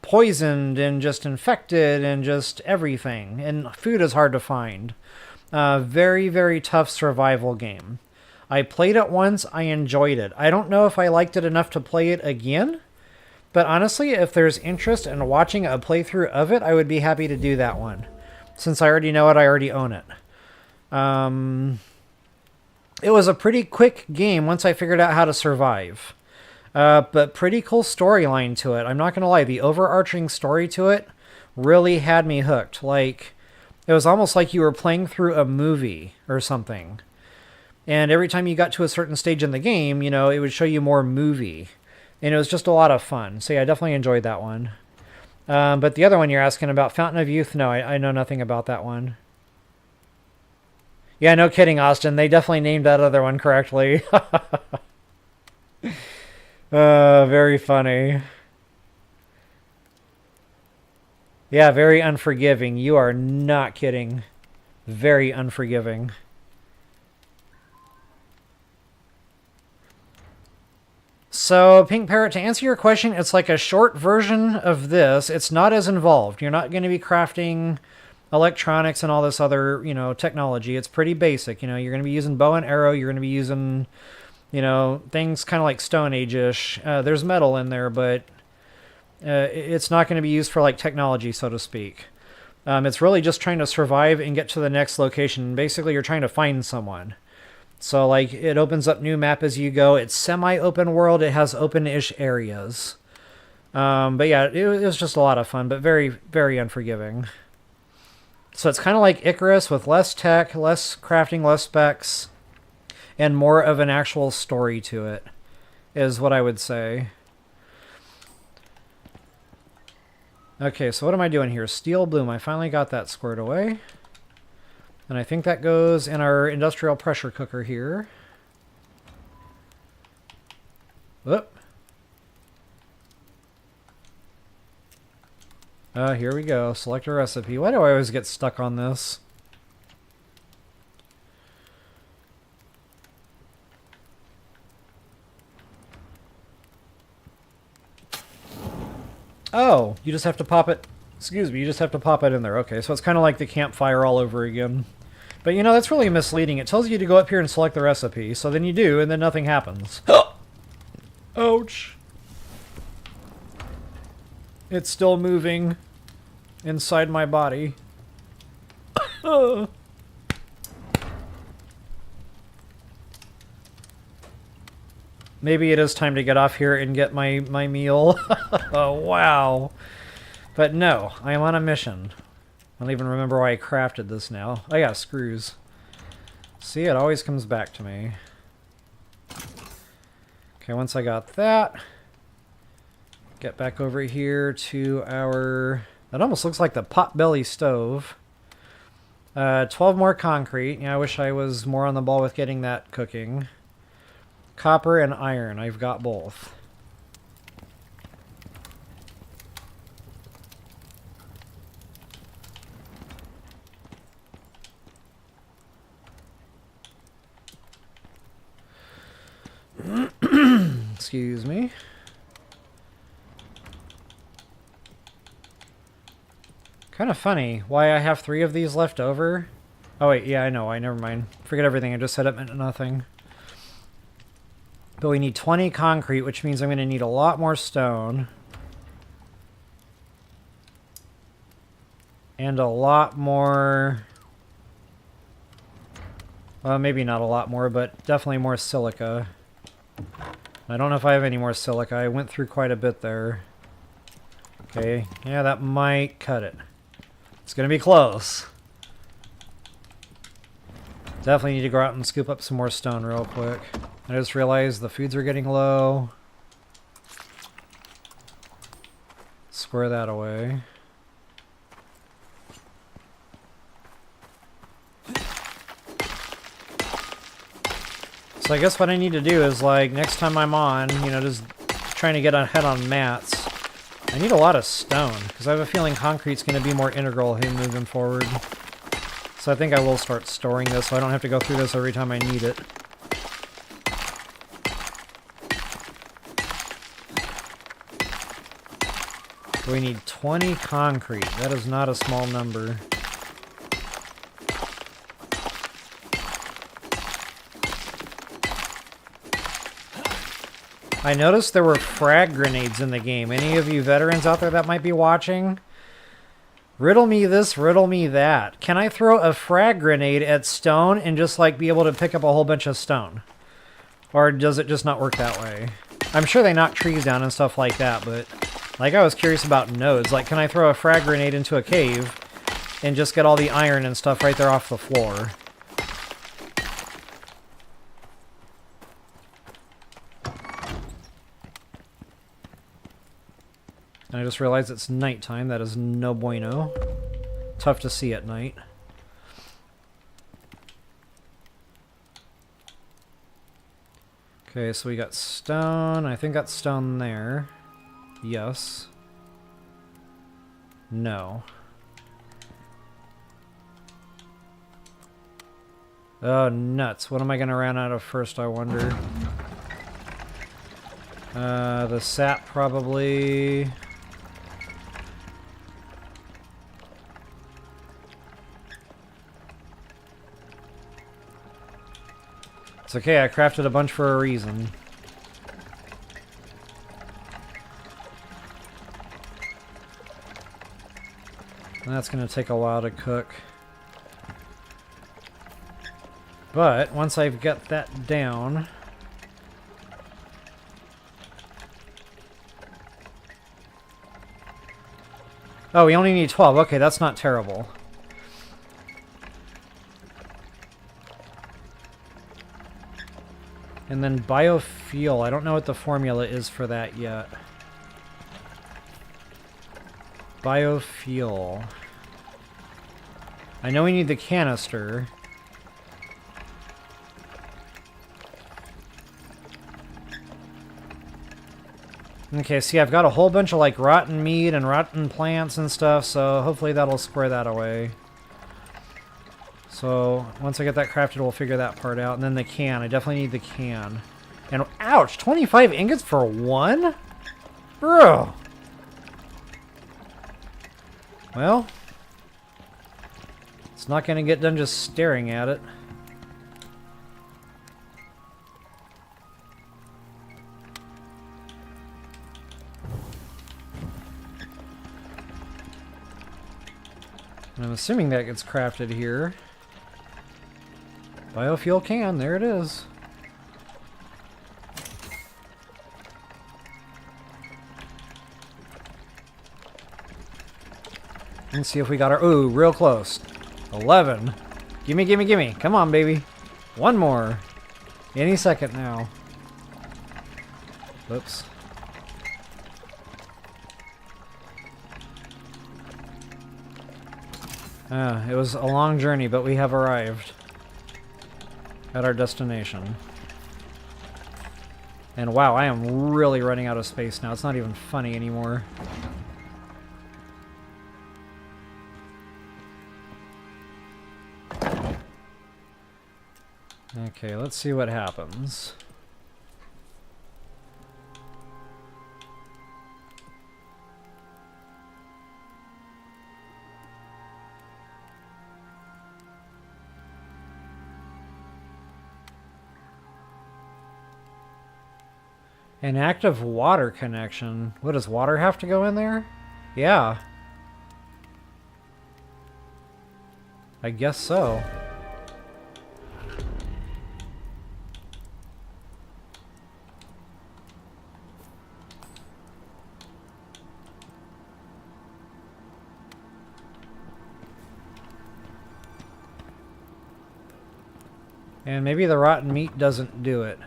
poisoned and just infected and just everything. And food is hard to find. Very, very tough survival game. I played it once. I enjoyed it. I don't know if I liked it enough to play it again. But honestly, if there's interest in watching a playthrough of it, I would be happy to do that one. Since I already know it, I already own it. It was a pretty quick game once I figured out how to survive. But pretty cool storyline to it. I'm not going to lie, the overarching story to it really had me hooked. Like, it was almost like you were playing through a movie or something. And every time you got to a certain stage in the game, you know, it would show you more movie. And it was just a lot of fun. So yeah, I definitely enjoyed that one. But the other one you're asking about, Fountain of Youth, no, I know nothing about that one. Yeah, no kidding, Austin. They definitely named that other one correctly. Very funny. Yeah, very unforgiving. You are not kidding. Very unforgiving. So, Pink Parrot, to answer your question, it's like a short version of this. It's not as involved. You're not going to be crafting electronics and all this other, you know, technology. It's pretty basic. You know, you're going to be using bow and arrow. You're going to be using, you know, things kind of like Stone Age-ish. There's metal in there, but it's not going to be used for like technology, so to speak. It's really just trying to survive and get to the next location. Basically, you're trying to find someone. So, like, it opens up new map as you go. It's semi-open world. It has open-ish areas. But yeah, it was just a lot of fun, but very, very unforgiving. So it's kind of like Icarus with less tech, less crafting, less specs, and more of an actual story to it, is what I would say. Okay, so what am I doing here? Steel Bloom. I finally got that squared away. And I think that goes in our industrial pressure cooker here. Whoop. Here we go. Select a recipe. Why do I always get stuck on this? Oh, you just have to pop it. Excuse me, you just have to pop it in there. Okay, so it's kind of like the campfire all over again. But, you know, that's really misleading. It tells you to go up here and select the recipe. So then you do, and then nothing happens. Ouch. It's still moving inside my body. Maybe it is time to get off here and get my meal. Oh, wow. But no, I am on a mission. I don't even remember why I crafted this now. Oh yeah, screws. See, it always comes back to me. Okay, once I got that, get back over here to our... That almost looks like the potbelly stove. 12 more concrete. Yeah, I wish I was more on the ball with getting that cooking. Copper and iron. I've got both. Excuse me. Kind of funny why I have 3 of these left over. Oh wait, yeah, I know. Never mind. Forget everything. I just said it meant nothing. But we need 20 concrete, which means I'm going to need a lot more stone. And a lot more... Well, maybe not a lot more, but definitely more silica. I don't know if I have any more silica. I went through quite a bit there. Okay, yeah, that might cut it. It's going to be close. Definitely need to go out and scoop up some more stone real quick. I just realized the foods are getting low. Square that away. So I guess what I need to do is, like, next time I'm on, you know, just trying to get ahead on mats, I need a lot of stone, because I have a feeling concrete's going to be more integral here moving forward. So I think I will start storing this so I don't have to go through this every time I need it. We need 20 concrete. That is not a small number. I noticed there were frag grenades in the game. Any of you veterans out there that might be watching? Riddle me this, riddle me that. Can I throw a frag grenade at stone and just like be able to pick up a whole bunch of stone? Or does it just not work that way? I'm sure they knock trees down and stuff like that, but like I was curious about nodes. Like, can I throw a frag grenade into a cave and just get all the iron and stuff right there off the floor? And I just realized it's nighttime. That is no bueno. Tough to see at night. Okay, so we got stone. I think that's stone there. Yes. No. Oh, nuts. What am I going to run out of first, I wonder? The sap probably... It's okay, I crafted a bunch for a reason. And that's going to take a while to cook. But once I've got that down... Oh, we only need 12. Okay, that's not terrible. And then biofuel. I don't know what the formula is for that yet. Biofuel. I know we need the canister. Okay, see, I've got a whole bunch of, like, rotten meat and rotten plants and stuff, so hopefully that'll square that away. So, once I get that crafted, we'll figure that part out. And then the can. I definitely need the can. And, ouch! 25 ingots for one? Bro! Well, it's not going to get done just staring at it. And I'm assuming that gets crafted here. Biofuel can, there it is. Let's see if we got our... Ooh, real close. 11. Gimme, gimme, gimme. Come on, baby. One more. Any second now. Oops. It was a long journey, but we have arrived at our destination. And wow, I am really running out of space now. It's not even funny anymore. Okay, let's see what happens. An active water connection. What, does water have to go in there? Yeah. I guess so. And maybe the rotten meat doesn't do it.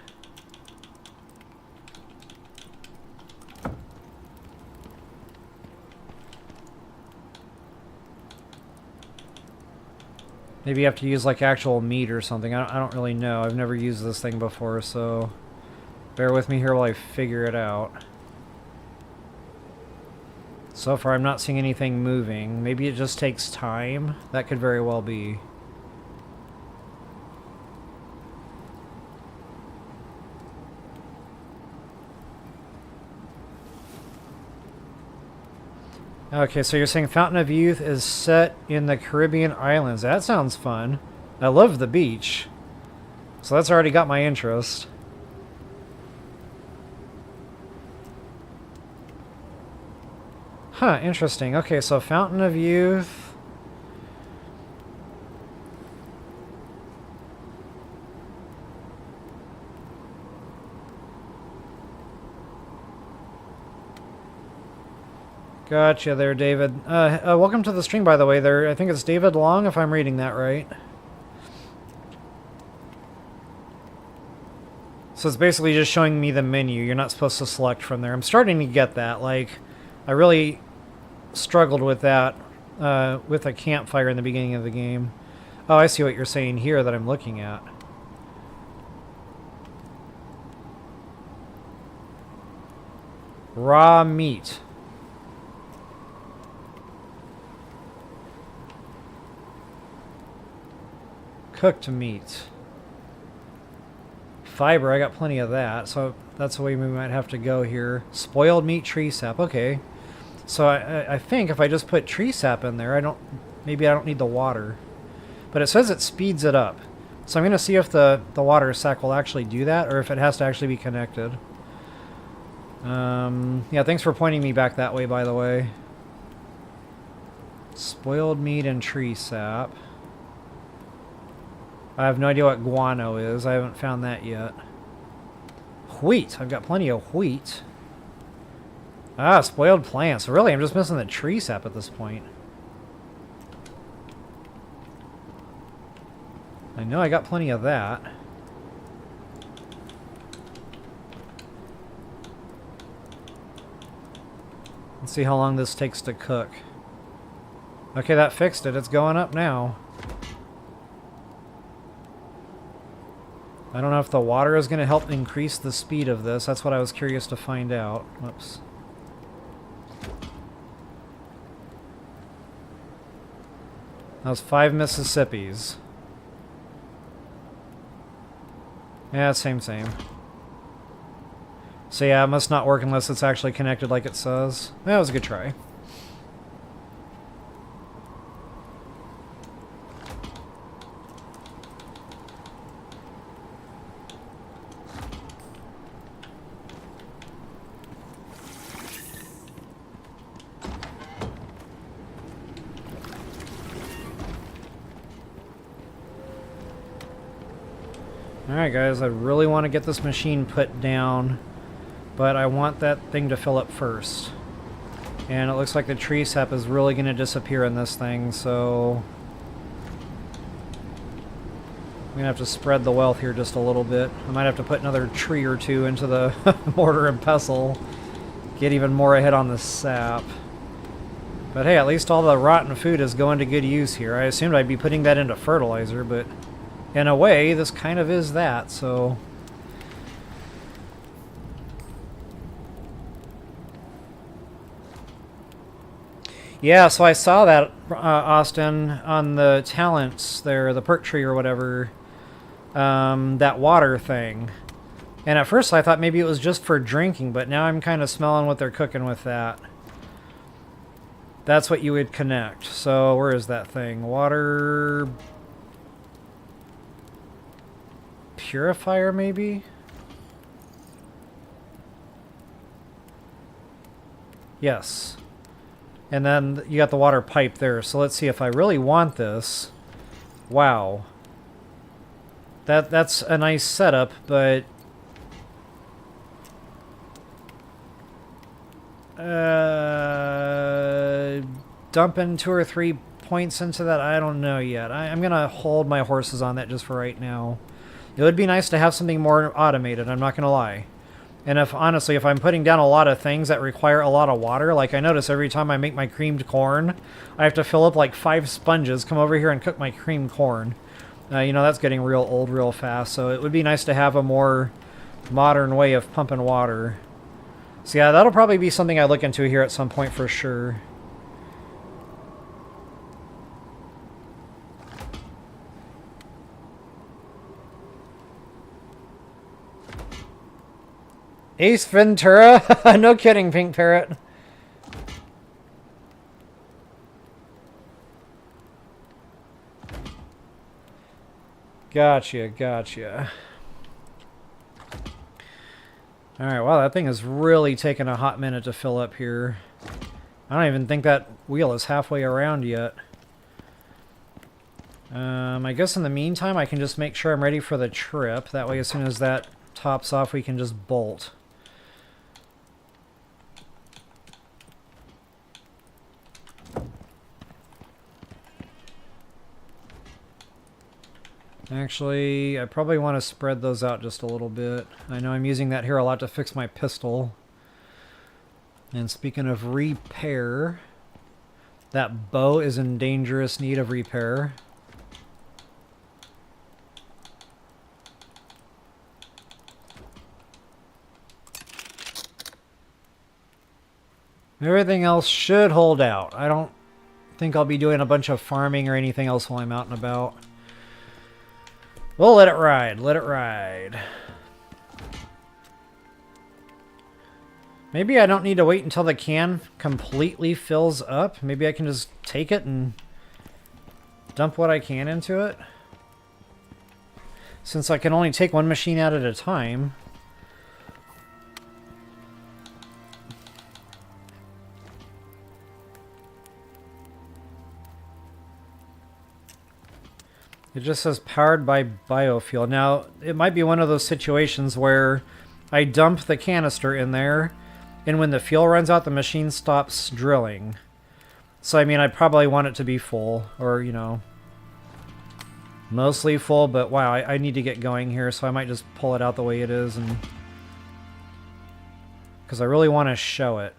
Maybe you have to use like actual meat or something. I don't really know. I've never used this thing before, so bear with me here while I figure it out. So far, I'm not seeing anything moving. Maybe it just takes time. That could very well be. Okay, so you're saying Fountain of Youth is set in the Caribbean islands. That sounds fun. I love the beach. So that's already got my interest. Huh, interesting. Okay, so Fountain of Youth. Gotcha there, David. Welcome to the stream, by the way. There, I think it's David Long, if I'm reading that right. So it's basically just showing me the menu. You're not supposed to select from there. I'm starting to get that. Like, I really struggled with that with a campfire in the beginning of the game. Oh, I see what you're saying here that I'm looking at. Raw meat. Cooked meat. Fiber, I got plenty of that, so that's the way we might have to go here. Spoiled meat, tree sap, okay. So I think if I just put tree sap in there, maybe I don't need the water. But it says it speeds it up. So I'm going to see if the water sack will actually do that, or if it has to actually be connected. Yeah, thanks for pointing me back that way, by the way. Spoiled meat and tree sap. I have no idea what guano is. I haven't found that yet. Wheat. I've got plenty of wheat. Ah, spoiled plants. Really, I'm just missing the tree sap at this point. I know I got plenty of that. Let's see how long this takes to cook. Okay, that fixed it. It's going up now. I don't know if the water is going to help increase the speed of this. That's what I was curious to find out. Whoops. That was 5 Mississippis. Yeah, same. So yeah, it must not work unless it's actually connected like it says. That was a good try. Alright guys, I really want to get this machine put down, but I want that thing to fill up first. And it looks like the tree sap is really going to disappear in this thing, so I'm going to have to spread the wealth here just a little bit. I might have to put another tree or two into the mortar and pestle, get even more ahead on the sap. But hey, at least all the rotten food is going to good use here. I assumed I'd be putting that into fertilizer, but in a way, this kind of is that, so yeah, so I saw that, Austin, on the talents there, the perk tree or whatever, that water thing. And at first I thought maybe it was just for drinking, but now I'm kind of smelling what they're cooking with that. That's what you would connect. So where is that thing? Water purifier, maybe? Yes. And then you got the water pipe there. So let's see if I really want this. Wow. That's a nice setup, but dumping 2 or 3 points into that, I don't know yet. I'm gonna hold my horses on that just for right now. It would be nice to have something more automated, I'm not gonna lie. And honestly, if I'm putting down a lot of things that require a lot of water, like I notice every time I make my creamed corn, I have to fill up like 5 sponges, come over here and cook my creamed corn. You know, that's getting real old real fast, so it would be nice to have a more modern way of pumping water. So yeah, that'll probably be something I look into here at some point for sure. Ace Ventura? No kidding, Pink Parrot. Gotcha, gotcha. Alright, wow, that thing is really taking a hot minute to fill up here. I don't even think that wheel is halfway around yet. I guess in the meantime, I can just make sure I'm ready for the trip. That way, as soon as that tops off, we can just bolt. Actually, I probably want to spread those out just a little bit. I know I'm using that here a lot to fix my pistol. And speaking of repair, that bow is in dangerous need of repair. Everything else should hold out. I don't think I'll be doing a bunch of farming or anything else while I'm out and about. We'll let it ride. Let it ride. Maybe I don't need to wait until the can completely fills up. Maybe I can just take it and dump what I can into it. Since I can only take one machine out at a time. It just says powered by biofuel. Now, it might be one of those situations where I dump the canister in there, and when the fuel runs out, the machine stops drilling. So, I mean, I probably want it to be full, or, you know, mostly full, but wow, I need to get going here, so I might just pull it out the way it is, and because I really want to show it.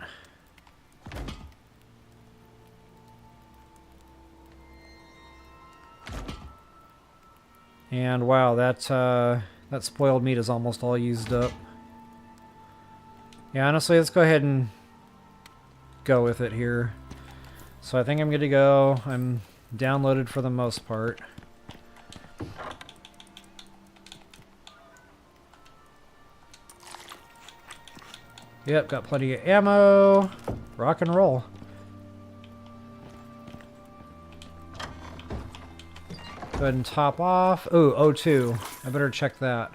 And wow, that spoiled meat is almost all used up. Yeah, honestly, let's go ahead and go with it here. So I think I'm good to go. I'm downloaded for the most part. Yep, got plenty of ammo. Rock and roll. Go ahead and top off. Ooh, O2. I better check that.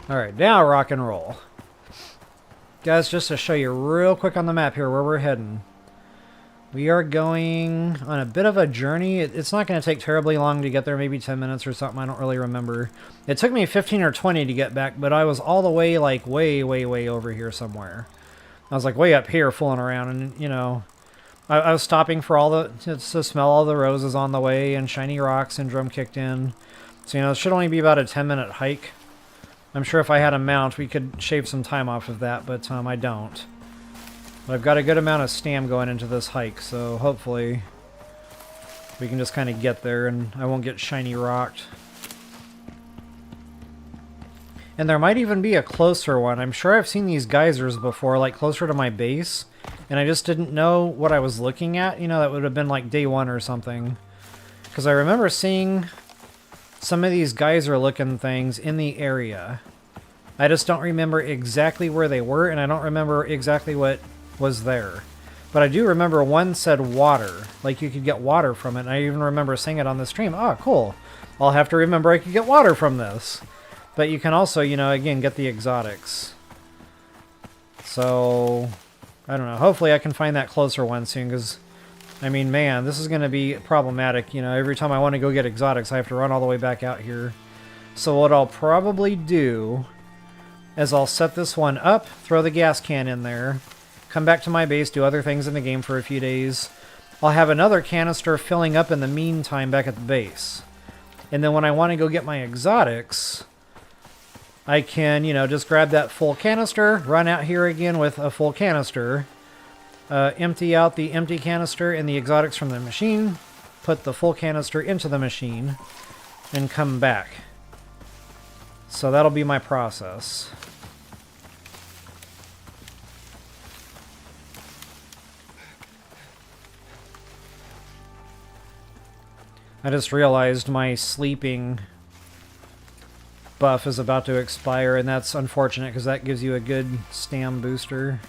Alright, now rock and roll. Guys, just to show you real quick on the map here where we're heading. We are going on a bit of a journey. It's not going to take terribly long to get there, maybe 10 minutes or something. I don't really remember. It took me 15 or 20 to get back, but I was all the way, like, way over here somewhere. I was, like, way up here fooling around, and, you know, I was stopping for all the, to smell all the roses on the way, and Shiny Rock syndrome kicked in. So, you know, it should only be about a 10-minute hike. I'm sure if I had a mount, we could shave some time off of that, but I don't. But I've got a good amount of stam going into this hike, so hopefully we can just kind of get there and I won't get shiny rocked. And there might even be a closer one. I'm sure I've seen these geysers before, like closer to my base, and I just didn't know what I was looking at. You know, that would have been like day one or something. Because I remember seeing some of these geyser-looking things in the area. I just don't remember exactly where they were, and I don't remember exactly what was there. But I do remember one said water. Like you could get water from it, and I even remember saying it on the stream. Oh, cool. I'll have to remember I could get water from this. But you can also, you know, again, get the exotics. So, I don't know. Hopefully I can find that closer one soon, because I mean, man, this is going to be problematic. You know, every time I want to go get exotics, I have to run all the way back out here. So what I'll probably do is I'll set this one up, throw the gas can in there, come back to my base, do other things in the game for a few days. I'll have another canister filling up in the meantime back at the base. And then when I want to go get my exotics, I can, you know, just grab that full canister, run out here again with a full canister, empty out the empty canister and the exotics from the machine, put the full canister into the machine, and come back. So that'll be my process. I just realized my sleeping buff is about to expire, and that's unfortunate because that gives you a good stam booster.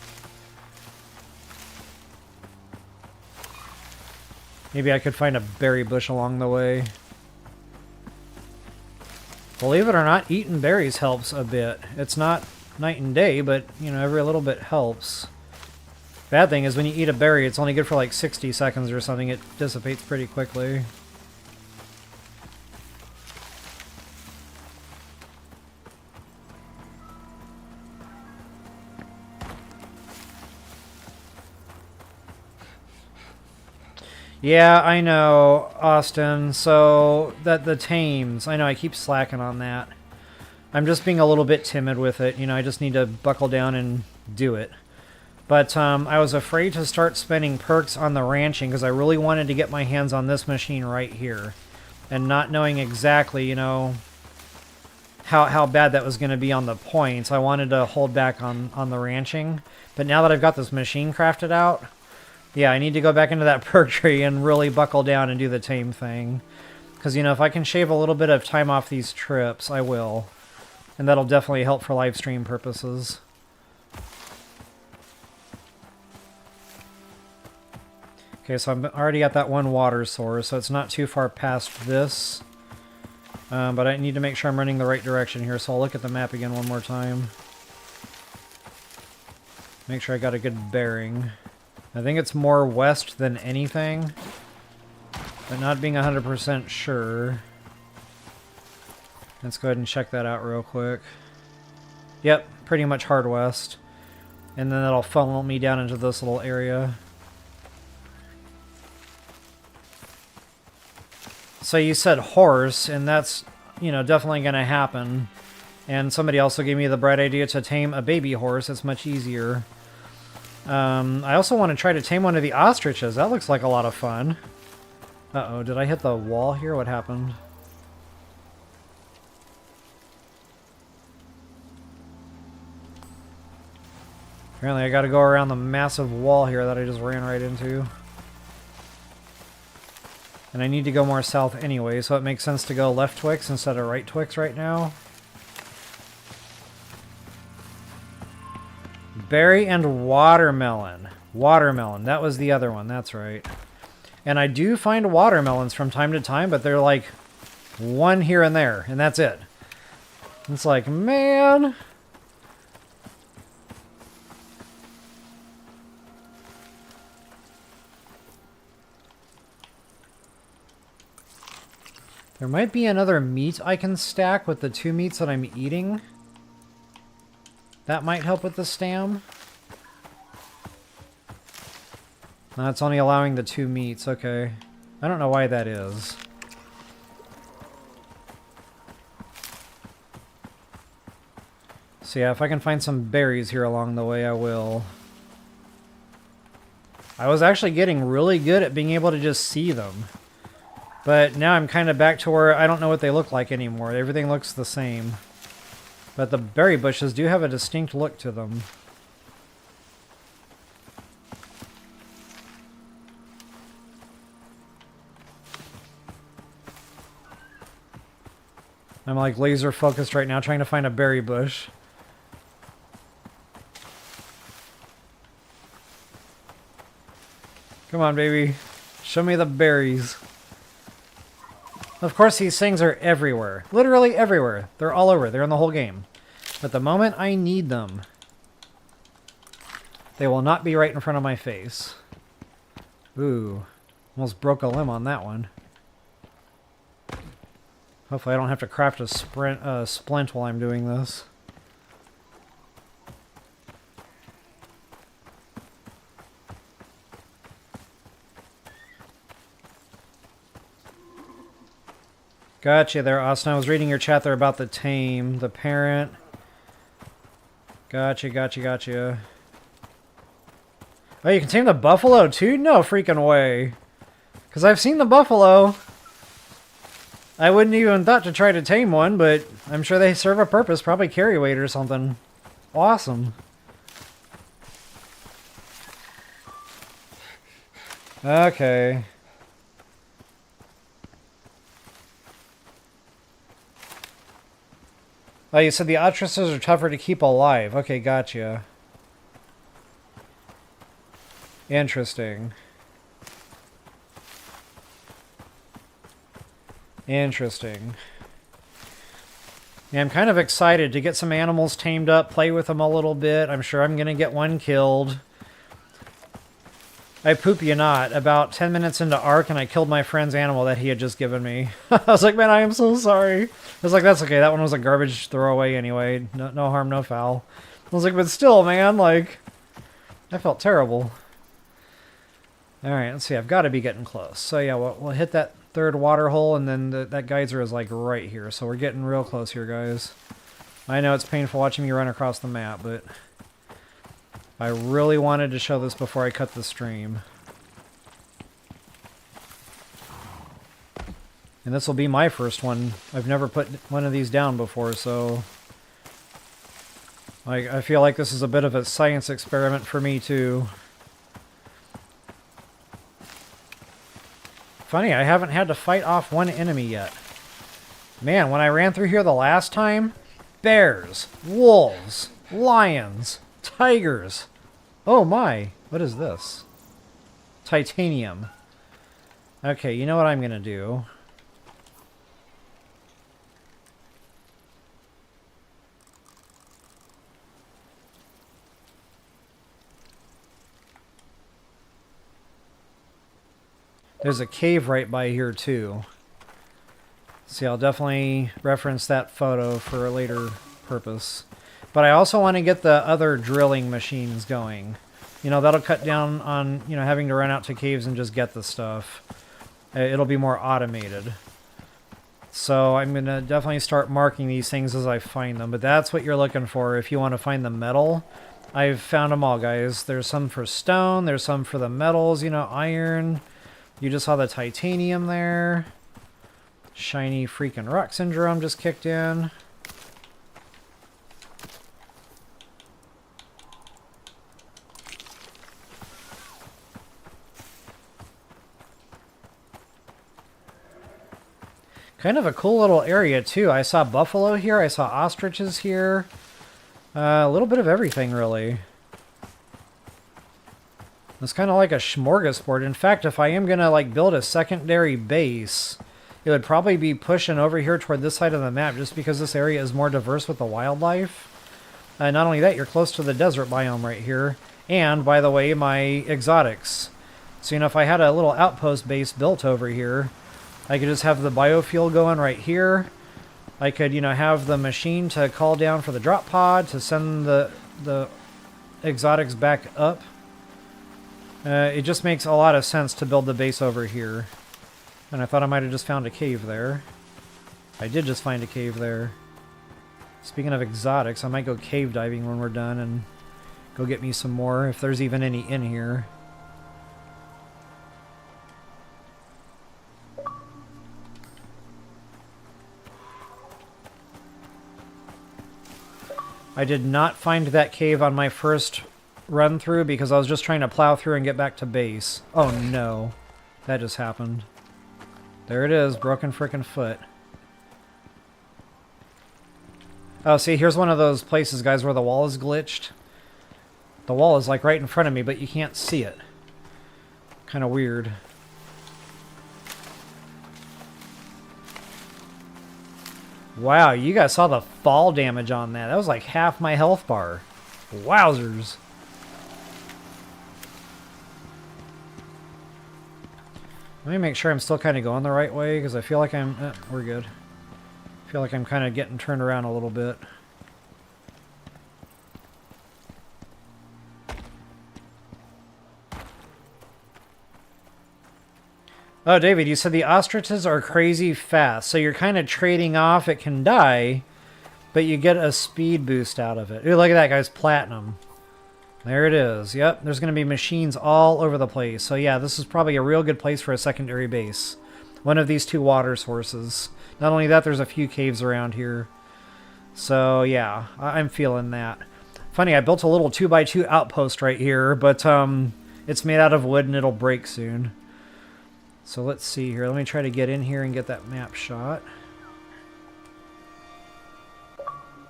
Maybe I could find a berry bush along the way. Believe it or not, eating berries helps a bit. It's not night and day, but, you know, every little bit helps. Bad thing is when you eat a berry, it's only good for like 60 seconds or something. It dissipates pretty quickly. Yeah, I know, Austin. So, the tames. I know I keep slacking on that. I'm just being a little bit timid with it. You know, I just need to buckle down and do it. But I was afraid to start spending perks on the ranching because I really wanted to get my hands on this machine right here. And not knowing exactly, you know, how bad that was going to be on the points, I wanted to hold back on the ranching. But now that I've got this machine crafted out, yeah, I need to go back into that perk tree and really buckle down and do the tame thing. Because, you know, if I can shave a little bit of time off these trips, I will. And that'll definitely help for live stream purposes. Okay, so I'm already at that one water source, so it's not too far past this. But I need to make sure I'm running the right direction here, so I'll look at the map again one more time. Make sure I got a good bearing. I think it's more west than anything, but not being 100% sure. Let's go ahead and check that out real quick. Yep, pretty much hard west. And then that'll funnel me down into this little area. So you said horse, and that's, you know, definitely going to happen. And somebody also gave me the bright idea to tame a baby horse. It's much easier. I also want to try to tame one of the ostriches. That looks like a lot of fun. Uh-oh, did I hit the wall here? What happened? Apparently I gotta go around the massive wall here that I just ran right into. And I need to go more south anyway, so it makes sense to go left Twix instead of right Twix right now. Berry and watermelon. Watermelon, that was the other one, that's right. And I do find watermelons from time to time, but they're like one here and there, and that's it. It's like, man. There might be another meat I can stack with the 2 meats that I'm eating. That might help with the stam. No, it's only allowing the 2 meats, okay. I don't know why that is. So yeah, if I can find some berries here along the way, I will. I was actually getting really good at being able to just see them. But now I'm kind of back to where I don't know what they look like anymore. Everything looks the same. But the berry bushes do have a distinct look to them. I'm like laser focused right now trying to find a berry bush. Come on, baby. Show me the berries. Of course, these things are everywhere. Literally everywhere. They're all over. They're in the whole game. But the moment I need them, they will not be right in front of my face. Ooh. Almost broke a limb on that one. Hopefully I don't have to craft a splint while I'm doing this. Gotcha there, Austin. I was reading your chat there about the tame, the parent. Gotcha, gotcha, gotcha. Oh, you can tame the buffalo too? No freaking way. Because I've seen the buffalo. I wouldn't even thought to try to tame one, but I'm sure they serve a purpose. Probably carry weight or something. Awesome. Okay. Oh, you said the ostriches are tougher to keep alive. Okay, gotcha. Interesting. Interesting. Yeah, I'm kind of excited to get some animals tamed up, play with them a little bit. I'm sure I'm going to get one killed. I poop you not. About 10 minutes into Ark, and I killed my friend's animal that he had just given me. I was like, man, I am so sorry. I was like, that's okay. That one was a garbage throwaway anyway. No harm, no foul. I was like, but still, man, like, I felt terrible. All right, let's see. I've got to be getting close. So, yeah, we'll hit that third water hole, and then that geyser is, like, right here. So we're getting real close here, guys. I know it's painful watching me run across the map, but I really wanted to show this before I cut the stream. And this will be my first one. I've never put one of these down before, so I feel like this is a bit of a science experiment for me, too. Funny, I haven't had to fight off one enemy yet. Man, when I ran through here the last time, bears, wolves, lions, tigers. Oh my, what is this? Titanium. Okay, you know what I'm gonna do? There's a cave right by here too. See, I'll definitely reference that photo for a later purpose. But I also want to get the other drilling machines going. You know, that'll cut down on, you know, having to run out to caves and just get the stuff. It'll be more automated. So I'm going to definitely start marking these things as I find them. But that's what you're looking for if you want to find the metal. I've found them all, guys. There's some for stone. There's some for the metals, you know, iron. You just saw the titanium there. Shiny freaking rock syndrome just kicked in. Kind of a cool little area too. I saw buffalo here. I saw ostriches here. A little bit of everything, really. It's kind of like a smorgasbord. In fact, if I am going to like build a secondary base, it would probably be pushing over here toward this side of the map just because this area is more diverse with the wildlife. Not only that, you're close to the desert biome right here. And, by the way, my exotics. So, you know, if I had a little outpost base built over here, I could just have the biofuel going right here. I could, you know, have the machine to call down for the drop pod to send the exotics back up. It just makes a lot of sense to build the base over here. And I thought I might have just found a cave there. I did just find a cave there. Speaking of exotics, I might go cave diving when we're done and go get me some more, if there's even any in here. I did not find that cave on my first run through because I was just trying to plow through and get back to base. Oh no, that just happened. There it is, broken frickin' foot. Oh, see, here's one of those places, guys, where the wall is glitched. The wall is like right in front of me, but you can't see it. Kind of weird. Wow, you guys saw the fall damage on that. That was like half my health bar. Wowzers. Let me make sure I'm still kind of going the right way, because I feel like I'm... we're good. I feel like I'm kind of getting turned around a little bit. Oh, David, you said the ostriches are crazy fast, so you're kind of trading off. It can die, but you get a speed boost out of it. Ooh, look at that, guys. Platinum. There it is. Yep, there's going to be machines all over the place. So yeah, this is probably a real good place for a secondary base. One of these two water sources. Not only that, there's a few caves around here. So yeah, I'm feeling that. Funny, I built a little 2x2 outpost right here, but it's made out of wood and it'll break soon. So let's see here. Let me try to get in here and get that map shot.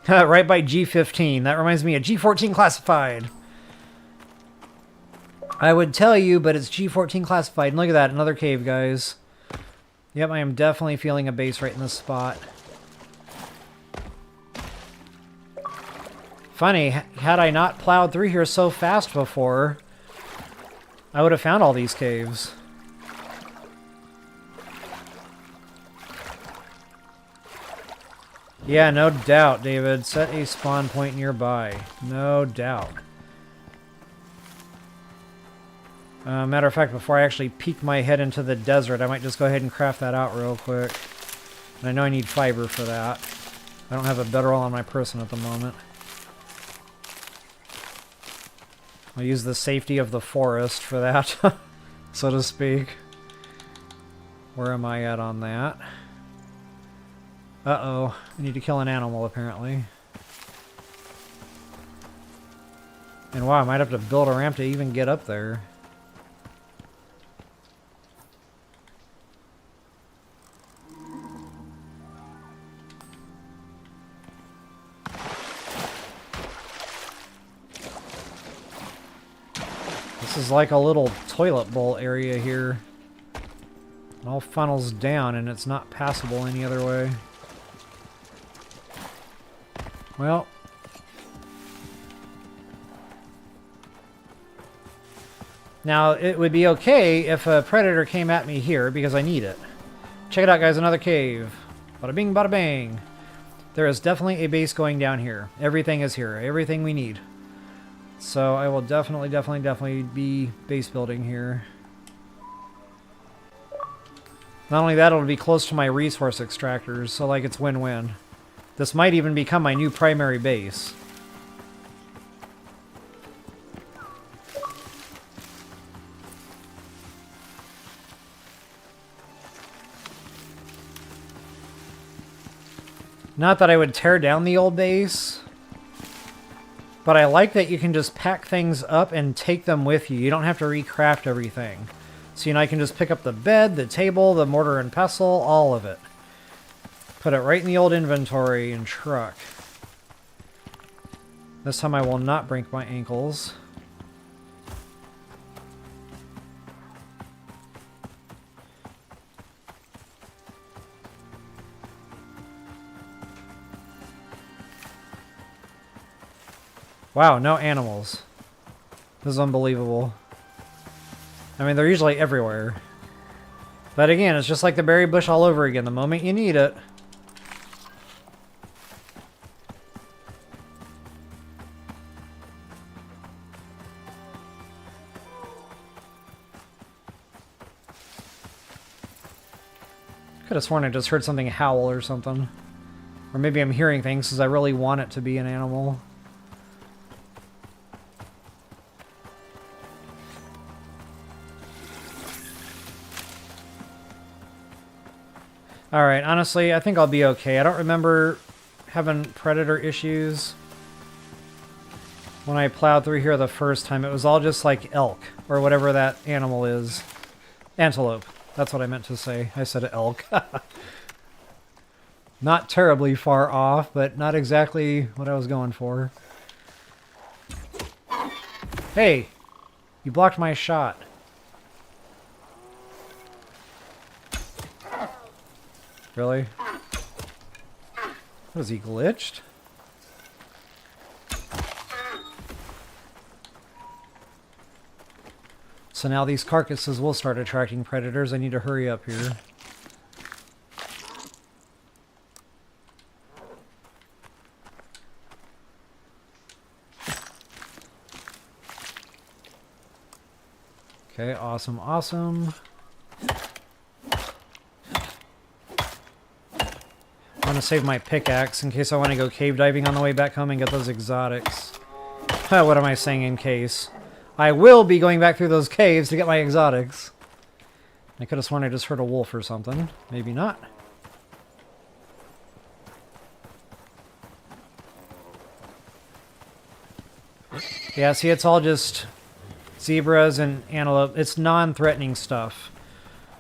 Right by G15. That reminds me of G14 classified. I would tell you, but it's G14 classified. And look at that, another cave, guys. Yep, I am definitely feeling a base right in this spot. Funny, had I not plowed through here so fast before, I would have found all these caves. Yeah, no doubt, David. Set a spawn point nearby. No doubt. Matter of fact, before I actually peek my head into the desert, I might just go ahead and craft that out real quick. And I know I need fiber for that. I don't have a bedroll on my person at the moment. I'll use the safety of the forest for that, so to speak. Where am I at on that? Uh-oh. I need to kill an animal, apparently. And wow, I might have to build a ramp to even get up there. This is like a little toilet bowl area here. It all funnels down and it's not passable any other way. Well, now it would be okay if a predator came at me here because I need it. Check it out, guys, another cave. Bada bing, bada bang. There is definitely a base going down here. Everything is here, everything we need. So I will definitely be base building here. Not only that, it'll be close to my resource extractors, so like it's win-win. This might even become my new primary base. Not that I would tear down the old base, but I like that you can just pack things up and take them with you. You don't have to recraft everything. So, you know, I can just pick up the bed, the table, the mortar and pestle, all of it. Put it right in the old inventory and truck. This time I will not break my ankles. Wow, no animals. This is unbelievable. I mean, they're usually everywhere. But again, it's just like the berry bush all over again. The moment you need it. Could have sworn I just heard something howl or something. Or maybe I'm hearing things because I really want it to be an animal. Alright, honestly, I think I'll be okay. I don't remember having predator issues when I plowed through here the first time. It was all just like elk, or whatever that animal is. Antelope. That's what I meant to say. I said elk. Not terribly far off, but not exactly what I was going for. Hey! You blocked my shot. Really? Was he glitched? So now these carcasses will start attracting predators. I need to hurry up here. Okay, awesome, awesome. I'm gonna save my pickaxe in case I want to go cave diving on the way back home and get those exotics. What am I saying in case? I will be going back through those caves to get my exotics. I could have sworn I just heard a wolf or something. Maybe not. Yeah, see, it's all just zebras and antelope. It's non-threatening stuff.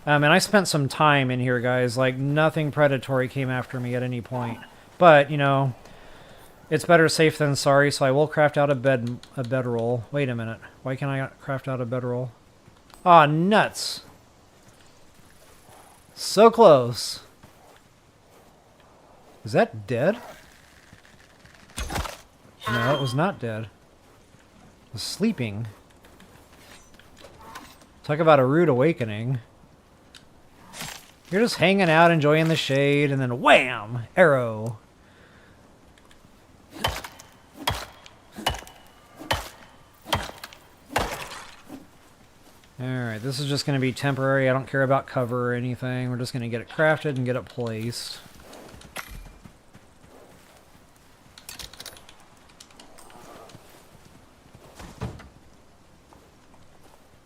And I spent some time in here, guys. Like, nothing predatory came after me at any point. But, you know, it's better safe than sorry, so I will craft out a bedroll. Wait a minute. Why can't I craft out a bedroll? Aw, nuts. So close. Is that dead? No, it was not dead. It was sleeping. Talk about a rude awakening. You're just hanging out, enjoying the shade, and then wham! Arrow. Alright, this is just going to be temporary. I don't care about cover or anything. We're just going to get it crafted and get it placed.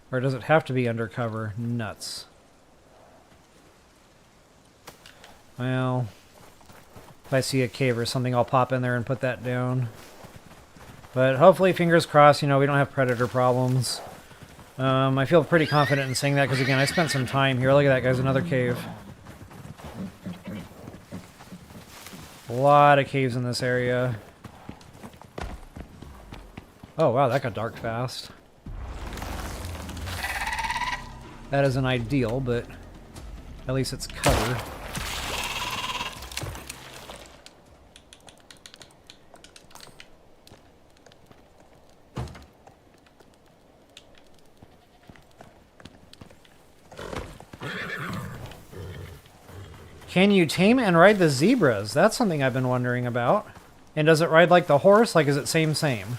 Or does it have to be undercover? Nuts. Well, if I see a cave or something, I'll pop in there and put that down. But hopefully, fingers crossed, you know, we don't have predator problems. I feel pretty confident in saying that because, again, I spent some time here. Look at that, guys, another cave. A lot of caves in this area. Oh, wow, that got dark fast. That isn't ideal, but at least it's cover. Can you tame and ride the zebras? That's something I've been wondering about. And does it ride like the horse? Like, is it same?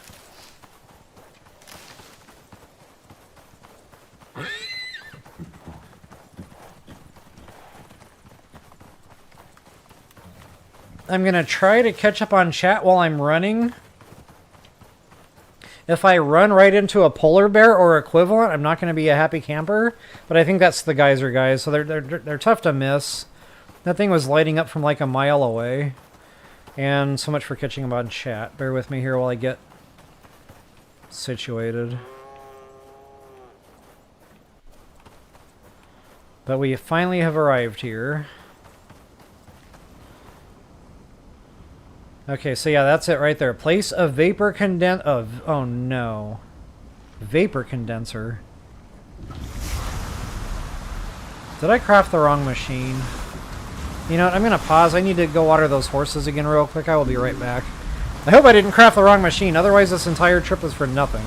I'm going to try to catch up on chat while I'm running. If I run right into a polar bear or equivalent, I'm not going to be a happy camper. But I think that's the geyser guys, so they're tough to miss. That thing was lighting up from like a mile away. And so much for catching them on chat. Bear with me here while I get situated. But we finally have arrived here. Okay, so yeah, that's it right there. Place a vapor oh no. Vapor condenser. Did I craft the wrong machine? You know what, I'm going to pause. I need to go water those horses again real quick. I will be right back. I hope I didn't craft the wrong machine, otherwise this entire trip was for nothing.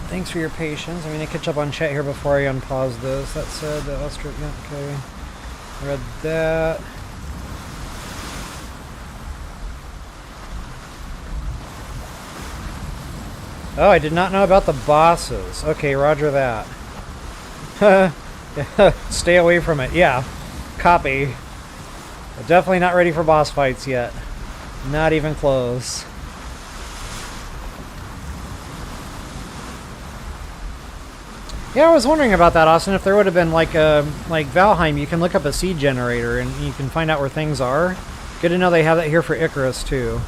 Thanks for your patience. I'm going to catch up on chat here before I unpause this. That said, the okay. Read that. Oh, I did not know about the bosses. Okay, roger that. Stay away from it. Yeah, copy. Definitely not ready for boss fights yet. Not even close. Yeah, I was wondering about that, Austin. If there would have been like Valheim, you can look up a seed generator and you can find out where things are. Good to know they have that here for Icarus too.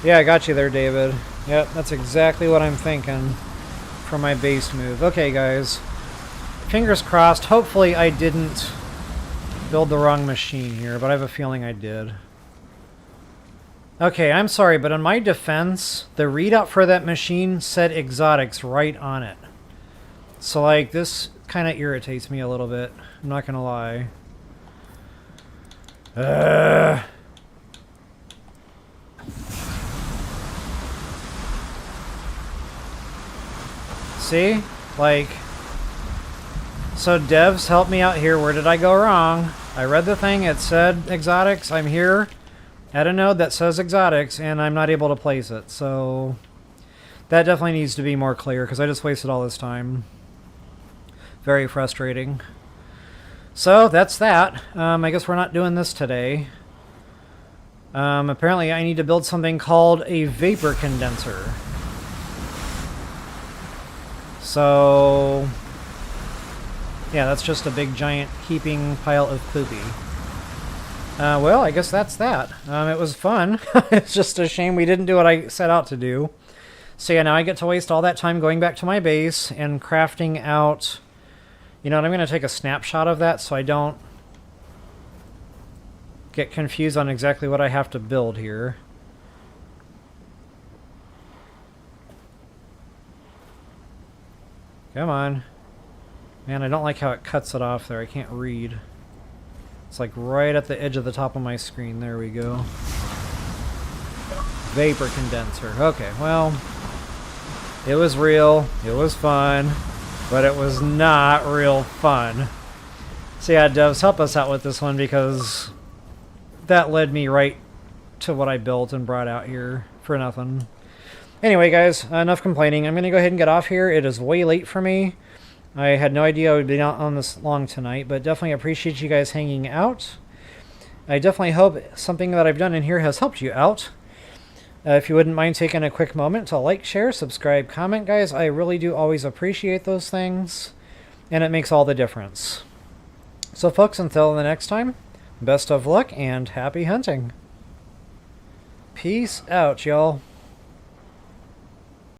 Yeah, I got you there, David. Yep, that's exactly what I'm thinking for my base move. Okay, guys. Fingers crossed. Hopefully I didn't build the wrong machine here, but I have a feeling I did. Okay, I'm sorry, but in my defense, the readout for that machine said exotics right on it. So, like, this kind of irritates me a little bit. I'm not gonna lie. See? Like, so devs, help me out here. Where did I go wrong? I read the thing, it said exotics. I'm here at a node that says exotics, and I'm not able to place it. So that definitely needs to be more clear, because I just wasted all this time. Very frustrating. So that's that. I guess we're not doing this today. Apparently I need to build something called a vapor condenser. So yeah, that's just a big giant heaping pile of poopy. Well, I guess that's that. It was fun. It's just a shame we didn't do what I set out to do. So yeah, now I get to waste all that time going back to my base and crafting out... You know what, I'm going to take a snapshot of that so I don't get confused on exactly what I have to build here. Come on. Man, I don't like how it cuts it off there. I can't read. It's like right at the edge of the top of my screen. There we go. Vapor condenser. Okay, well, it was real. It was fun. But it was not real fun. So yeah, devs, help us out with this one, because that led me right to what I built and brought out here for nothing. Anyway, guys, enough complaining. I'm going to go ahead and get off here. It is way late for me. I had no idea I would be out on this long tonight, but definitely appreciate you guys hanging out. I definitely hope something that I've done in here has helped you out. If you wouldn't mind taking a quick moment to like, share, subscribe, comment, guys. I really do always appreciate those things, and it makes all the difference. So, folks, until the next time, best of luck and happy hunting. Peace out, y'all.